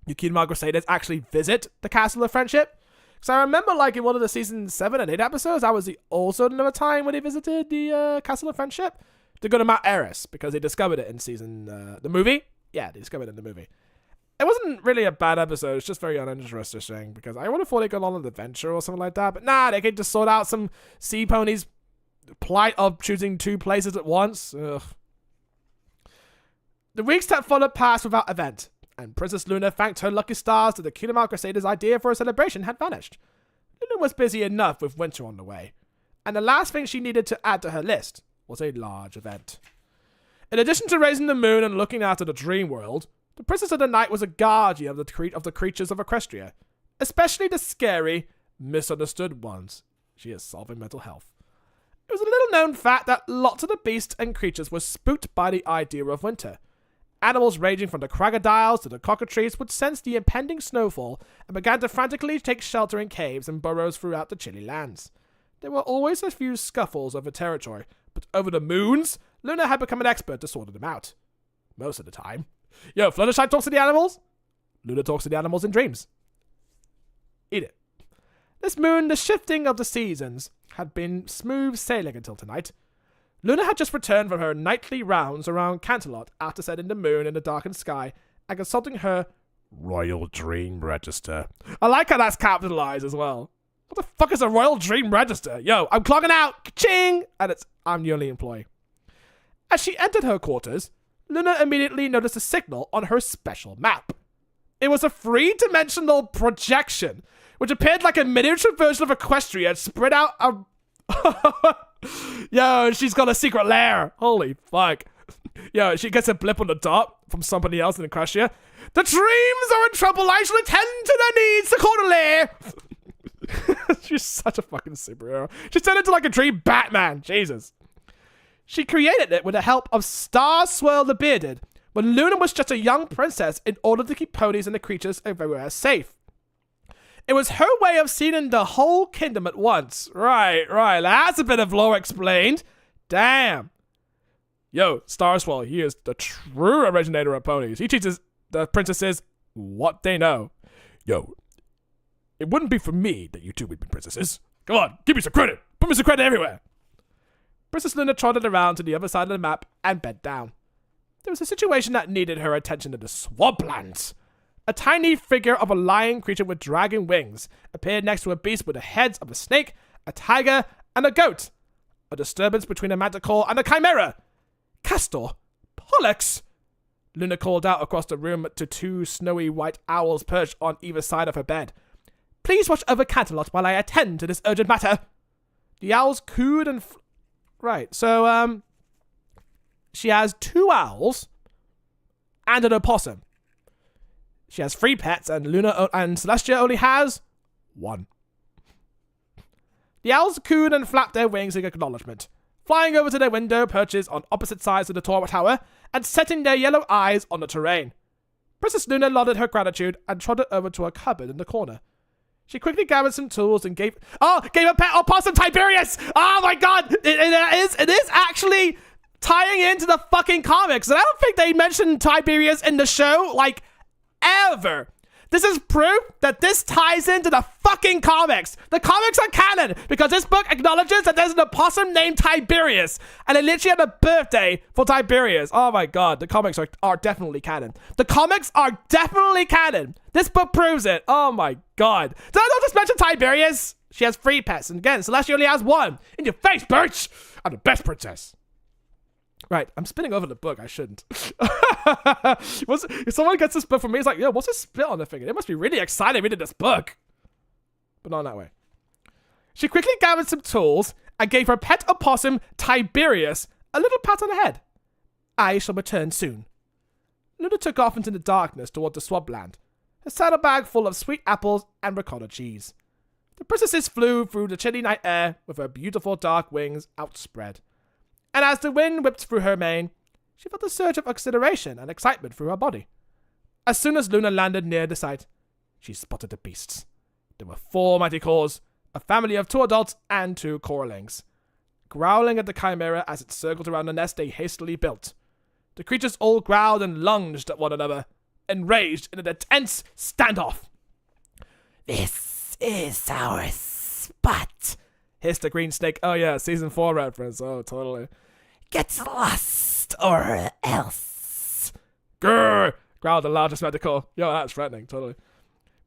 Yukino and Crusaders actually visit the Castle of Friendship. Because I remember, like, in one of the season 7 and 8 episodes, that was also another time when they visited the Castle of Friendship to go to Mount Eris, because they discovered it in the movie. Yeah, they discovered it in the movie. It wasn't really a bad episode, it's just very uninteresting, because I would have thought they'd gone on an adventure or something like that, but nah, they could just sort out some sea ponies' plight of choosing 2 places at once. Ugh. The weeks that followed passed without event, and Princess Luna thanked her lucky stars that the Kingdom Crusaders' idea for a celebration had vanished. Luna was busy enough with winter on the way, and the last thing she needed to add to her list was a large event. In addition to raising the moon and looking after the dream world, the Princess of the Night was a guardian of the creatures of Equestria, especially the scary, misunderstood ones. She is solving mental health. It was a little-known fact that lots of the beasts and creatures were spooked by the idea of winter. Animals ranging from the crocodiles to the cockatrices would sense the impending snowfall and began to frantically take shelter in caves and burrows throughout the chilly lands. There were always a few scuffles over territory, but over the moons, Luna had become an expert to sort them out. Most of the time. Yo, Fluttershy talks to the animals? Luna talks to the animals in dreams. Eat it. This moon, the shifting of the seasons, had been smooth sailing until tonight. Luna had just returned from her nightly rounds around Canterlot after setting the moon in the darkened sky and consulting her Royal Dream Register. I like how that's capitalized as well. What the fuck is a Royal Dream Register? Yo, I'm clocking out! Ka-ching! And I'm the only employee. As she entered her quarters, Luna immediately noticed a signal on her special map. It was a 3-dimensional projection, which appeared like a miniature version of Equestria spread out Yo, she's got a secret lair. Holy fuck. Yo, she gets a blip on the top from somebody else in Equestria. The dreams are in trouble. I shall attend to their needs accordingly. She's such a fucking superhero. She's turned into like a dream Batman. Jesus. She created it with the help of Star Swirl the Bearded when Luna was just a young princess in order to keep ponies and the creatures everywhere safe. It was her way of seeing the whole kingdom at once. Right. That's a bit of lore explained. Damn. Yo, Starswell, he is the true originator of ponies. He teaches the princesses what they know. Yo, it wouldn't be for me that you two would be princesses. Come on, give me some credit. Put me some credit everywhere. Princess Luna trotted around to the other side of the map and bent down. There was a situation that needed her attention in the swamplands. A tiny figure of a lion creature with dragon wings appeared next to a beast with the heads of a snake, a tiger, and a goat. A disturbance between a manticore and a chimera. Castor! Pollux! Luna called out across the room to 2 snowy white owls perched on either side of her bed. Please watch over Canterlot while I attend to this urgent matter. The owls cooed and... Right, so, she has 2 owls and an opossum. She has 3 pets, and Luna and Celestia only has 1. The owls cooed and flapped their wings in acknowledgement, flying over to their window perches on opposite sides of the tower and setting their yellow eyes on the terrain. Princess Luna nodded her gratitude and trotted over to a cupboard in the corner. She quickly gathered some tools and gave a pet opossum Tiberius! Oh my god! It is actually tying into the fucking comics, and I don't think they mentioned Tiberius in the show, like, ever. This is proof that this ties into the fucking comics. The comics are canon because this book acknowledges that there's an opossum named Tiberius, and it literally had a birthday for Tiberius. Oh my god, the comics are definitely canon. The comics are definitely canon. This book proves it. Oh my god. Did I not just mention Tiberius? She has 3 pets, and again, Celestia only has 1. In your face, bitch! I'm the best princess. Right, I'm spinning over the book. I shouldn't. If someone gets this book from me, it's like, yo, what's this spit on the finger? They must be really excited reading this book. But not in that way. She quickly gathered some tools and gave her pet opossum, Tiberius, a little pat on the head. I shall return soon. Luna took off into the darkness toward the swampland, her saddlebag full of sweet apples and ricotta cheese. The princesses flew through the chilly night air with her beautiful dark wings outspread. And as the wind whipped through her mane, she felt a surge of exhilaration and excitement through her body. As soon as Luna landed near the site, she spotted the beasts. There were 4 mighty cores, a family of 2 adults and 2 coralings, growling at the chimera as it circled around the nest they hastily built. The creatures all growled and lunged at one another, enraged in an intense standoff. This is our spot, hissed the green snake. Oh yeah, season 4 reference. Oh, totally. Get lost or else. Grrr! Growled the largest manticore. Yo, that's threatening, totally.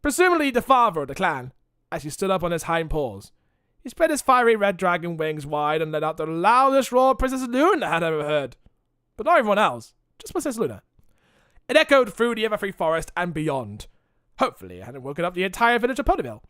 Presumably the father of the clan, as he stood up on his hind paws. He spread his fiery red dragon wings wide and let out the loudest roar Princess Luna had ever heard. But not everyone else, just Princess Luna. It echoed through the Everfree Forest and beyond. Hopefully it hadn't woken up the entire village of Ponyville.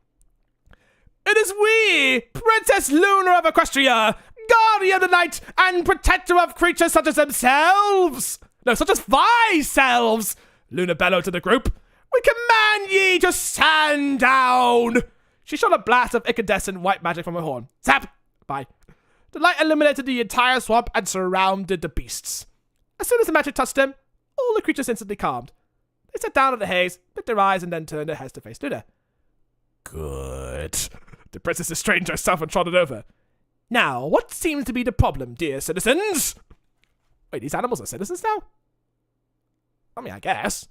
It is we, Princess Luna of Equestria, guardian of the night and protector of creatures such as themselves. No, such as thyselves, Luna bellowed to the group. We command ye to stand down. She shot a blast of incandescent white magic from her horn. Zap! Bye. The light illuminated the entire swamp and surrounded the beasts. As soon as the magic touched them, all the creatures instantly calmed. They sat down in the haze, bit their eyes, and then turned their heads to face Luna. Good. The princess straightened herself and trotted over. Now, what seems to be the problem, dear citizens? Wait, these animals are citizens now? I mean, I guess.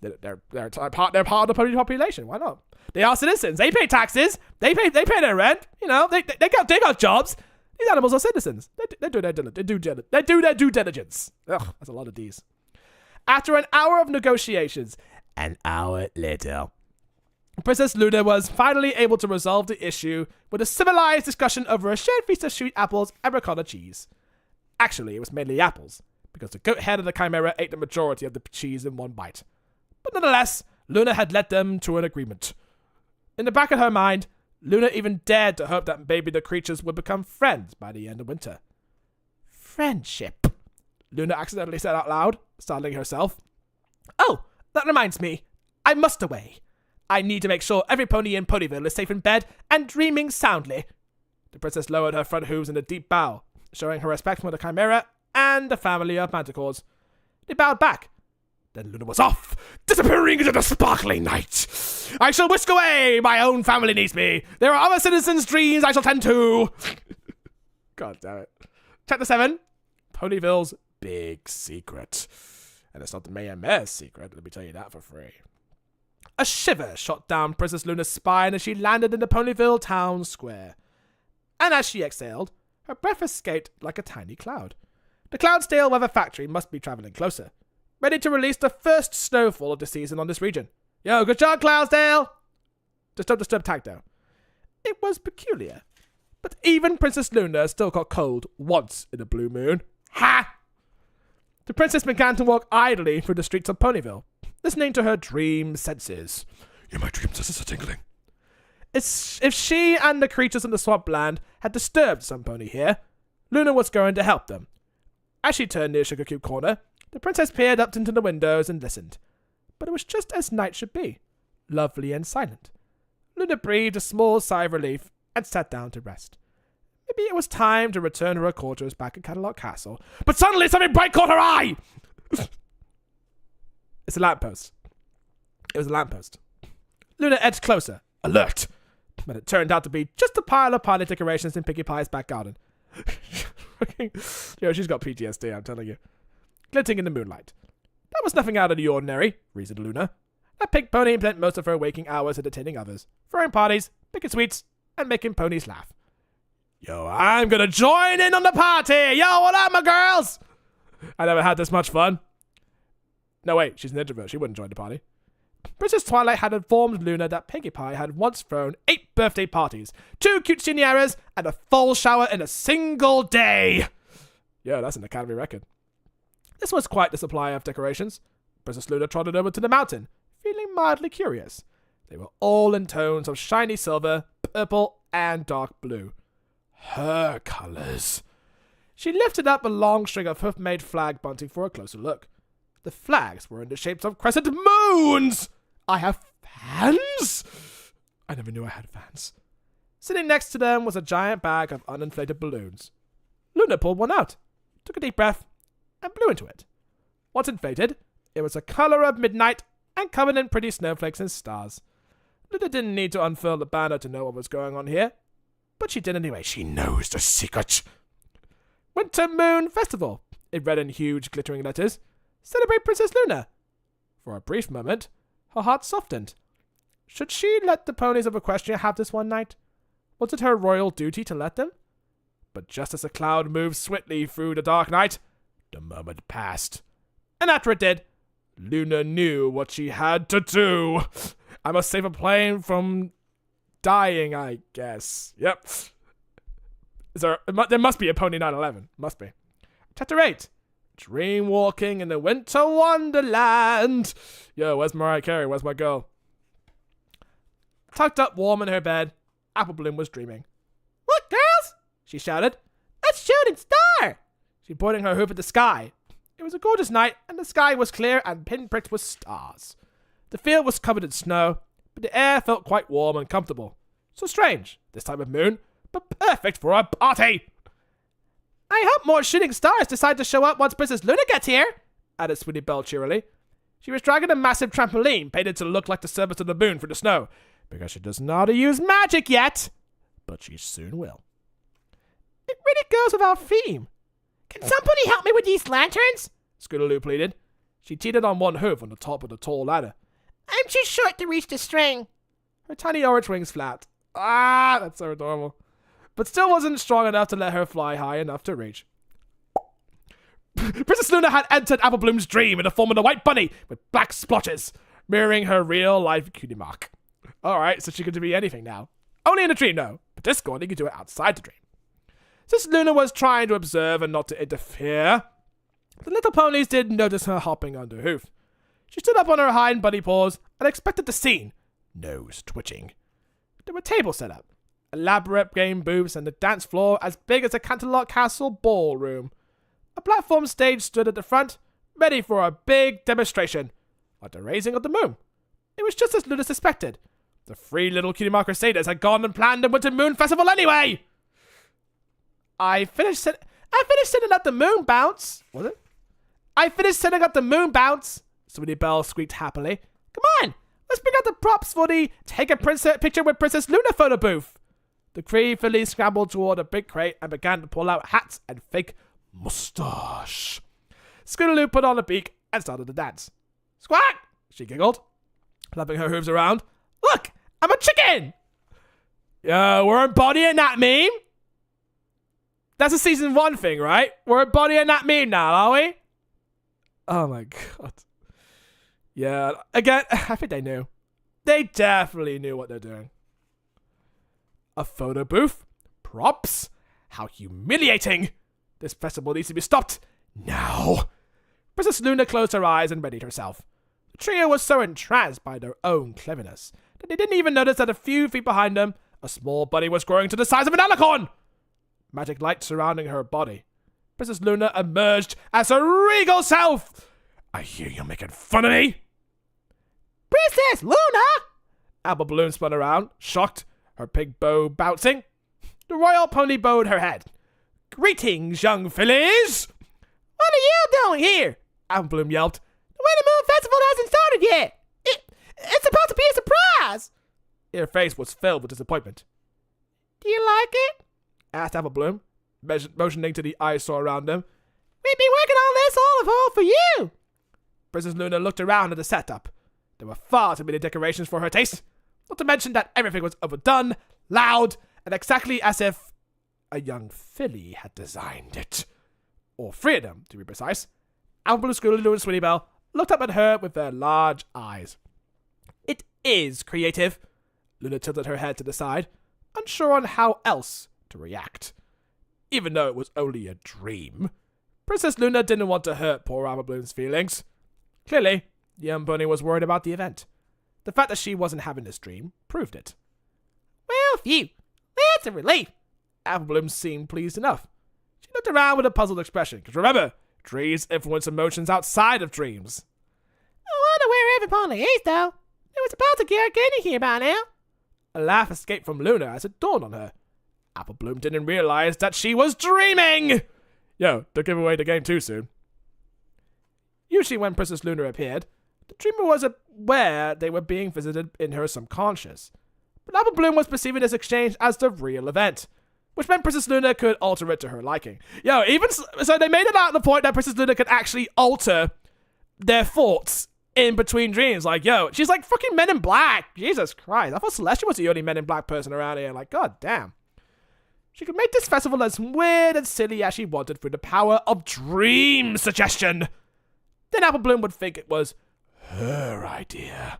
They're part of the population. Why not? They are citizens. They pay taxes. They pay their rent. You know, they got jobs. These animals are citizens. They do their due diligence. Ugh, that's a lot of D's. After an hour of negotiations, an hour later, Princess Luna was finally able to resolve the issue with a civilized discussion over a shared feast of sweet apples and ricotta cheese. Actually, it was mainly apples, because the goat head of the chimera ate the majority of the cheese in one bite. But nonetheless, Luna had led them to an agreement. In the back of her mind, Luna even dared to hope that maybe the creatures would become friends by the end of winter. Friendship, Luna accidentally said out loud, startling herself. Oh, that reminds me. I must away. I need to make sure every pony in Ponyville is safe in bed and dreaming soundly. The princess lowered her front hooves in a deep bow, showing her respect for the chimera and the family of manticores. They bowed back. Then Luna was off, disappearing into the sparkling night. I shall whisk away. My own family needs me. There are other citizens' dreams I shall tend to. God damn it. Chapter 7. Ponyville's big secret. And it's not the Mayor's secret, let me tell you that for free. A shiver shot down Princess Luna's spine as she landed in the Ponyville town square. And as she exhaled, her breath escaped like a tiny cloud. The Cloudsdale Weather Factory must be traveling closer, ready to release the first snowfall of the season on this region. Yo, good job, Cloudsdale! Just don't disturb Tag, though. It was peculiar, but even Princess Luna still got cold once in a blue moon. Ha! The princess began to walk idly through the streets of Ponyville, listening to her dream senses. Yeah, my dream senses are tingling. If she and the creatures in the swampland had disturbed some pony here, Luna was going to help them. As she turned near Sugar Cube Corner, the princess peered up into the windows and listened. But it was just as night should be, lovely and silent. Luna breathed a small sigh of relief and sat down to rest. Maybe it was time to return to her quarters back at Cadillac Castle. But suddenly something bright caught her eye! It's a lamppost. It was a lamppost. Luna edged closer, alert. But it turned out to be just a pile of party decorations in Pinkie Pie's back garden. Yo, she's got PTSD, I'm telling you. Glinting in the moonlight. That was nothing out of the ordinary, reasoned Luna. A pink pony spent most of her waking hours entertaining others, throwing parties, picking sweets, and making ponies laugh. Yo, I'm gonna join in on the party! Yo, what up, my girls? I never had this much fun. No, wait, she's an introvert. She wouldn't join the party. Princess Twilight had informed Luna that Pinkie Pie had once thrown 8 birthday parties, 2 quinceañeras, and a full shower in a single day. Yeah, that's an Academy record. This was quite the supply of decorations. Princess Luna trotted over to the mountain, feeling mildly curious. They were all in tones of shiny silver, purple, and dark blue. Her colors. She lifted up a long string of hoof-made flag bunting for a closer look. The flags were in the shapes of crescent moons! I have fans? I never knew I had fans. Sitting next to them was a giant bag of uninflated balloons. Luna pulled one out, took a deep breath, and blew into it. Once inflated, it was the color of midnight and covered in pretty snowflakes and stars. Luna didn't need to unfurl the banner to know what was going on here, but she did anyway. She knows the secret. Winter Moon Festival, it read in huge glittering letters. Celebrate Princess Luna. For a brief moment, her heart softened. Should she let the ponies of Equestria have this one night? Was it her royal duty to let them? But just as the cloud moved swiftly through the dark night, the moment passed. And after it did, Luna knew what she had to do. I must save a plane from dying, I guess. Yep. There must be a Pony 911. Must be. Chapter 8. Dream walking in the winter wonderland. Yo, where's Mariah Carey? Where's my girl? Tucked up warm in her bed, Apple Bloom was dreaming. Look, girls! She shouted. A shooting star! She pointed her hoop at the sky. It was a gorgeous night, and the sky was clear and pinpricked with stars. The field was covered in snow, but the air felt quite warm and comfortable. So strange, this time of moon, but perfect for a party! I hope more shooting stars decide to show up once Princess Luna gets here, added Sweetie Belle cheerily. She was dragging a massive trampoline painted to look like the surface of the moon through the snow, because she doesn't know how to use magic yet, but she soon will. It really goes with our theme. Can somebody help me with these lanterns? Scootaloo pleaded. She teetered on one hoof on the top of the tall ladder. I'm too short to reach the string. Her tiny orange wings flapped. Ah, that's so adorable. But still wasn't strong enough to let her fly high enough to reach. Princess Luna had entered Apple Bloom's dream in the form of a white bunny with black splotches, mirroring her real-life cutie mark. Alright, so she could be anything now. Only in a dream, no. But Discord, you can do it outside the dream. Since Luna was trying to observe and not to interfere, the little ponies did notice her hopping under hoof. She stood up on her hind bunny paws and expected the scene, nose twitching. There were tables set up, elaborate game booths, and the dance floor as big as a Canterlot Castle ballroom. A platform stage stood at the front, ready for a big demonstration, like the raising of the moon. It was just as Luna suspected. The 3 little cutie mark crusaders had gone and planned the Winter Moon Festival anyway! I finished setting up the moon bounce. Was it? I finished setting up the moon bounce, Sweetie Belle squeaked happily. Come on, let's bring out the props for the take a picture with Princess Luna photo booth. The 3 fillies scrambled toward a big crate and began to pull out hats and fake mustache. Scootaloo put on a beak and started to dance. Squawk! She giggled, clapping her hooves around. Look, I'm a chicken! Yo, we're embodying that meme? That's a season 1 thing, right? We're embodying that meme now, are we? Oh my god. Yeah, again, I think they knew. They definitely knew what they're doing. A photo booth? Props? How humiliating! This festival needs to be stopped now. Princess Luna closed her eyes and readied herself. The trio was so entranced by their own cleverness that they didn't even notice that a few feet behind them, a small bunny was growing to the size of an alicorn. Magic light surrounding her body. Princess Luna emerged as her regal self. I hear you're making fun of me. Princess Luna! Apple Bloom spun around, shocked, her pink bow bouncing. The royal pony bowed her head. Greetings, young fillies! What are you doing here? Apple Bloom yelped. The Winter Moon Festival hasn't started yet. It's supposed to be a surprise. Her face was filled with disappointment. Do you like it? Asked Apple Bloom, motioning to the eyesore around them. We've been working on this all for you. Princess Luna looked around at the setup. There were far too many decorations for her taste, not to mention that everything was overdone, loud, and exactly as if a young filly had designed it. Or three of them, to be precise. Apple, Scootaloo, and Sweetie Belle looked up at her with their large eyes. It is creative. Luna tilted her head to the side, unsure on how else to react. Even though it was only a dream, Princess Luna didn't want to hurt poor Apple Bloom's feelings. Clearly, the young pony was worried about the event. The fact that she wasn't having this dream proved it. Well, phew, that's a relief. Apple Bloom seemed pleased enough. She looked around with a puzzled expression, because remember, dreams influence emotions outside of dreams. I wonder where every pony is, though. It was about to get in here by now. A laugh escaped from Luna as it dawned on her. Apple Bloom didn't realize that she was dreaming! Yo, don't give away the game too soon. Usually when Princess Luna appeared, the dreamer was aware they were being visited in her subconscious. But Apple Bloom was perceiving this exchange as the real event, which meant Princess Luna could alter it to her liking. Yo, so they made it out the point that Princess Luna could actually alter their thoughts in between dreams. Like, yo, she's like fucking Men in Black. Jesus Christ. I thought Celestia was the only Men in Black person around here. Like, god damn. She could make this festival as weird and silly as she wanted through the power of dream suggestion. Then Apple Bloom would think it was her idea.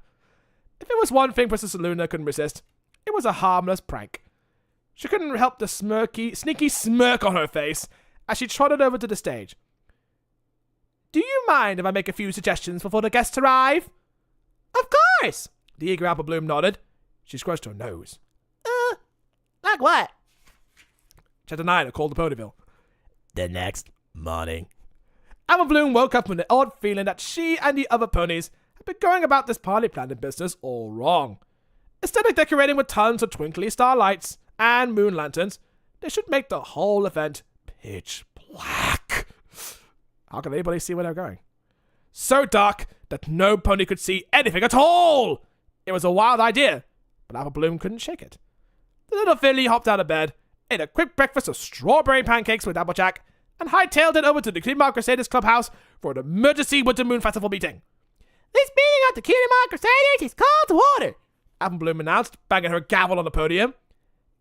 If it was one thing Princess Luna couldn't resist, it was a harmless prank. She couldn't help the sneaky smirk on her face as she trotted over to the stage. Do you mind if I make a few suggestions before the guests arrive? Of course! The eager Apple Bloom nodded. She scratched her nose. Like what? Chapter 9, called the Ponyville. The next morning. Apple Bloom woke up with an odd feeling that she and the other ponies had been going about this party planning business all wrong. Instead of decorating with tons of twinkly starlights and moon lanterns, they should make the whole event pitch black. How can anybody see where they're going? So dark that no pony could see anything at all! It was a wild idea, but Apple Bloom couldn't shake it. The little filly hopped out of bed, ate a quick breakfast of strawberry pancakes with Applejack, and hightailed it over to the Cutie Crusaders Clubhouse for an emergency Winter Moon Festival meeting. This meeting of the Cutie Crusaders is called to order, Apple Bloom announced, banging her gavel on the podium.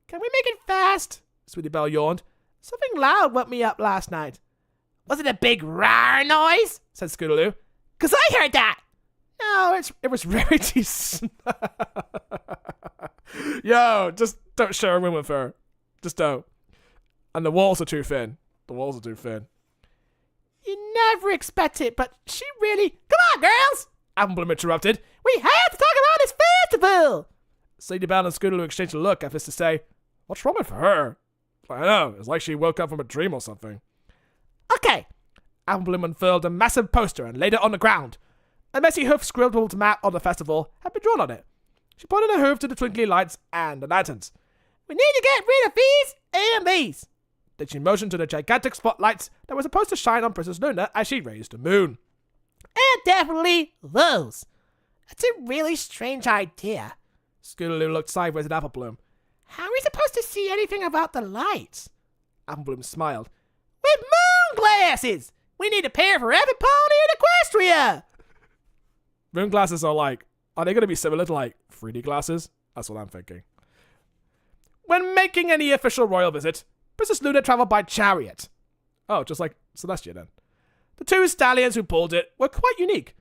Can we make it fast? Sweetie Belle yawned. Something loud woke me up last night. Was it a big rawr noise? Said Scootaloo. 'Cause I heard that. No, it was Rarity. Yo, just don't share a room with her. Just don't. And the walls are too thin. The walls are too thin. You never expect it, but she really... Come on, girls! Apple Bloom interrupted. We have to talk about this festival! Sweetie Belle and Scootaloo exchanged a look as if to say, what's wrong with her? I know, it's like she woke up from a dream or something. Okay. Apple Bloom unfurled a massive poster and laid it on the ground. A messy hoof-scribbled map of the festival had been drawn on it. She pointed her hoof to the twinkly lights and the lanterns. We need to get rid of these and these. Then she motioned to the gigantic spotlights that were supposed to shine on Princess Luna as she raised the moon. And definitely those. That's a really strange idea. Scootaloo looked sideways at Apple Bloom. How are we supposed to see anything about the lights? Apple Bloom smiled. With moon glasses! We need a pair for every pony in Equestria! Moon glasses are they going to be similar to 3D glasses? That's what I'm thinking. When making any official royal visit, Princess Luna traveled by chariot. Oh, just like Celestia then. The two stallions who pulled it were quite unique.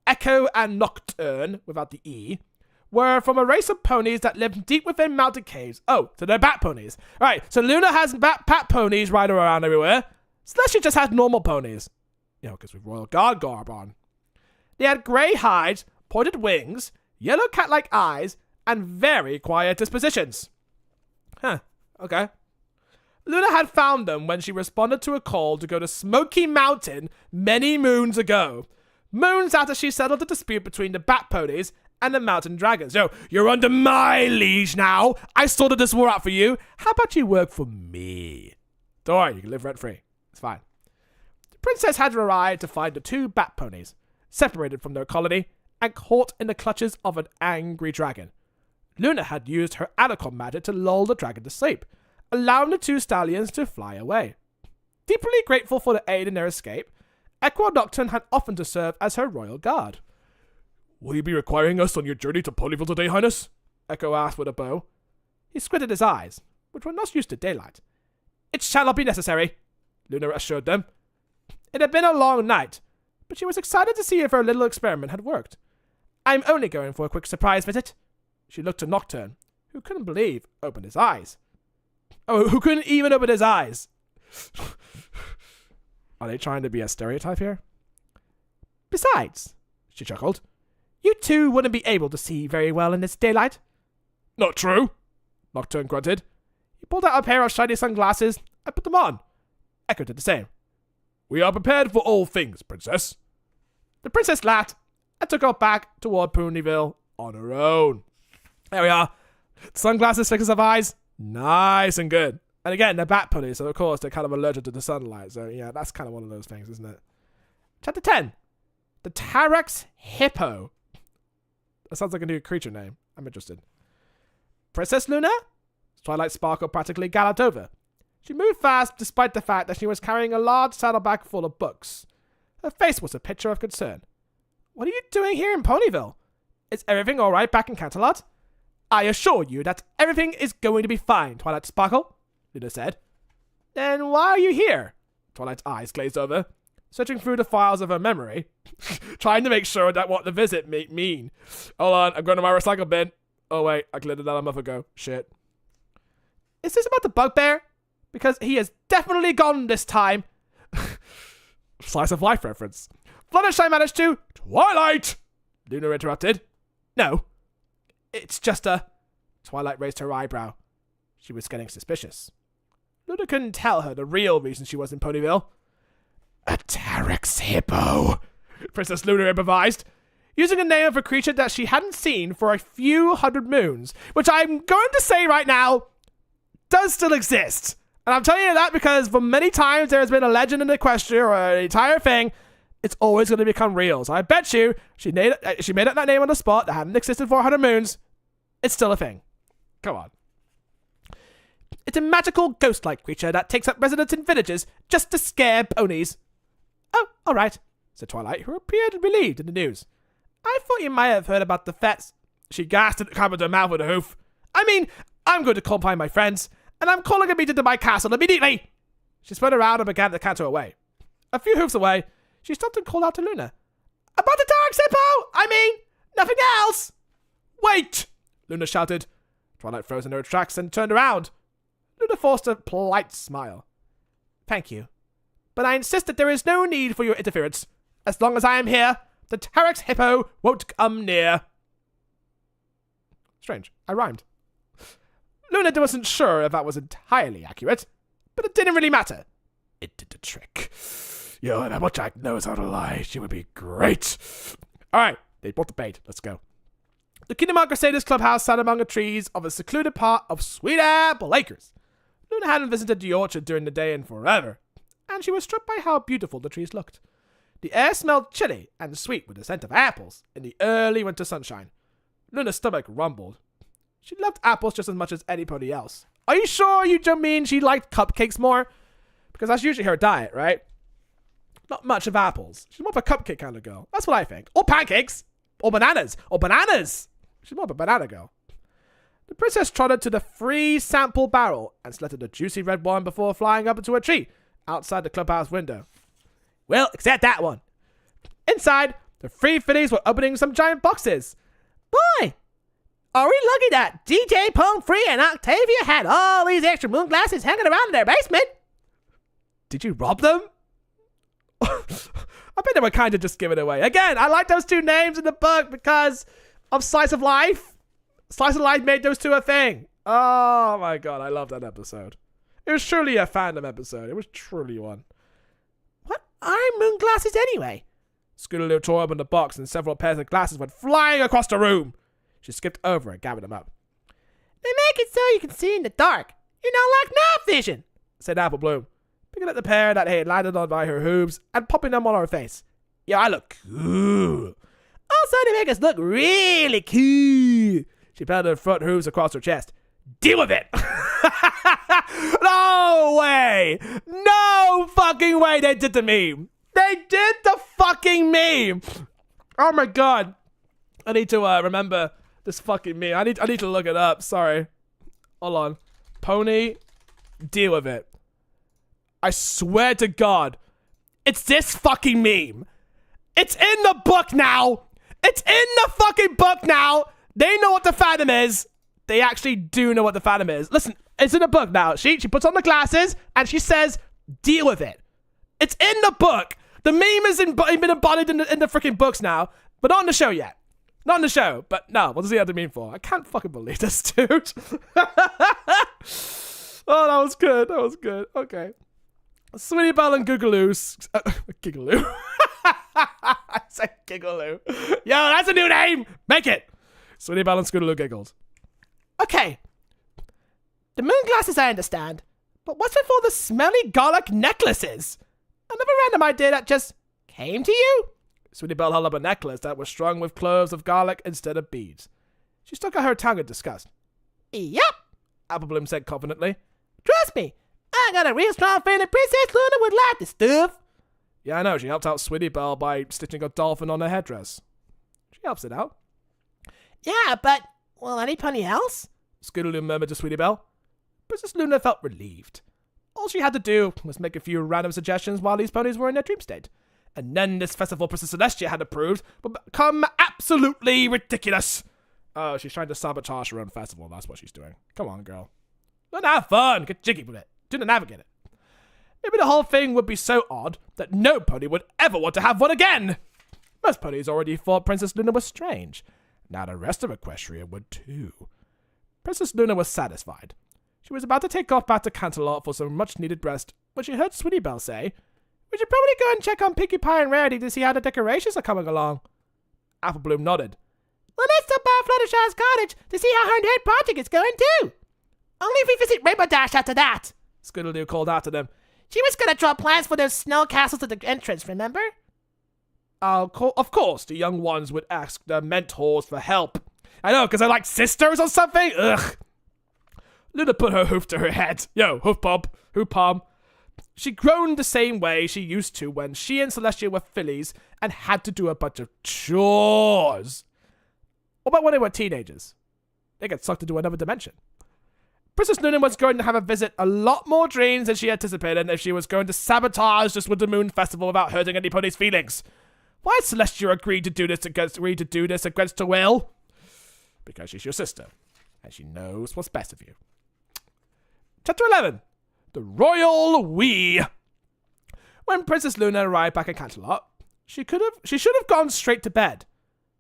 Echo and Nocturne, without the E, were from a race of ponies that lived deep within mountain caves. Oh, so they're bat ponies. Right, so Luna has bat ponies riding around everywhere. Celestia just has normal ponies. Because with Royal Guard garb on. They had grey hides, pointed wings, yellow cat-like eyes, and very quiet dispositions. Huh, okay. Luna had found them when she responded to a call to go to Smoky Mountain many moons ago. Moons after she settled the dispute between the bat ponies and the mountain dragons. Yo, you're under my liege now. I sorted this war out for you. How about you work for me? Don't worry, you can live rent-free. It's fine. The princess had arrived to find the two bat ponies, separated from their colony and caught in the clutches of an angry dragon. Luna had used her Anacom magic to lull the dragon to sleep, allowing the two stallions to fly away. Deeply grateful for the aid in their escape, Equo Nocturne had offered to serve as her royal guard. Will you be requiring us on your journey to Ponyville today, Highness? Echo asked with a bow. He squinted his eyes, which were not used to daylight. It shall not be necessary, Luna assured them. It had been a long night, but she was excited to see if her little experiment had worked. I'm only going for a quick surprise visit. She looked to Nocturne, who couldn't believe opened his eyes. Oh, who couldn't even open his eyes? Are they trying to be a stereotype here? Besides, she chuckled, you two wouldn't be able to see very well in this daylight. Not true, Nocturne grunted. He pulled out a pair of shiny sunglasses and put them on. Echo did the same. We are prepared for all things, Princess. The princess laughed and took off back toward Ponyville on her own. There we are. Sunglasses, fixes of eyes, nice and good. And again, they're bat ponies, so of course they're kind of allergic to the sunlight. So yeah, that's kind of one of those things, isn't it? Chapter 10. The Tyrex Hippo. That sounds like a new creature name. I'm interested. Princess Luna? Twilight Sparkle practically galloped over. She moved fast despite the fact that she was carrying a large saddlebag full of books. Her face was a picture of concern. What are you doing here in Ponyville? Is everything alright back in Canterlot? I assure you that everything is going to be fine, Twilight Sparkle, Luna said. Then why are you here? Twilight's eyes glazed over, searching through the files of her memory, trying to make sure that what the visit may mean. Hold on, I'm going to my recycle bin. Oh wait, I cleared it out a month ago. Shit. Is this about the bugbear? Because he is definitely gone this time. Slice of life reference. Fluttershy managed to... Twilight! Luna interrupted. No. It's just a... Twilight raised her eyebrow. She was getting suspicious. Luna couldn't tell her the real reason she was in Ponyville. A Tyrex Hippo, Princess Luna improvised, using a name of a creature that she hadn't seen for a few hundred moons, which I'm going to say right now does still exist. And I'm telling you that because for many times there has been a legend in Equestria or an entire thing, it's always going to become real. So I bet you she made up that name on the spot that hadn't existed for 100 moons. It's still a thing. Come on. It's a magical ghost-like creature that takes up residence in villages just to scare ponies. Oh, all right, said Twilight, who appeared relieved in the news. I thought you might have heard about the fets. She gasped and covered her mouth with a hoof. I mean, I'm going to call upon my friends, and I'm calling a meeting to my castle immediately. She spun around and began to canter away. A few hoofs away, she stopped and called out to Luna. About the Tyrex Hippo! I mean, nothing else! Wait! Luna shouted. Twilight froze in her tracks and turned around. Luna forced a polite smile. Thank you. But I insist that there is no need for your interference. As long as I am here, the Tyrex Hippo won't come near. Strange. I rhymed. Luna wasn't sure if that was entirely accurate, but it didn't really matter. It did the trick. Yo, if Apple Jack knows how to lie, she would be great. Alright, they bought the bait. Let's go. The Kingdom Hearts Crusaders clubhouse sat among the trees of a secluded part of Sweet Apple Acres. Luna hadn't visited the orchard during the day in forever, and she was struck by how beautiful the trees looked. The air smelled chilly and sweet with the scent of apples in the early winter sunshine. Luna's stomach rumbled. She loved apples just as much as anybody else. Are you sure you don't mean she liked cupcakes more? Because that's usually her diet, right? Not much of apples. She's more of a cupcake kind of girl. That's what I think. Or pancakes. Or bananas. Or bananas. She's more of a banana girl. The princess trotted to the free sample barrel and selected a juicy red one before flying up into a tree outside the clubhouse window. Well, except that one. Inside, the free fillies were opening some giant boxes. Boy, are we lucky that DJ Pomfrey and Octavia had all these extra moon glasses hanging around in their basement? Did you rob them? I bet they were kind of just giving it away. Again, I like those two names in the book because of Slice of Life. Slice of Life made those two a thing. Oh my god, I love that episode. It was truly a fandom episode. It was truly one. What are moon glasses anyway? Scootaloo tore open the box and several pairs of glasses went flying across the room. She skipped over and gathered them up. They make it so you can see in the dark. You know, like night vision, said Apple Bloom, picking up the pair that had landed on by her hooves and popping them on her face. Yeah, I look cool. Also, they make us look really cool. She patted her front hooves across her chest. Deal with it! No way! No fucking way they did the meme! They did the fucking meme! Oh my god. I need to remember this fucking meme. I need to look it up. Sorry. Hold on. Pony, deal with it. I swear to God, it's this fucking meme. It's in the book now. It's in the fucking book now. They know what the Phantom is. They actually do know what the Phantom is. Listen, it's in the book now. She puts on the glasses and she says, deal with it. It's in the book. The meme has been embodied in the freaking books now, but not in the show yet. Not in the show, but no, what does he have to mean for? I can't fucking believe this, dude. Oh, that was good. That was good. Okay. Sweetie Belle and Googaloo. Gigaloo. I said Gigaloo. Yo, that's a new name. Make it. Sweetie Belle and Scootaloo giggled. Okay. The moon glasses I understand, but what's with all the smelly garlic necklaces? Another random idea that just came to you? Sweetie Belle held up a necklace that was strung with cloves of garlic instead of beads. She stuck out her tongue in disgust. Yep. Apple Bloom said confidently. Trust me, I got a real strong feeling Princess Luna would like this stuff. Yeah, I know. She helped out Sweetie Belle by stitching a dolphin on her headdress. She helps it out. Yeah, but, well, any pony else? Scootaloo murmured to Sweetie Belle. Princess Luna felt relieved. All she had to do was make a few random suggestions while these ponies were in their dream state. And then this festival Princess Celestia had approved would become absolutely ridiculous. Oh, she's trying to sabotage her own festival. That's what she's doing. Come on, girl. Don't have fun. Get jiggy with it. Do not navigate it. Maybe the whole thing would be so odd that no pony would ever want to have one again. Most ponies already thought Princess Luna was strange. Now the rest of Equestria would too. Princess Luna was satisfied. She was about to take off back to Canterlot for some much-needed rest when she heard Sweetie Belle say, "We should probably go and check on Pinkie Pie and Rarity to see how the decorations are coming along." Apple Bloom nodded. Well, let's stop by Fluttershy's cottage to see how her head project is going too. Only if we visit Rainbow Dash after that. Scootaloo called after them. She was gonna draw plans for those snow castles at the entrance, remember? Of course, the young ones would ask their mentors for help. I know, because they're like sisters or something. Ugh. Luna put her hoof to her head. Yo, hoof palm. She groaned the same way she used to when she and Celestia were fillies and had to do a bunch of chores. What about when they were teenagers? They get sucked into another dimension. Princess Luna was going to have a visit a lot more dreams than she anticipated if she was going to sabotage this Winter Moon Festival without hurting anybody's feelings. Why had Celestia agreed to do this against her will? Because she's your sister, and she knows what's best of you. Chapter 11. The Royal We. When Princess Luna arrived back in Canterlot, she should have gone straight to bed.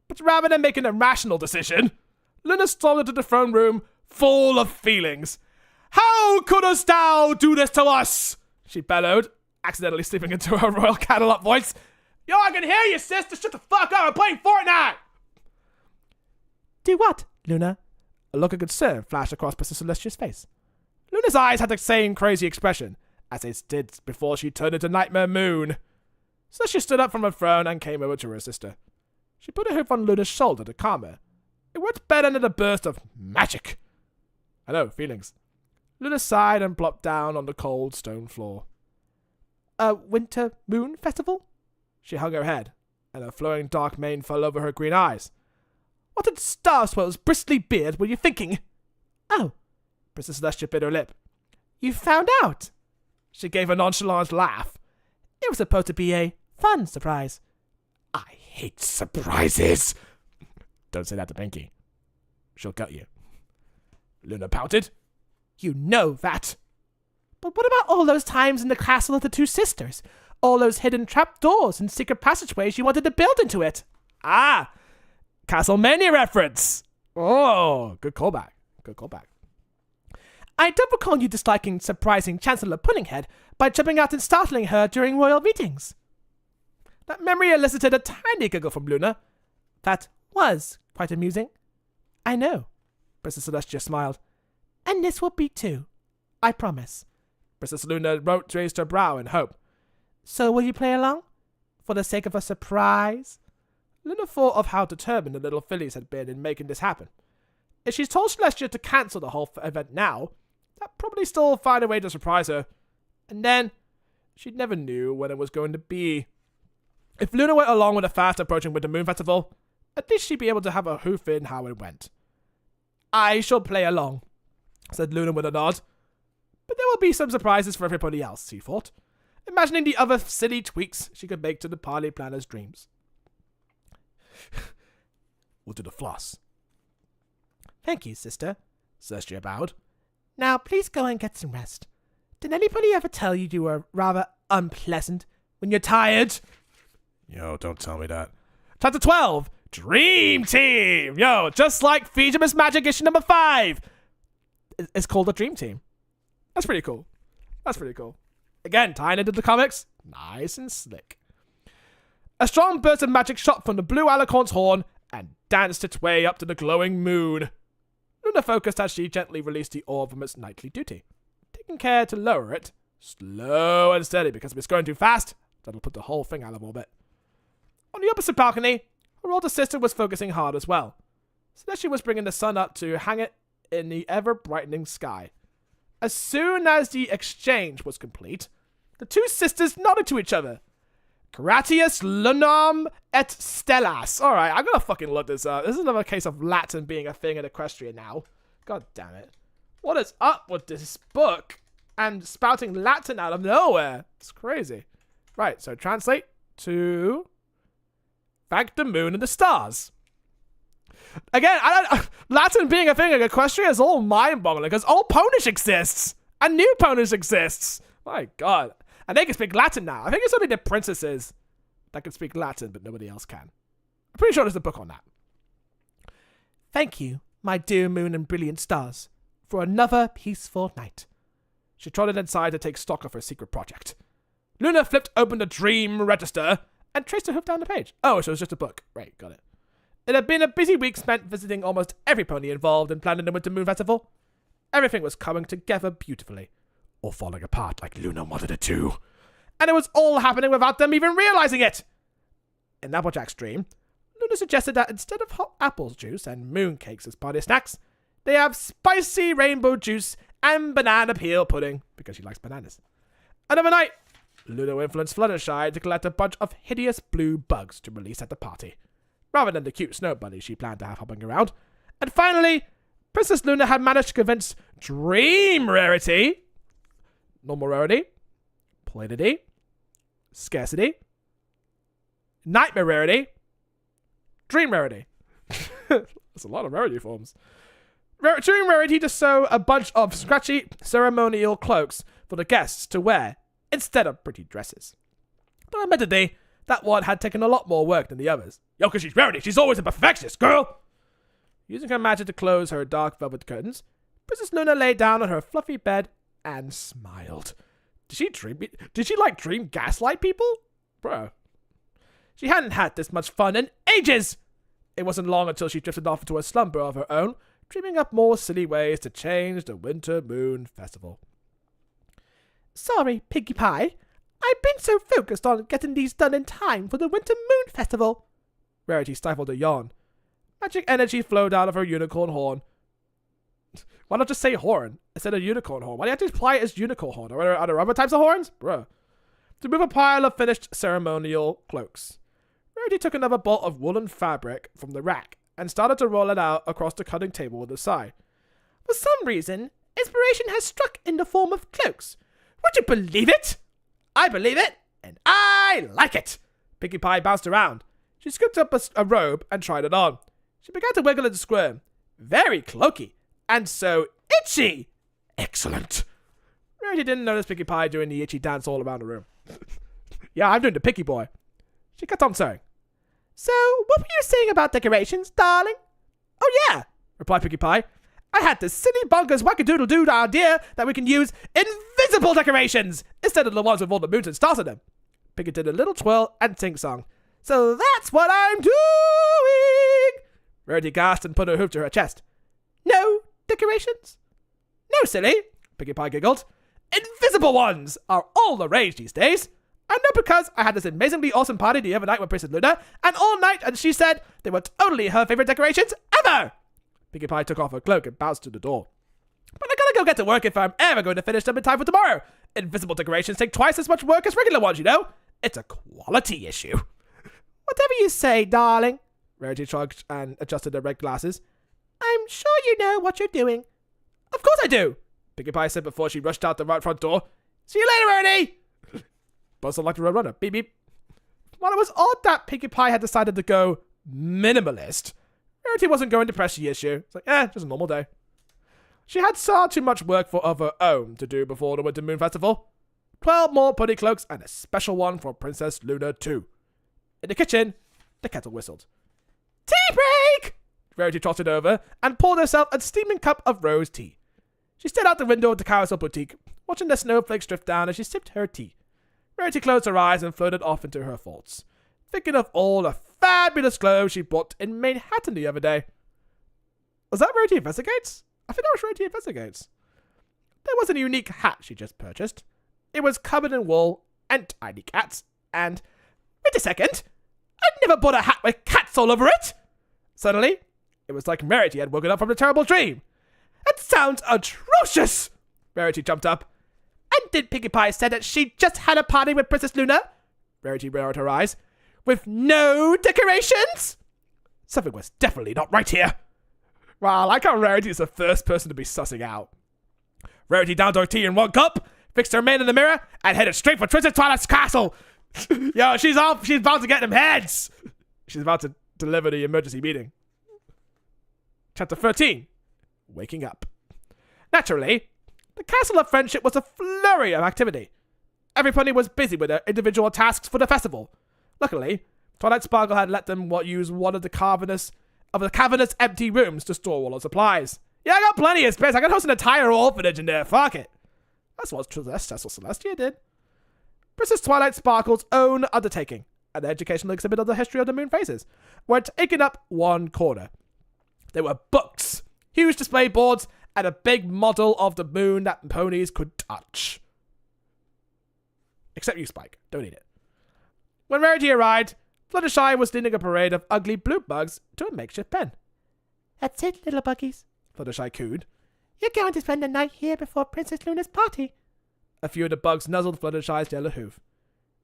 But rather than making a rational decision, Luna strolled into the throne room full of feelings. "How couldst thou do this to us?" she bellowed, accidentally slipping into her Royal Canterlot voice. "Yo, I can hear you, sister. Shut the fuck up. I'm playing Fortnite." Do what, Luna? A look of concern flashed across Princess Celestia's face. Luna's eyes had the same crazy expression as they did before she turned into Nightmare Moon. Celestia stood up from her throne and came over to her sister. She put her hoof on Luna's shoulder to calm her. It worked better than a burst of magic. I know, feelings. Luna sighed and plopped down on the cold stone floor. A Winter Moon Festival? She hung her head, and her flowing dark mane fell over her green eyes. What in Starswell's bristly beard were you thinking? Oh, Princess Celestia bit her lip. You found out? She gave a nonchalant laugh. It was supposed to be a fun surprise. I hate surprises. Don't say that to Pinkie. She'll gut you. Luna pouted. You know that. But what about all those times in the castle of the two sisters? All those hidden trapdoors and secret passageways you wanted to build into it? Ah! Castlemania reference! Oh, good callback. Good callback. I don't recall you disliking surprising Chancellor Puddinghead by jumping out and startling her during royal meetings. That memory elicited a tiny giggle from Luna. That was quite amusing. I know. Princess Celestia smiled. And this will be too. I promise. Princess Luna raised her brow in hope. So will you play along? For the sake of a surprise? Luna thought of how determined the little fillies had been in making this happen. If she told Celestia to cancel the whole event now, that'd probably still find a way to surprise her. And then, she never knew when it was going to be. If Luna went along with the fast approaching Winter Moon Festival, At least she'd be able to have a hoof in how it went. I shall play along, said Luna with a nod. But there will be some surprises for everybody else, he thought, imagining the other silly tweaks she could make to the party planner's dreams. We'll do the floss. Thank you, sister. Celestia bowed. Now, please go and get some rest. Did anybody ever tell you you were rather unpleasant when you're tired? Yo, don't tell me that. Chapter 12, Dream Team! Yo, just like Featureless Magic issue number 5. It's called the Dream Team. That's pretty cool. Again, tying into the comics, nice and slick. A strong burst of magic shot from the blue alicorn's horn and danced its way up to the glowing moon. Luna focused as she gently released the orb from its nightly duty, taking care to lower it, slow and steady, because if it's going too fast, that'll put the whole thing out of orbit. On the opposite balcony, her older sister was focusing hard as well, so that she was bringing the sun up to hang it in the ever-brightening sky. As soon as the exchange was complete, the two sisters nodded to each other. Gratias lunam et stellas. Alright, I'm gonna fucking look this up. This is another case of Latin being a thing in Equestria now. God damn it. What is up with this book and spouting Latin out of nowhere? It's crazy. Right, so translate to thank the moon and the stars. Again, Latin being a thing in Equestria is all mind-boggling because old Ponish exists and new Ponish exists. My God. And they can speak Latin now. I think it's only the princesses that can speak Latin, but nobody else can. I'm pretty sure there's a book on that. Thank you, my dear moon and brilliant stars, for another peaceful night. She trotted inside to take stock of her secret project. Luna flipped open the dream register and traced her hoof down the page. Oh, so it was just a book. Right, got it. It had been a busy week spent visiting almost every pony involved in planning the Winter Moon Festival. Everything was coming together beautifully, or falling apart like Luna wanted it to. And it was all happening without them even realizing it. In Applejack's dream, Luna suggested that instead of hot apple juice and mooncakes as party snacks, they have spicy rainbow juice and banana peel pudding, because she likes bananas. Another night, Luna influenced Fluttershy to collect a bunch of hideous blue bugs to release at the party, rather than the cute snow bunny she planned to have hopping around. And finally, Princess Luna had managed to convince Dream Rarity, Normal Rarity, Plainity, Scarcity, Nightmare Rarity, Dream Rarity. That's a lot of rarity forms. Dream Rarity to sew a bunch of scratchy ceremonial cloaks for the guests to wear instead of pretty dresses. Though admittedly, that one had taken a lot more work than the others. Yo, cause she's Rarity, she's always a perfectionist, girl! Using her magic to close her dark velvet curtains, Princess Luna lay down on her fluffy bed and smiled. Did she dream gaslight people? Bruh. She hadn't had this much fun in ages! It wasn't long until she drifted off into a slumber of her own, dreaming up more silly ways to change the Winter Moon Festival. Sorry, Piggy Pie. I've been so focused on getting these done in time for the Winter Moon Festival. Rarity stifled a yawn. Magic energy flowed out of her unicorn horn. Why not just say horn instead of unicorn horn? Why do you have to apply it as unicorn horn? Are there other types of horns? Bruh. To move a pile of finished ceremonial cloaks. Rarity took another bolt of woolen fabric from the rack and started to roll it out across the cutting table with a sigh. For some reason, inspiration has struck in the form of cloaks. Would you believe it? I believe it, and I like it. Pinkie Pie bounced around. She scooped up a robe and tried it on. She began to wiggle and squirm. Very cloaky, and so itchy. Excellent. Rarity didn't notice Pinkie Pie doing the itchy dance all around the room. Yeah, I'm doing the Pinkie Boy. She kept on sewing. So, what were you saying about decorations, darling? Oh yeah, replied Pinkie Pie. I had this silly bonkers wackadoodle-doo idea that we can use invisible decorations instead of the ones with all the moons and stars in them. Pinkie did a little twirl and sing-song. So that's what I'm doing! Rarity gasped and put her hoof to her chest. No decorations? No, silly, Pinkie Pie giggled. Invisible ones are all the rage these days. I know because I had this amazingly awesome party the other night with Princess Luna, and all night, and she said they were totally her favorite decorations ever! Pinkie Pie took off her cloak and bounced to the door. But I gotta go get to work if I'm ever going to finish them in time for tomorrow. Invisible decorations take twice as much work as regular ones, you know? It's a quality issue. Whatever you say, darling, Rarity shrugged and adjusted her red glasses. I'm sure you know what you're doing. Of course I do, Pinkie Pie said before she rushed out the right front door. See you later, Rarity! Buzzed like a roadrunner. Beep beep. While it was odd that Pinkie Pie had decided to go minimalist, Rarity wasn't going to press the issue. It's like, just a normal day. She had far too much work of her own to do before the Winter Moon Festival. 12 more putty cloaks and a special one for Princess Luna too. In the kitchen, the kettle whistled. Tea break! Rarity trotted over and poured herself a steaming cup of rose tea. She stared out the window of the Carousel Boutique, watching the snowflakes drift down as she sipped her tea. Rarity closed her eyes and floated off into her thoughts, thinking of all the fabulous clothes she bought in Manhattan the other day. Was that Rarity Investigates? I think that was Rarity Investigates. There was a unique hat she just purchased. It was covered in wool and tiny cats, and... Wait a second! I never bought a hat with cats all over it! Suddenly, it was like Rarity had woken up from a terrible dream. That sounds atrocious! Rarity jumped up. And did Pinkie Pie say that she just had a party with Princess Luna? Rarity narrowed her eyes. With no decorations? Something was definitely not right here. Wow, I like how Rarity is the first person to be sussing out. Rarity downed her tea in one cup, fixed her man in the mirror, and headed straight for Princess Twilight's castle. Yo, she's about to get them heads. She's about to deliver the emergency meeting. Chapter 13. Waking up. Naturally, the Castle of Friendship was a flurry of activity. Everybody was busy with their individual tasks for the festival. Luckily, Twilight Sparkle had let them use one of the cavernous empty rooms to store all the supplies. Yeah, I got plenty of space. I can host an entire orphanage in there. Fuck it. That's what Celestia did. Princess Twilight Sparkle's own undertaking, an educational exhibit of the history of the moon phases, were taking up one corner. There were books, huge display boards, and a big model of the moon that ponies could touch. Except you, Spike. Don't eat it. When Rarity arrived, Fluttershy was leading a parade of ugly blue bugs to a makeshift pen. That's it, little buggies. Fluttershy cooed. You're going to spend the night here before Princess Luna's party. A few of the bugs nuzzled Fluttershy's yellow hoof.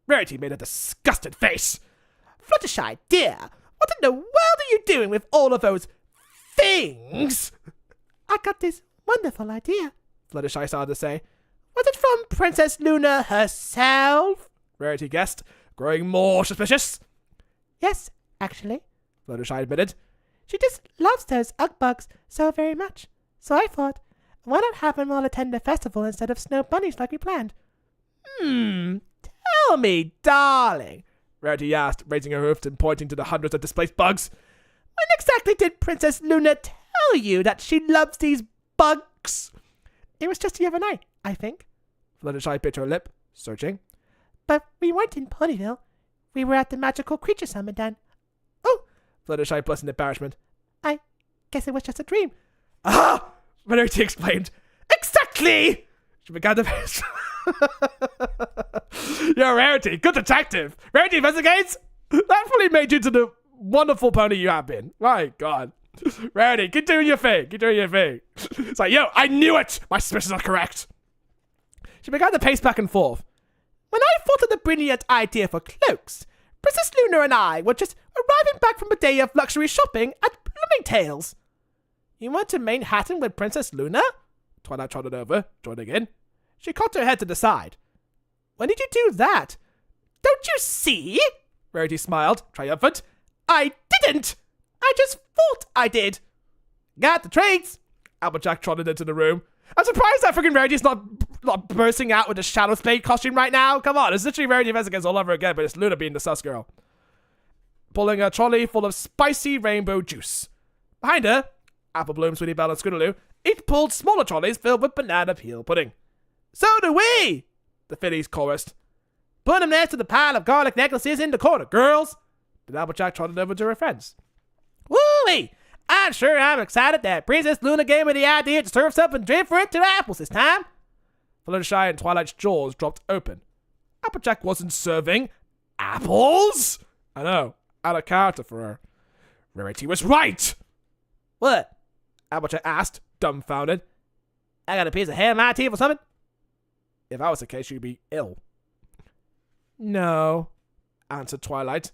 Rarity made a disgusted face. Fluttershy, dear, what in the world are you doing with all of those things? I got this wonderful idea, Fluttershy started to say. Was it from Princess Luna herself? Rarity guessed, growing more suspicious. Yes, actually, Fluttershy admitted. She just loves those Ugg bugs so very much. So I thought, why not have them all attend the festival instead of snow bunnies like we planned? Tell me, darling, Rarity asked, raising her hoof and pointing to the hundreds of displaced bugs. When exactly did Princess Luna tell you that she loves these bugs? It was just the other night, I think. Fluttershy bit her lip, searching. But we weren't in Ponyville. We were at the Magical Creature Summit then. Oh! Fluttershy blushed in embarrassment. I guess it was just a dream. Ah! Rarity exclaimed. Exactly! She began to... You're Rarity, good detective. Rarity investigates? That fully made you to the wonderful pony you have been. My God. Rarity, keep doing your thing. Keep doing your thing. It's like, yo, I knew it! My suspicions are correct. She began to pace back and forth. When I thought of the brilliant idea for cloaks, Princess Luna and I were just arriving back from a day of luxury shopping at Bloomingdale's. You went to Manhattan with Princess Luna? Twilight trotted over, joining in. She cocked her head to the side. When did you do that? Don't you see? Rarity smiled, triumphant. I didn't! I just thought I did. Got the traits. Applejack trotted into the room. I'm surprised that freaking Rarity's not bursting out with a Shadow Spade costume right now. Come on, it's literally Rarity Investigates all over again, but it's Luna being the sus girl. Pulling a trolley full of spicy rainbow juice. Behind her, Apple Bloom, Sweetie Belle, and Scootaloo each pulled smaller trolleys filled with banana peel pudding. So do we! The fillies chorused. Put them next to the pile of garlic necklaces in the corner, girls. Then Applejack trotted over to her friends. Woo-wee! I'm excited that Princess Luna gave me the idea to serve something different to the apples this time. Fluttershy and Twilight's jaws dropped open. Applejack wasn't serving apples? I know, out of character for her. Rarity was right! What? Applejack asked, dumbfounded. I got a piece of ham in my teeth or something? If that was the case, you'd be ill. No, answered Twilight.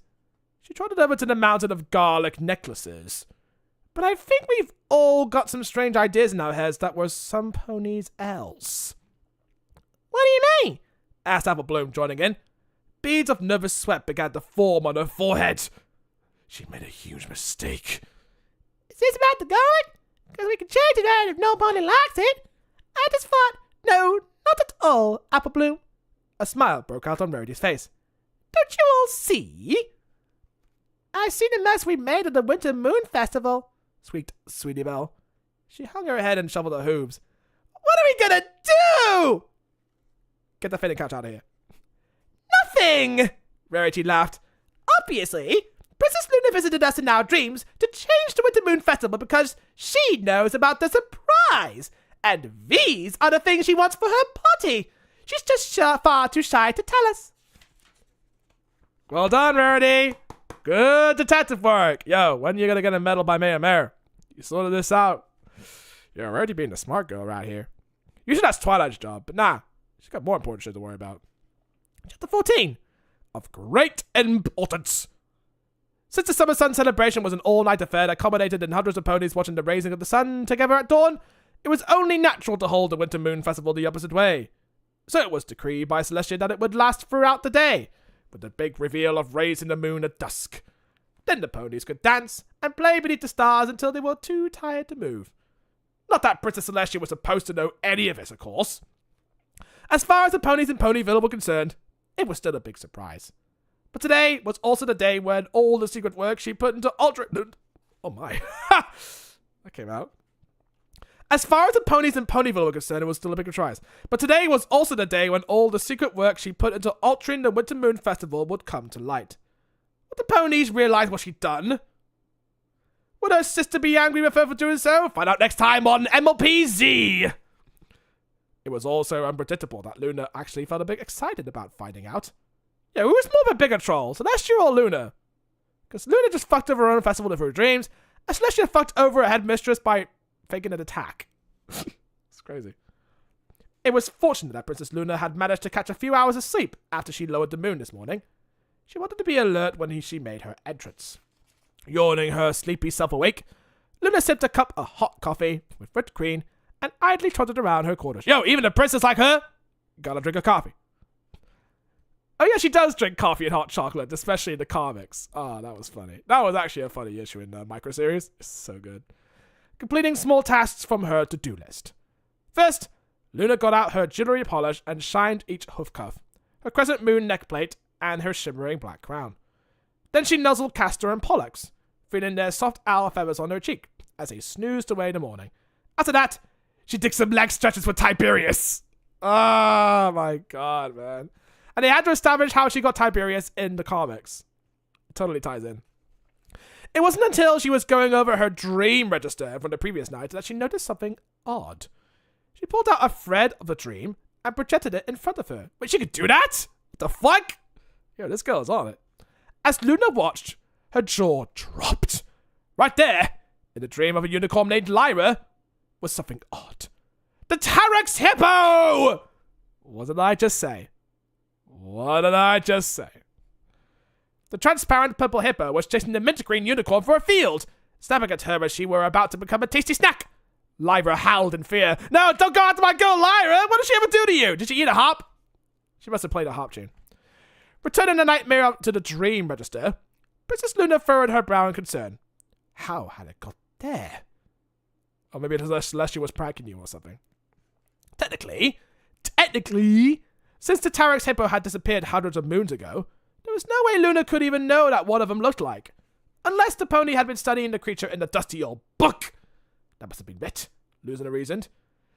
She trotted over to the mountain of garlic necklaces. But I think we've all got some strange ideas in our heads that were some ponies else. What do you mean? Asked Apple Bloom, joining in. Beads of nervous sweat began to form on her forehead. She made a huge mistake. Is this about the garlic? Because we can change it out if no pony likes it. I just thought, no, not at all, Apple Bloom. A smile broke out on Rarity's face. Don't you all see? I see the mess we made at the Winter Moon Festival, squeaked Sweetie Belle. She hung her head and shoveled her hooves. What are we gonna do? Get the fainting couch out of here. Nothing! Rarity laughed. Obviously, Princess Luna visited us in our dreams to change the Winter Moon Festival because she knows about the surprise. And these are the things she wants for her party. She's just far too shy to tell us. Well done, Rarity. Good detective work. Yo, when are you gonna get a medal by Mayor Mare? You sorted this out. You're already being the smart girl around here. Usually that's Twilight's job, but nah. She's got more important shit to worry about. Chapter 14. Of great importance. Since the Summer Sun celebration was an all-night affair that culminated in hundreds of ponies watching the raising of the sun together at dawn, it was only natural to hold the Winter Moon Festival the opposite way. So it was decreed by Celestia that it would last throughout the day, with the big reveal of raising the moon at dusk. Then the ponies could dance and play beneath the stars until they were too tired to move. Not that Princess Celestia was supposed to know any of this, of course. As far as the ponies in Ponyville were concerned, it was still a big surprise. But today was also the day when all the secret work she put into Oh my. That came out. As far as the ponies in Ponyville were concerned, it was still a big surprise. But today was also the day when all the secret work she put into altering the Winter Moon Festival would come to light. Would the ponies realize what she'd done? Would her sister be angry with her for doing so? Find out next time on MLPZ! It was also unpredictable that Luna actually felt a bit excited about finding out. Yeah, who was more of a bigger troll, Celestia or Luna? Because Luna just fucked over her own festival of her dreams, and Celestia fucked over her headmistress by faking an attack. It's crazy. It was fortunate that Princess Luna had managed to catch a few hours of sleep after she lowered the moon this morning. She wanted to be alert when she made her entrance. Yawning her sleepy self awake, Luna sipped a cup of hot coffee with whipped cream and idly trotted around her quarters. Yo, even a princess like her gotta drink a coffee. Oh yeah, she does drink coffee and hot chocolate, especially in the comics. Oh, that was funny. That was actually a funny issue in the microseries. It's so good. Completing small tasks from her to-do list. First, Luna got out her jewelry polish and shined each hoof cuff, her crescent moon neckplate, and her shimmering black crown. Then she nuzzled Castor and Pollux, feeling their soft owl feathers on her cheek as they snoozed away the morning. After that, she did some leg stretches with Tiberius. Oh my god, man. And they had to establish how she got Tiberius in the comics. It totally ties in. It wasn't until she was going over her dream register from the previous night that she noticed something odd. She pulled out a thread of the dream and projected it in front of her. Wait, she could do that? What the fuck? Yo, this girl is on it. As Luna watched, her jaw dropped. Right there, in the dream of a unicorn named Lyra, was something odd. The Tarex Hippo! What did I just say? What did I just say? The transparent purple hippo was chasing the mint green unicorn for a field, snapping at her as she were about to become a tasty snack. Lyra howled in fear. No, don't go after my girl, Lyra! What did she ever do to you? Did she eat a hop? She must have played a hop tune. Returning the nightmare to the dream register, Princess Luna furrowed her brow in concern. How had it got there? Or maybe it was Celestia was pranking you or something. Technically, since the Tarex Hippo had disappeared hundreds of moons ago, there was no way Luna could even know that one of them looked like. Unless the pony had been studying the creature in the dusty old book. That must have been it, Luna reasoned.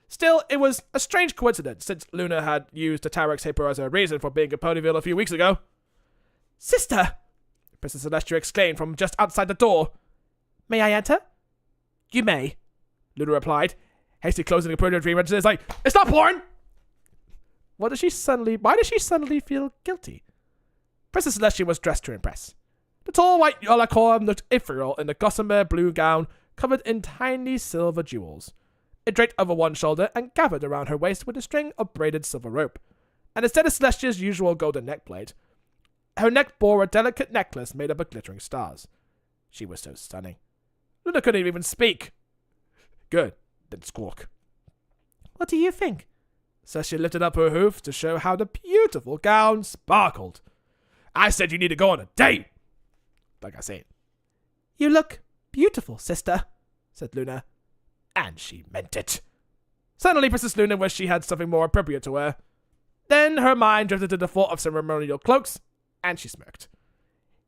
Still, it was a strange coincidence, since Luna had used the Tarex Hippo as her reason for being in Ponyville a few weeks ago. Sister! Princess Celestia exclaimed from just outside the door. May I enter? You may, Luna replied, hastily closing the Ponyville dream register. It's like, it's not porn! Why does she suddenly feel guilty? Princess Celestia was dressed to impress. The tall white unicorn looked ethereal in a gossamer blue gown covered in tiny silver jewels. It draped over one shoulder and gathered around her waist with a string of braided silver rope. And instead of Celestia's usual golden neckplate, Her neck bore a delicate necklace made up of glittering stars. She was so stunning. Luna couldn't even speak. Good, then squawk. What do you think? So she lifted up her hoof to show how the beautiful gown sparkled. I said you need to go on a date. Like I said. You look beautiful, sister, said Luna. And she meant it. Suddenly Princess Luna wished she had something more appropriate to wear. Then her mind drifted to the thought of ceremonial cloaks, and she smirked.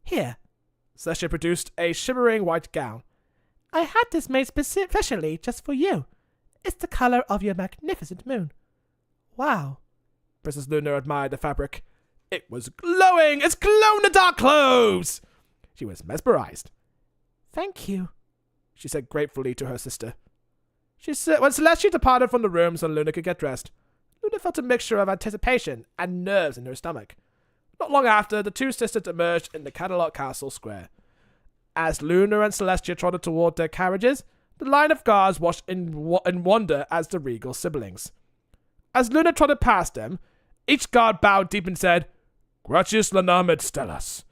Here. Celestia produced a shimmering white gown. I had this made specially just for you. It's the color of your magnificent moon. Wow. Princess Luna admired the fabric. It was glowing as glow-in-the-dark clothes. She was mesmerized. Thank you, she said gratefully to her sister. When Celestia departed from the room so Luna could get dressed, Luna felt a mixture of anticipation and nerves in her stomach. Not long after, the two sisters emerged in the Catalog Castle Square. As Luna and Celestia trotted toward their carriages, the line of guards watched in wonder as the regal siblings. As Luna trotted past them, each guard bowed deep and said, Gratias lanam et stellas.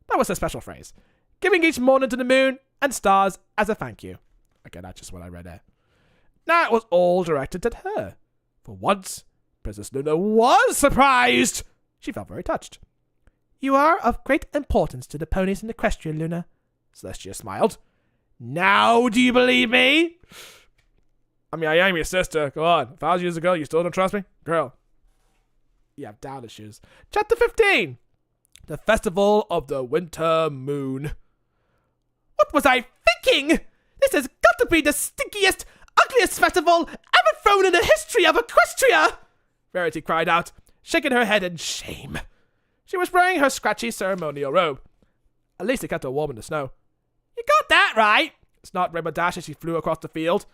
That was a special phrase, giving each morning to the moon and stars as a thank you. Okay, that's just what I read there. Now it was all directed at her. For once, Princess Luna was surprised. She felt very touched. You are of great importance to the ponies in Equestria, Luna. Celestia smiled. Now do you believe me? I mean, I am your sister. Go on. 1,000 years ago, you still don't trust me? Girl. You have down issues. Chapter 15. The Festival of the Winter Moon. What was I thinking? This has got to be the stinkiest, ugliest festival ever thrown in the history of Equestria! Verity cried out, shaking her head in shame. She was wearing her scratchy ceremonial robe. At least it kept her warm in the snow. You got that right, snarled Rainbow Dash as she flew across the field.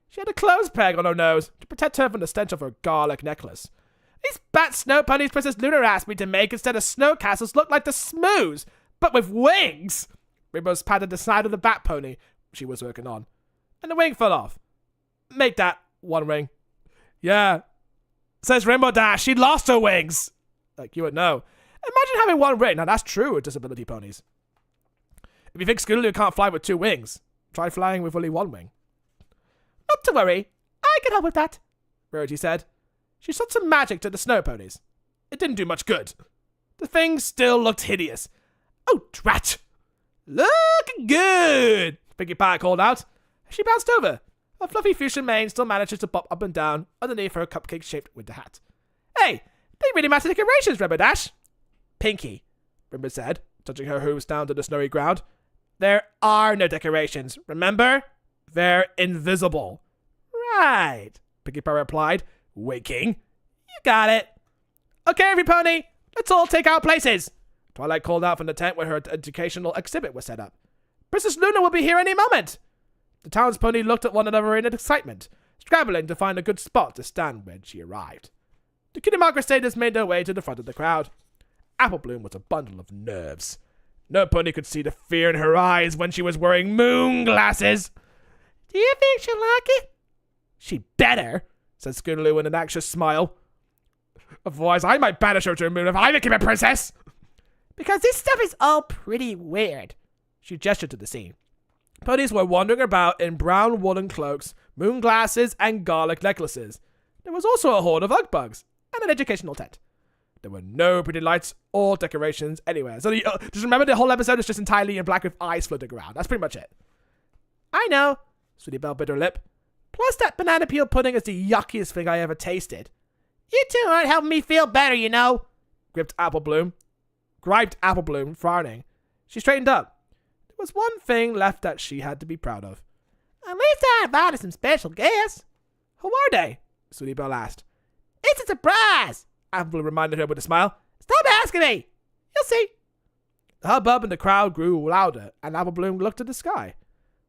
She had a clothes peg on her nose to protect her from the stench of her garlic necklace. These bat snow ponies Princess Luna asked me to make instead of snow castles look like the Smoos, but with wings. Rainbow's patted the side of the bat pony she was working on, and the wing fell off. Make that one wing. Yeah, says Rainbow Dash, she lost her wings. Like you would know. Imagine having one wing. Now that's true with disability ponies. If you think Scootaloo can't fly with two wings, try flying with only one wing. Not to worry, I can help with that, Rarity said. She shot some magic to the snow ponies. It didn't do much good. The thing still looked hideous. Oh, drat! Looking good, Pinkie Pie called out. She bounced over. Her fluffy fuchsia mane still manages to bop up and down underneath her cupcake-shaped winter hat. Hey, they really match the decorations, Rainbow Dash. Pinkie, Rainbow said, touching her hooves down to the snowy ground. There are no decorations, remember? They're invisible. Right, Pinkie Pie replied, winking. You got it. Okay, every pony, let's all take our places. Twilight called out from the tent where her educational exhibit was set up. Princess Luna will be here any moment. The townspeople looked at one another in excitement, scrambling to find a good spot to stand when she arrived. The Kinemar Crusaders made their way to the front of the crowd. Apple Bloom was a bundle of nerves. No pony could see the fear in her eyes when she was wearing moon glasses. Do you think she'll like it? She better, said Scootaloo with an anxious smile. Otherwise, I might banish her to a moon if I became a princess. Because this stuff is all pretty weird. She gestured to the scene. Ponies were wandering about in brown woolen cloaks, moon glasses, and garlic necklaces. There was also a horde of Ugg bugs and an educational tent. There were no pretty lights or decorations anywhere. So just remember the whole episode is just entirely in black with eyes floating around. That's pretty much it. I know, Sweetie Belle bit her lip. Plus that banana peel pudding is the yuckiest thing I ever tasted. You two aren't helping me feel better, you know, griped Apple Bloom, frowning. She straightened up. There was one thing left that she had to be proud of. At least I invited some special guests. Who are they? Sweetie Belle asked. It's a surprise, Apple Bloom reminded her with a smile. Stop asking me. You'll see. The hubbub in the crowd grew louder, and Apple Bloom looked at the sky.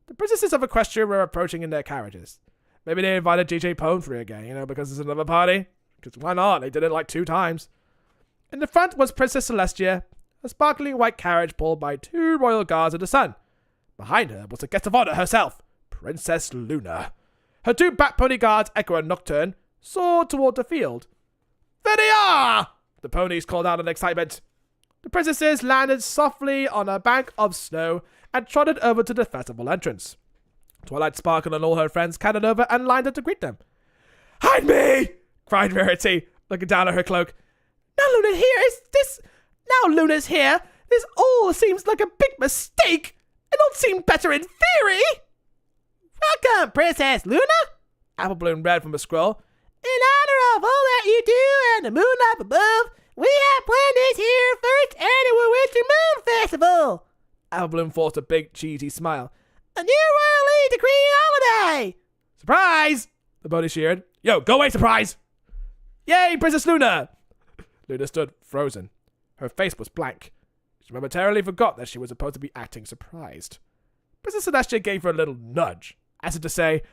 The princesses of Equestria were approaching in their carriages. Maybe they invited DJ Pomfrey again, because it's another party. Because why not? They did it like 2 times. In the front was Princess Celestia, a sparkling white carriage pulled by 2 royal guards of the sun. Behind her was the guest of honor herself, Princess Luna. Her 2 bat pony guards, Echo and Nocturne, soared toward the field. There they are! The ponies called out in excitement. The princesses landed softly on a bank of snow and trotted over to the festival entrance. Twilight Sparkle and all her friends cantered over and lined up to greet them. "Hide me!" cried Rarity, looking down at her cloak. Now Luna's here. This all seems like a big mistake. It don't seem better in theory. Welcome, Princess Luna. Apple Bloom read from a scroll. In honor of all that you do and the moon up above, we have planned this here first annual Winter Moon Festival. Apple Bloom forced a big, cheesy smile. A new royally decreed holiday. Surprise! The pony cheered. Yo, go away, Surprise! Yay, Princess Luna! Luna stood frozen. Her face was blank. She momentarily forgot that she was supposed to be acting surprised. Princess Celestia gave her a little nudge, as if to say,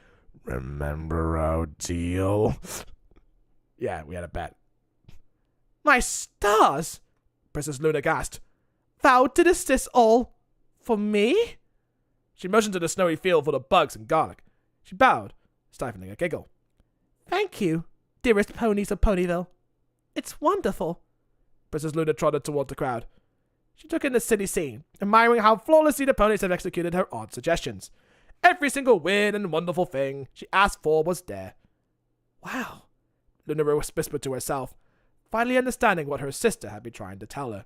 "Remember our deal?" Yeah, we had a bet. My stars! Princess Luna gasped. Thou didst this all for me? She motioned to the snowy field full of bugs and garlic. She bowed, stifling a giggle. Thank you, dearest ponies of Ponyville. It's wonderful. Princess Luna trotted toward the crowd. She took in the city scene, admiring how flawlessly the ponies have executed her odd suggestions. Every single weird and wonderful thing she asked for was there. Wow, Luna whispered to herself, finally understanding what her sister had been trying to tell her.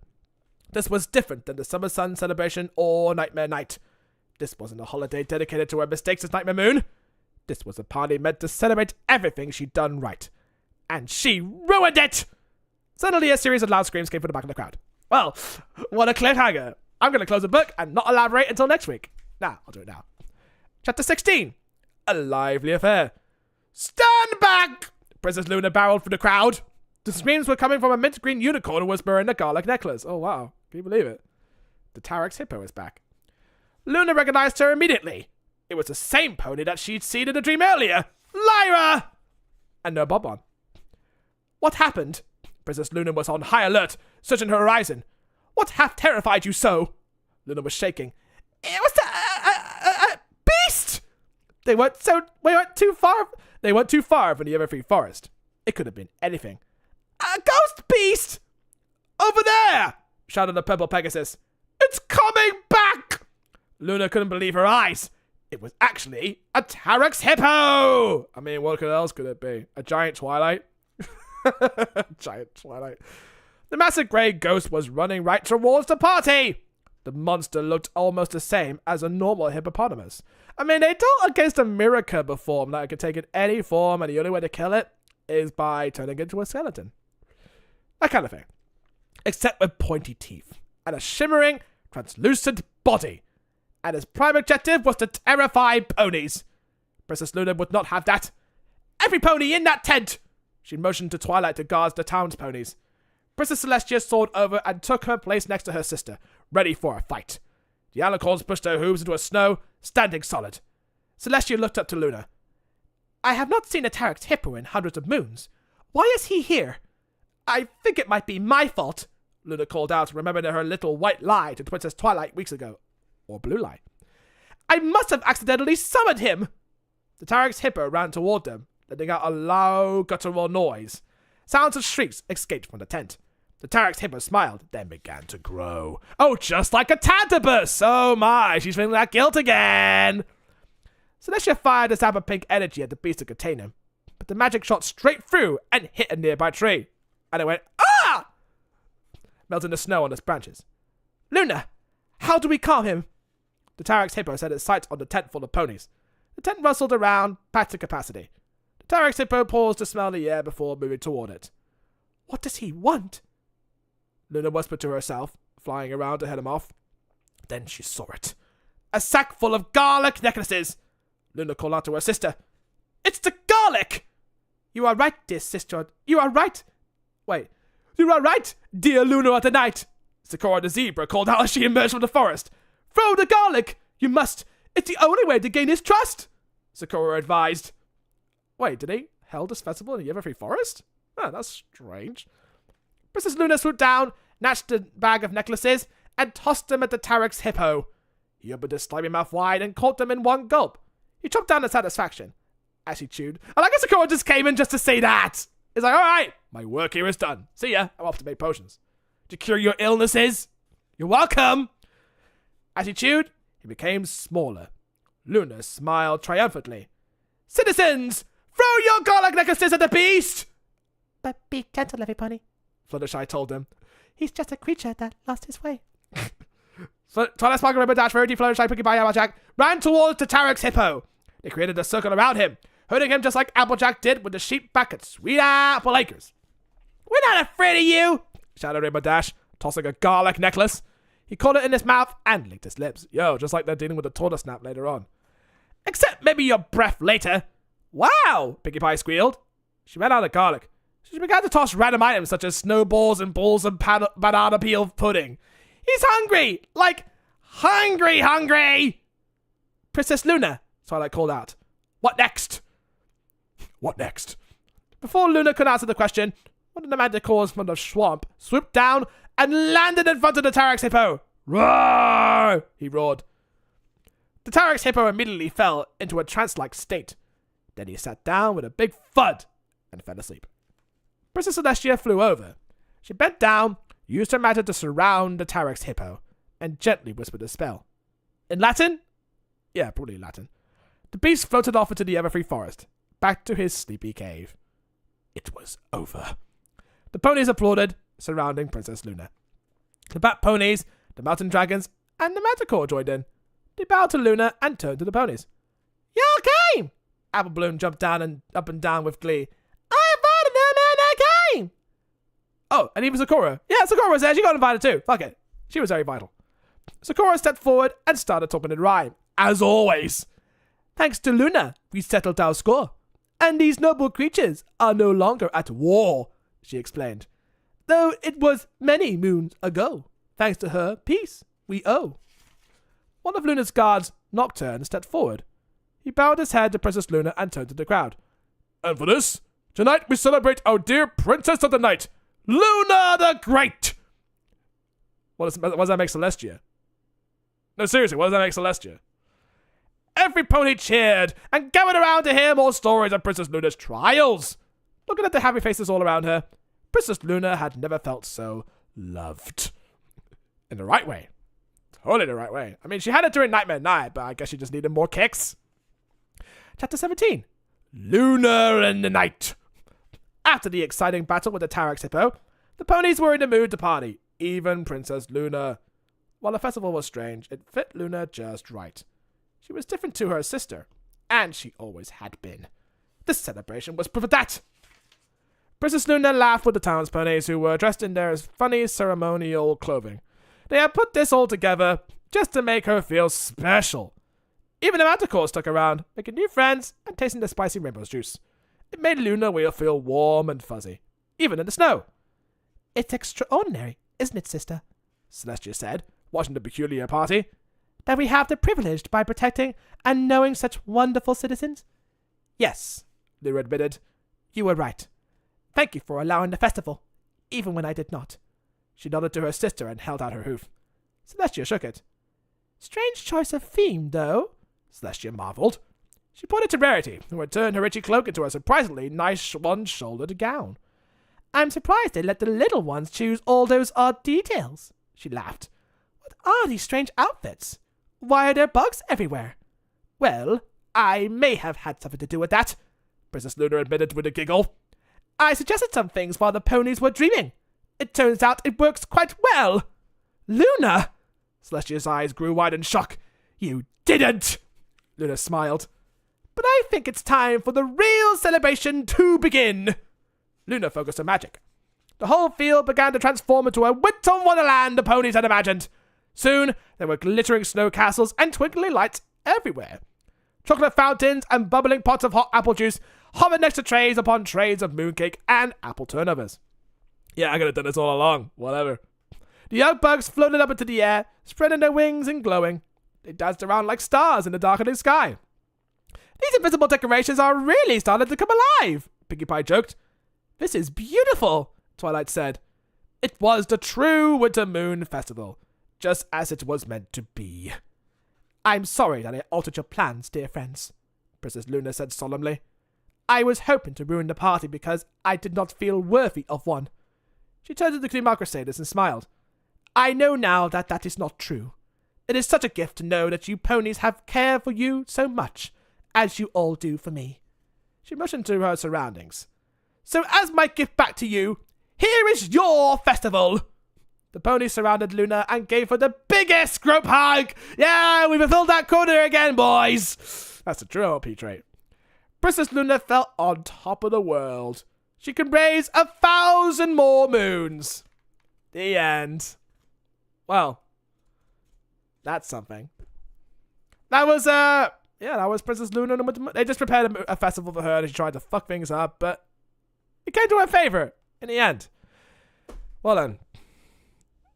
This was different than the Summer Sun celebration or Nightmare Night. This wasn't a holiday dedicated to her mistakes as Nightmare Moon. This was a party meant to celebrate everything she'd done right. And she ruined it! Suddenly, a series of loud screams came from the back of the crowd. Well, what a cliffhanger. I'm going to close the book and not elaborate until next week. Nah, I'll do it now. Chapter 16. A lively affair. Stand back! Princess Luna barreled through the crowd. The screams were coming from a mint green unicorn who was wearing a garlic necklace. Oh, wow. Can you believe it? The Tarex hippo is back. Luna recognized her immediately. It was the same pony that she'd seen in the dream earlier. Lyra! And no bob on. What happened? Princess Luna was on high alert, searching her horizon. What half terrified you so? Luna was shaking. It was a beast! They weren't too far from the Everfree Forest. It could have been anything. A ghost beast! Over there! Shouted the purple Pegasus. It's coming back! Luna couldn't believe her eyes. It was actually a Tarex hippo! I mean, what else could it be? A giant Twilight? Giant Twilight. The massive grey ghost was running right towards the party. The monster looked almost the same as a normal hippopotamus. I mean, they told against a Miracle form that it could take in any form, and the only way to kill it is by turning it into a skeleton. That kind of thing. Except with pointy teeth and a shimmering, translucent body. And his prime objective was to terrify ponies. Princess Luna would not have that. Every pony in that tent! She motioned to Twilight to guard the town's ponies. Princess Celestia soared over and took her place next to her sister, ready for a fight. The alicorns pushed their hooves into a snow, standing solid. Celestia looked up to Luna. I have not seen a Tarex hippo in hundreds of moons. Why is he here? I think it might be my fault, Luna called out, remembering her little white lie to Princess Twilight weeks ago. Or blue lie. I must have accidentally summoned him! The Tarex hippo ran toward them, letting out a loud guttural noise. Sounds of shrieks escaped from the tent. The Tarex hippo smiled, then began to grow. Oh, just like a tantibus! Oh my, she's feeling that guilt again! Celestia fired a zap of pink energy at the beast to contain him, but the magic shot straight through and hit a nearby tree. And it went, ah! Melting the snow on its branches. Luna, how do we calm him? The Tarex hippo set its sights on the tent full of ponies. The tent rustled around, packed to capacity. The Tarex hippo paused to smell the air before moving toward it. What does he want? Luna whispered to herself, flying around to head him off. Then she saw it. A sack full of garlic necklaces! Luna called out to her sister. It's the garlic! You are right, dear sister. You are right. Wait. You are right, dear Luna of the night. Sakura the zebra called out as she emerged from the forest. Throw the garlic! You must! It's the only way to gain his trust! Sakura advised. Wait, did they held this festival in the Everfree Forest? Oh, that's strange. Princess Luna swooped down, snatched a bag of necklaces, and tossed them at the Tarex hippo. He opened his slimy mouth wide and caught them in one gulp. He chopped down in satisfaction as he chewed. And I guess Sakura just came in just to say that. He's like, alright, my work here is done. See ya, I'm off to make potions. to cure your illnesses. You're welcome. As he chewed, he became smaller. Luna smiled triumphantly. Citizens, throw your garlic necklaces at the beast! But be gentle, every pony. Fluttershy told him. He's just a creature that lost his way. So Twilight Sparkle, Rainbow Dash, Rarity, Fluttershy, Pinkie Pie, Applejack ran towards the Tarex Hippo. They created a circle around him, herding him just like Applejack did with the sheep back at Sweet Apple Acres. We're not afraid of you, shouted Rainbow Dash, tossing a garlic necklace. He caught it in his mouth and licked his lips. Yo, just like they're dealing with the tortoise snap later on. Except maybe your breath later. Wow, Pinkie Pie squealed. She ran out of garlic. She began to toss random items such as snowballs and balls of banana peel pudding. He's hungry! Like, hungry! Princess Luna, Twilight called out. What next? What next? Before Luna could answer the question, one of the manticores from the swamp swooped down and landed in front of the Tarex Hippo. Roar! He roared. The Tarex Hippo immediately fell into a trance-like state. Then he sat down with a big thud and fell asleep. Princess Celestia flew over. She bent down, used her magic to surround the Tarex Hippo, and gently whispered a spell. In Latin? Yeah, probably Latin. The beast floated off into the Everfree Forest, back to his sleepy cave. It was over. The ponies applauded, surrounding Princess Luna. The bat ponies, the mountain dragons, and the manticore joined in. They bowed to Luna and turned to the ponies. Y'all came! Apple Bloom jumped down and up and down with glee. I invited them and I came! Oh, and even Sakura. Yeah, Sakura was there. She got invited too. Fuck it. She was very vital. Sakura stepped forward and started talking in rhyme. As always. Thanks to Luna, we settled our score. And these noble creatures are no longer at war, she explained. Though it was many moons ago. Thanks to her, peace we owe. One of Luna's guards, Nocturne, stepped forward. He bowed his head to Princess Luna and turned to the crowd. And for this, tonight we celebrate our dear Princess of the Night, Luna the Great! What does that make Celestia? No, seriously, what does that make Celestia? Every pony cheered and gathered around to hear more stories of Princess Luna's trials. Looking at the happy faces all around her, Princess Luna had never felt so loved. In the right way. Totally the right way. I mean, she had it during Nightmare Night, but I guess she just needed more kicks. Chapter 17. Luna in the Night. After the exciting battle with the Tarex Hippo, the ponies were in the mood to party, even Princess Luna. While the festival was strange, it fit Luna just right. She was different to her sister, and she always had been. This celebration was proof of that. Princess Luna laughed with the town's ponies, who were dressed in their funny ceremonial clothing. They had put this all together just to make her feel special. Even the manticores stuck around, making new friends and tasting the spicy rainbow juice. It made Luna feel warm and fuzzy, even in the snow. It's extraordinary, isn't it, sister? Celestia said, watching the peculiar party. That we have the privilege by protecting and knowing such wonderful citizens? Yes, Luna admitted. You were right. Thank you for allowing the festival, even when I did not. She nodded to her sister and held out her hoof. Celestia shook it. Strange choice of theme, though, Celestia marveled. She pointed to Rarity, who had turned her Richie cloak into a surprisingly nice one-shouldered gown. I'm surprised they let the little ones choose all those odd details, she laughed. What are these strange outfits? Why are there bugs everywhere? Well, I may have had something to do with that, Princess Luna admitted with a giggle. I suggested some things while the ponies were dreaming. It turns out it works quite well. Luna! Celestia's eyes grew wide in shock. You didn't! Luna smiled. But I think it's time for the real celebration to begin. Luna focused her magic. The whole field began to transform into a winter wonderland the ponies had imagined. Soon, there were glittering snow castles and twinkling lights everywhere. Chocolate fountains and bubbling pots of hot apple juice hovered next to trays upon trays of mooncake and apple turnovers. Yeah, I could have done this all along. Whatever. The young bugs floated up into the air, spreading their wings and glowing. They danced around like stars in the darkening sky. These invisible decorations are really starting to come alive, Pinkie Pie joked. This is beautiful, Twilight said. It was the true Winter Moon Festival, just as it was meant to be. I'm sorry that I altered your plans, dear friends, Princess Luna said solemnly. I was hoping to ruin the party because I did not feel worthy of one. She turned to the Klima Crusaders and smiled. I know now that that is not true. It is such a gift to know that you ponies have care for you so much, as you all do for me. She motioned to her surroundings. So as my gift back to you, here is your festival. The ponies surrounded Luna and gave her the biggest group hug. Yeah, we fulfilled that quota again, boys. That's a true OP trait. Princess Luna felt on top of the world. She could raise 1,000 more moons. The end. Well, that's something. That was, that was Princess Luna. They just prepared a festival for her and she tried to fuck things up, but it came to her favor in the end. Well then.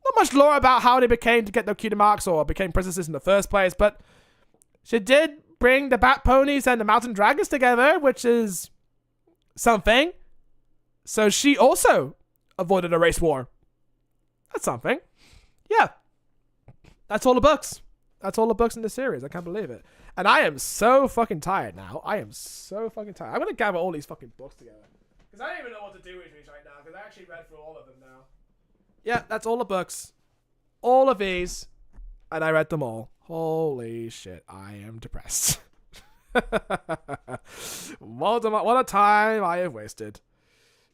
Not much lore about how they became to get their cutie marks or became princesses in the first place, but she did bring the Bat Ponies and the Mountain Dragons together, which is something. So she also avoided a race war. That's something. Yeah. That's all the books. That's all the books in the series. I can't believe it. And I am so fucking tired now. I am so fucking tired. I'm going to gather all these fucking books together. Because I don't even know what to do with these right now. Because I actually read through all of them now. Yeah, that's all the books. All of these. And I read them all. Holy shit. I am depressed. What a time I have wasted.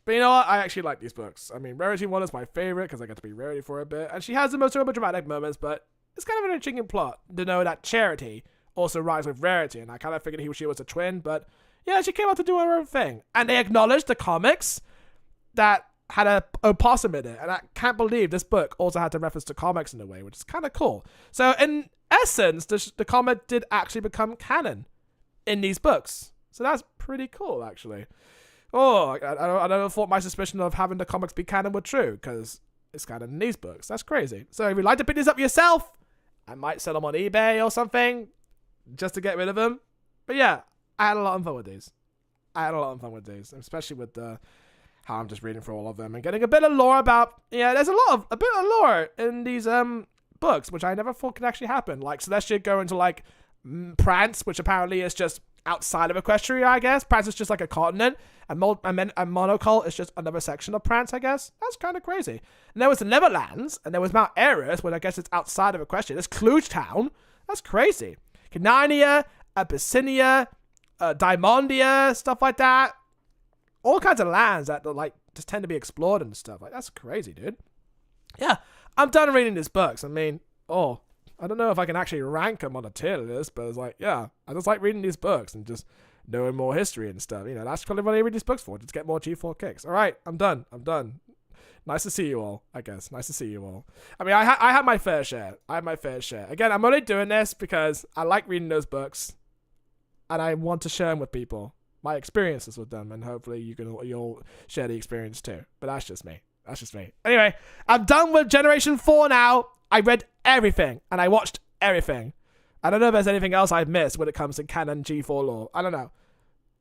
But you know what? I actually like these books. I mean, Rarity 1 is my favorite because I get to be Rarity for a bit. And she has the most dramatic moments, but it's kind of an interesting plot to know that Charity also rhymes with Rarity. And I kind of figured she was a twin, but yeah, she came out to do her own thing. And they acknowledged the comics that had a opossum in it. And I can't believe this book also had to reference to comics in a way, which is kind of cool. So in essence, the comic did actually become canon in these books. So that's pretty cool, actually. Oh, I never thought my suspicion of having the comics be canon were true, because it's canon in these books. That's crazy. So if you'd like to pick these up yourself, I might sell them on eBay or something, just to get rid of them. But yeah, I had a lot of fun with these. Especially with how I'm just reading through all of them and getting a bit of lore about, there's a bit of lore in these books, which I never thought could actually happen. Like Celestia going to like Prance, which apparently is just outside of Equestria, I guess. Prance is just like a continent, and Monocult is just another section of Prance, I guess. That's kind of crazy. And there was the Neverlands, and there was Mount Eris, which I guess it's outside of Equestria. There's Cluj Town. That's crazy. Canania, Abyssinia, Diamondia, stuff like that. All kinds of lands that like just tend to be explored and stuff. Like, that's crazy, dude. Yeah, I'm done reading these books. I mean, I don't know if I can actually rank them on a tier list, but it's like, yeah, I just like reading these books and just knowing more history and stuff. That's probably what I read these books for, just get more G4 kicks. All right, I'm done. Nice to see you all, I guess. Nice to see you all. I mean, I had my fair share. Again, I'm only doing this because I like reading those books and I want to share them with people, my experiences with them, and hopefully you'll share the experience too. But that's just me. Anyway, I'm done with Generation 4 now. I read everything, and I watched everything. I don't know if there's anything else I've missed when it comes to canon G4 lore. I don't know.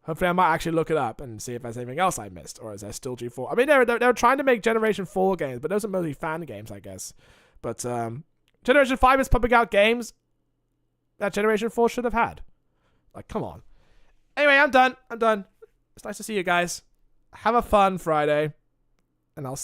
Hopefully I might actually look it up and see if there's anything else I missed, or is there still G4? I mean, they're trying to make Generation 4 games, but those are mostly fan games, I guess. But Generation 5 is pumping out games that Generation 4 should have had. Like, come on. Anyway, I'm done. It's nice to see you guys. Have a fun Friday, and I'll see